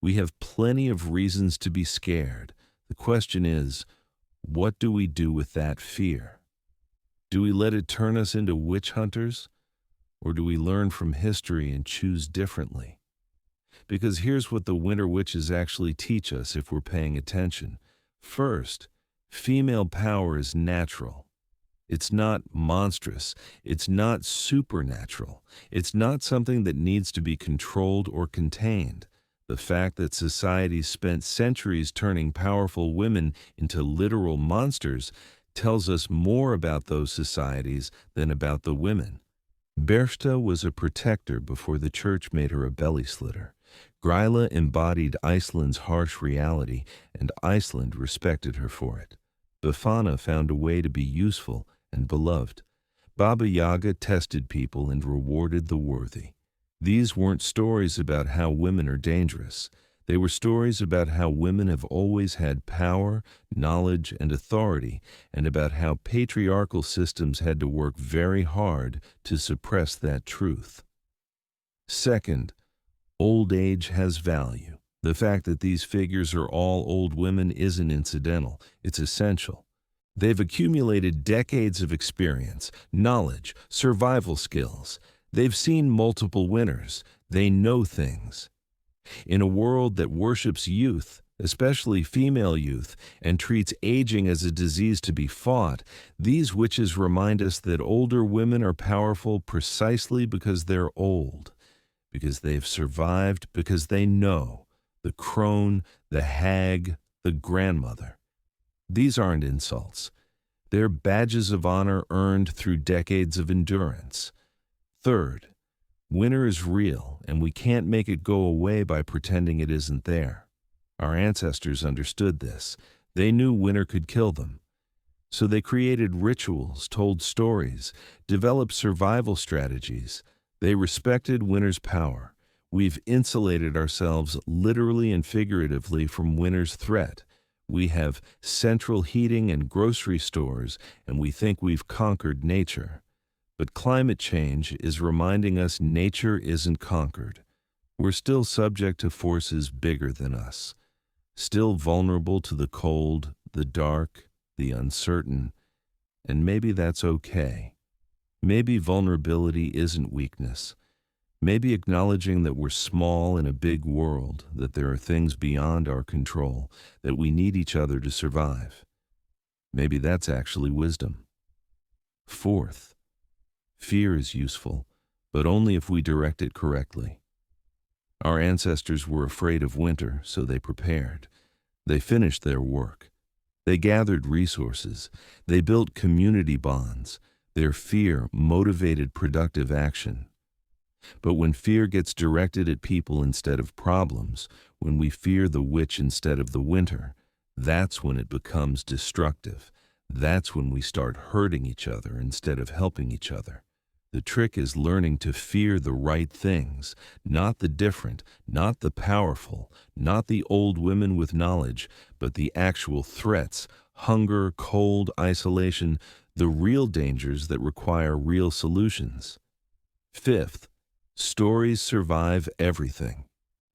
We have plenty of reasons to be scared. The question is, what do we do with that fear? Do we let it turn us into witch hunters? Or do we learn from history and choose differently? Because here's what the winter witches actually teach us if we're paying attention. First, female power is natural. It's not monstrous. It's not supernatural. It's not something that needs to be controlled or contained. The fact that society spent centuries turning powerful women into literal monsters tells us more about those societies than about the women. Berchta was a protector before the church made her a belly slitter. Gryla embodied Iceland's harsh reality, and Iceland respected her for it. Befana found a way to be useful and beloved. Baba Yaga tested people and rewarded the worthy. These weren't stories about how women are dangerous. They were stories about how women have always had power, knowledge, and authority, and about how patriarchal systems had to work very hard to suppress that truth. Second, old age has value. The fact that these figures are all old women isn't incidental, it's essential. They've accumulated decades of experience, knowledge, survival skills. They've seen multiple winters. They know things. In a world that worships youth, especially female youth, and treats aging as a disease to be fought, these witches remind us that older women are powerful precisely because they're old, because they've survived, because they know, the crone, the hag, the grandmother. These aren't insults. They're badges of honor earned through decades of endurance. Third, winter is real, and we can't make it go away by pretending it isn't there. Our ancestors understood this. They knew winter could kill them. So they created rituals, told stories, developed survival strategies. They respected winter's power. We've insulated ourselves literally and figuratively from winter's threat. We have central heating and grocery stores, and we think we've conquered nature. But climate change is reminding us nature isn't conquered. We're still subject to forces bigger than us, still vulnerable to the cold, the dark, the uncertain, and maybe that's okay. Maybe vulnerability isn't weakness. Maybe acknowledging that we're small in a big world, that there are things beyond our control, that we need each other to survive. Maybe that's actually wisdom. Fourth, fear is useful, but only if we direct it correctly. Our ancestors were afraid of winter, so they prepared. They finished their work. They gathered resources. They built community bonds. Their fear motivated productive action. But when fear gets directed at people instead of problems, when we fear the witch instead of the winter, that's when it becomes destructive. That's when we start hurting each other instead of helping each other. The trick is learning to fear the right things, not the different, not the powerful, not the old women with knowledge, but the actual threats, hunger, cold, isolation, the real dangers that require real solutions. Fifth, stories survive everything.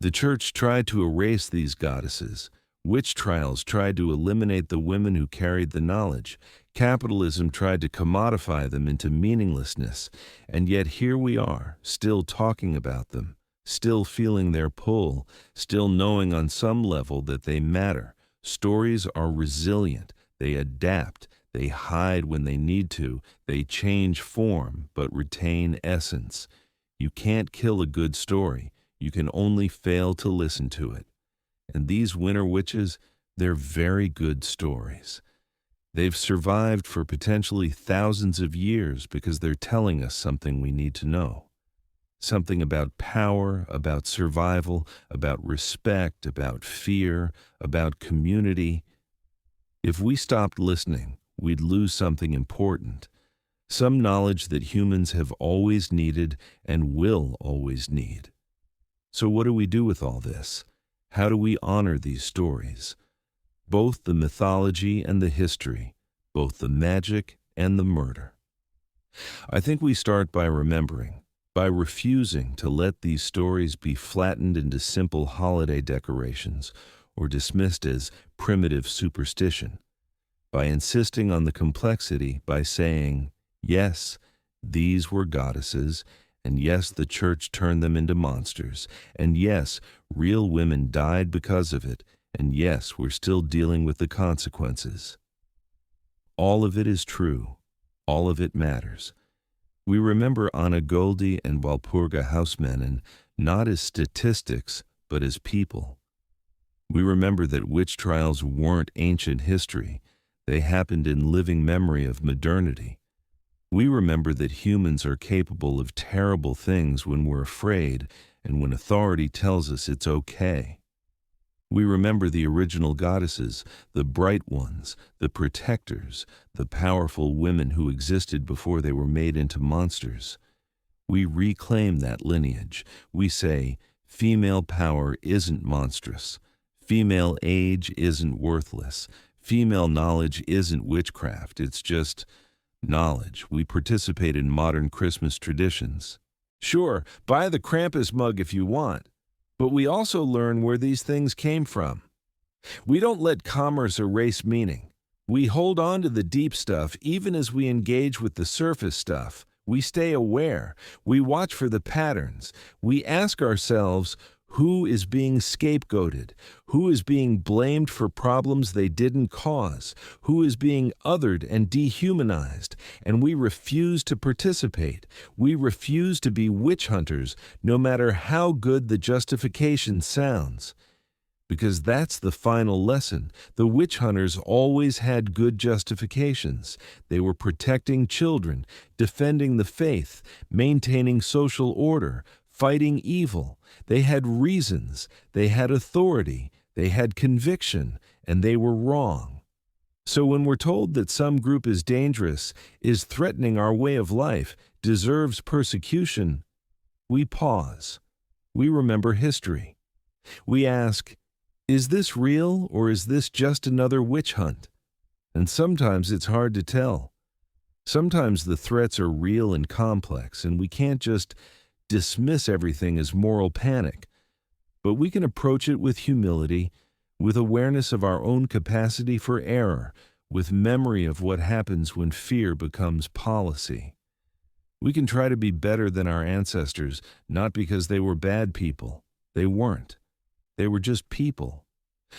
The church tried to erase these goddesses. Witch trials tried to eliminate the women who carried the knowledge. Capitalism tried to commodify them into meaninglessness, and yet here we are, still talking about them, still feeling their pull, still knowing on some level that they matter. Stories are resilient, they adapt, they hide when they need to, they change form but retain essence. You can't kill a good story, you can only fail to listen to it. And these winter witches, they're very good stories. They've survived for potentially thousands of years because they're telling us something we need to know. Something about power, about survival, about respect, about fear, about community. If we stopped listening, we'd lose something important. Some knowledge that humans have always needed and will always need. So what do we do with all this? How do we honor these stories? Both the mythology and the history, both the magic and the murder. I think we start by remembering, by refusing to let these stories be flattened into simple holiday decorations or dismissed as primitive superstition, by insisting on the complexity, by saying, yes, these were goddesses, and yes, the church turned them into monsters, and yes, real women died because of it, and yes, we're still dealing with the consequences. All of it is true. All of it matters. We remember Anna Goldie and Walpurga Hausmannen not as statistics, but as people. We remember that witch trials weren't ancient history. They happened in living memory of modernity. We remember that humans are capable of terrible things when we're afraid and when authority tells us it's okay. We remember the original goddesses, the bright ones, the protectors, the powerful women who existed before they were made into monsters. We reclaim that lineage. We say, female power isn't monstrous. Female age isn't worthless. Female knowledge isn't witchcraft. It's just knowledge. We participate in modern Christmas traditions. Sure, buy the Krampus mug if you want. But we also learn where these things came from. We don't let commerce erase meaning. We hold on to the deep stuff even as we engage with the surface stuff. We stay aware. We watch for the patterns. We ask ourselves, who is being scapegoated? Who is being blamed for problems they didn't cause? Who is being othered and dehumanized? And we refuse to participate. We refuse to be witch hunters, no matter how good the justification sounds. Because that's the final lesson. The witch hunters always had good justifications. They were protecting children, defending the faith, maintaining social order, fighting evil. They had reasons, they had authority, they had conviction, and they were wrong. So when we're told that some group is dangerous, is threatening our way of life, deserves persecution, we pause. We remember history. We ask, is this real or is this just another witch hunt? And sometimes it's hard to tell. Sometimes the threats are real and complex, and we can't just dismiss everything as moral panic. But we can approach it with humility, with awareness of our own capacity for error, with memory of what happens when fear becomes policy. We can try to be better than our ancestors, not because they were bad people. They weren't. They were just people.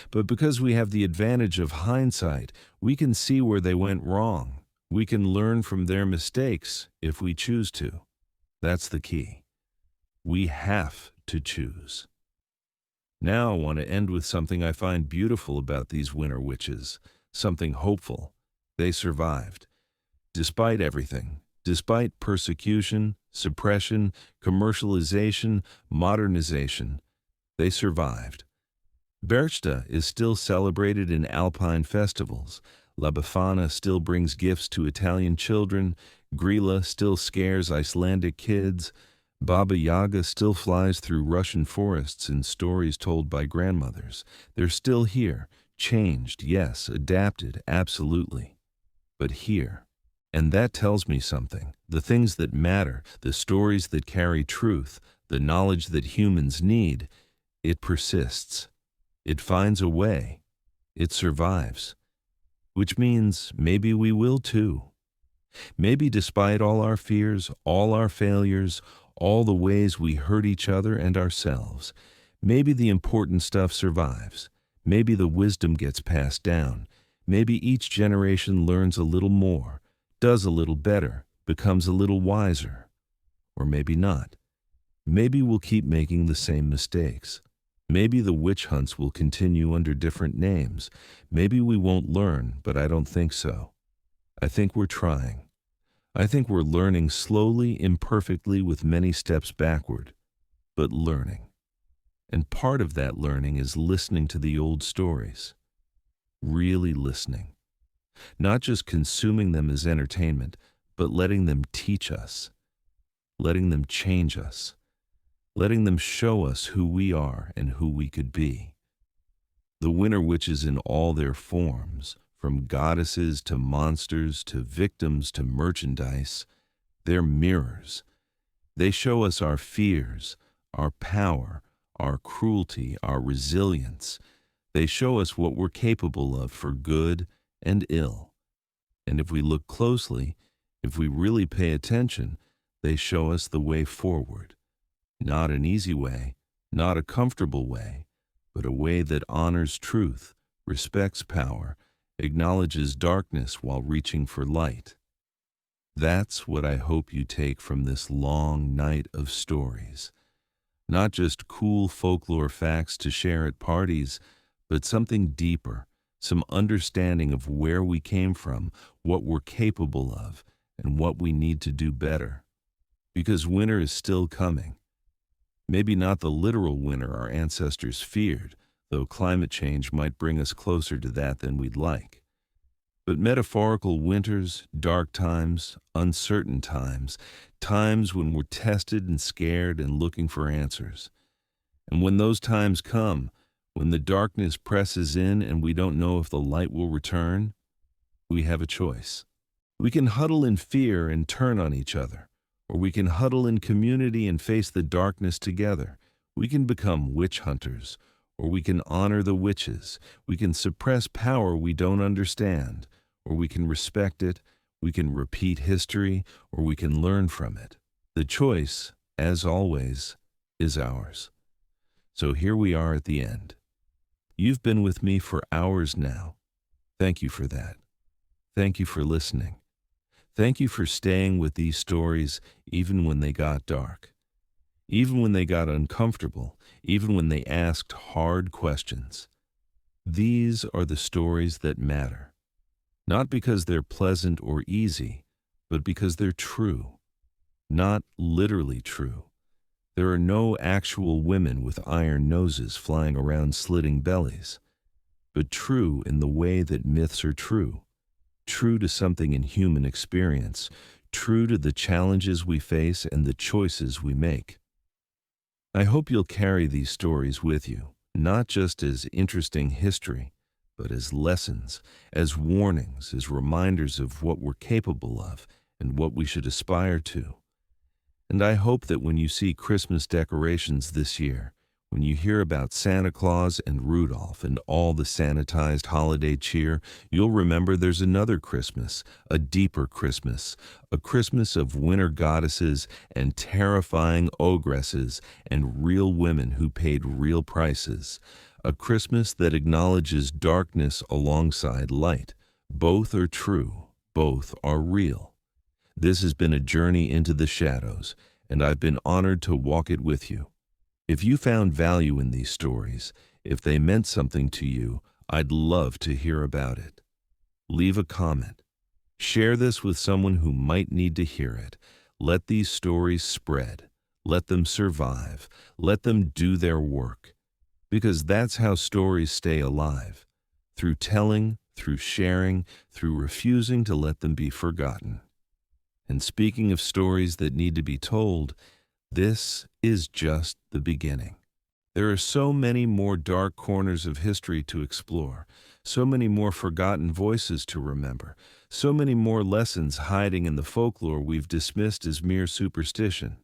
But because we have the advantage of hindsight, we can see where they went wrong. We can learn from their mistakes if we choose to. That's the key. We have to choose. Now I want to end with something I find beautiful about these winter witches, something hopeful. They survived. Despite everything, despite persecution, suppression, commercialization, modernization, they survived. Berchta is still celebrated in alpine festivals. La Befana still brings gifts to Italian children. Gryla still scares Icelandic kids. Baba Yaga still flies through Russian forests in stories told by grandmothers. They're still here, changed, yes, adapted, absolutely. But here. And that tells me something. The things that matter, the stories that carry truth, the knowledge that humans need, it persists. It finds a way. It survives. Which means maybe we will too. Maybe despite all our fears, all our failures, all the ways we hurt each other and ourselves, maybe the important stuff survives. Maybe the wisdom gets passed down. Maybe each generation learns a little more, does a little better, becomes a little wiser. Or maybe not. Maybe we'll keep making the same mistakes. Maybe the witch hunts will continue under different names. Maybe we won't learn, but I don't think so. I think we're trying. I think we're learning slowly, imperfectly, with many steps backward, but learning. And part of that learning is listening to the old stories. Really listening. Not just consuming them as entertainment, but letting them teach us. Letting them change us. Letting them show us who we are and who we could be. The winter witches in all their forms, from goddesses to monsters to victims to merchandise, they're mirrors. They show us our fears, our power, our cruelty, our resilience. They show us what we're capable of for good and ill. And if we look closely, if we really pay attention, they show us the way forward. Not an easy way, not a comfortable way, but a way that honors truth, respects power, acknowledges darkness while reaching for light. That's what I hope you take from this long night of stories. Not just cool folklore facts to share at parties, but something deeper, some understanding of where we came from, what we're capable of, and what we need to do better. Because winter is still coming. Maybe not the literal winter our ancestors feared, though climate change might bring us closer to that than we'd like. But metaphorical winters, dark times, uncertain times, times when we're tested and scared and looking for answers. And when those times come, when the darkness presses in and we don't know if the light will return, we have a choice. We can huddle in fear and turn on each other. Or we can huddle in community and face the darkness together. We can become witch hunters, or we can honor the witches. We can suppress power we don't understand, or we can respect it. We can repeat history, or we can learn from it. The choice, as always, is ours. So here we are at the end. You've been with me for hours now. Thank you for that. Thank you for listening. Thank you for staying with these stories even when they got dark. even when they got uncomfortable, even when they asked hard questions. These are the stories that matter, not because they're pleasant or easy, but because they're true, not literally true. There are no actual women with iron noses flying around slitting bellies, but true in the way that myths are true, true to something in human experience, true to the challenges we face and the choices we make. I hope you'll carry these stories with you, not just as interesting history, but as lessons, as warnings, as reminders of what we're capable of and what we should aspire to. And I hope that when you see Christmas decorations this year, when you hear about Santa Claus and Rudolph and all the sanitized holiday cheer, you'll remember there's another Christmas, a deeper Christmas, a Christmas of winter goddesses and terrifying ogresses and real women who paid real prices, a Christmas that acknowledges darkness alongside light. Both are true, both are real. This has been a journey into the shadows, and I've been honored to walk it with you. If you found value in these stories, if they meant something to you, I'd love to hear about it. Leave a comment. Share this with someone who might need to hear it. Let these stories spread. Let them survive. Let them do their work. Because that's how stories stay alive. Through telling, through sharing, through refusing to let them be forgotten. And speaking of stories that need to be told, this is just the beginning. There are so many more dark corners of history to explore, so many more forgotten voices to remember, so many more lessons hiding in the folklore we've dismissed as mere superstition.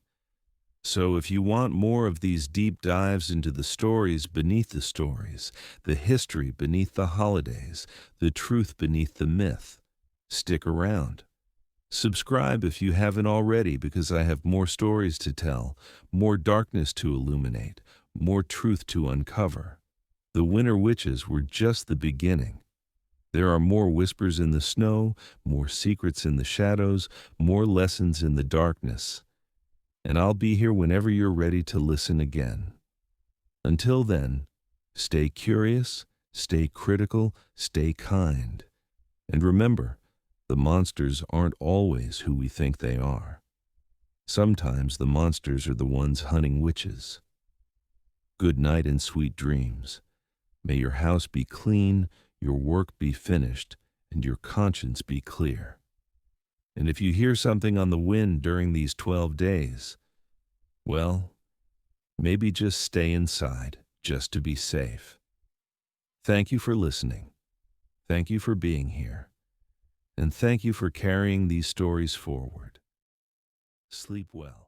So if you want more of these deep dives into the stories beneath the stories, the history beneath the holidays, the truth beneath the myth, stick around. Subscribe if you haven't already, because I have more stories to tell, more darkness to illuminate, more truth to uncover. The winter witches were just the beginning. There are more whispers in the snow, more secrets in the shadows, more lessons in the darkness. And I'll be here whenever you're ready to listen again. Until then, stay curious, stay critical, stay kind. And remember, the monsters aren't always who we think they are. Sometimes the monsters are the ones hunting witches. Good night and sweet dreams. May your house be clean, your work be finished, and your conscience be clear. And if you hear something on the wind during these 12 days, well, maybe just stay inside, just to be safe. Thank you for listening. Thank you for being here. And thank you for carrying these stories forward. Sleep well.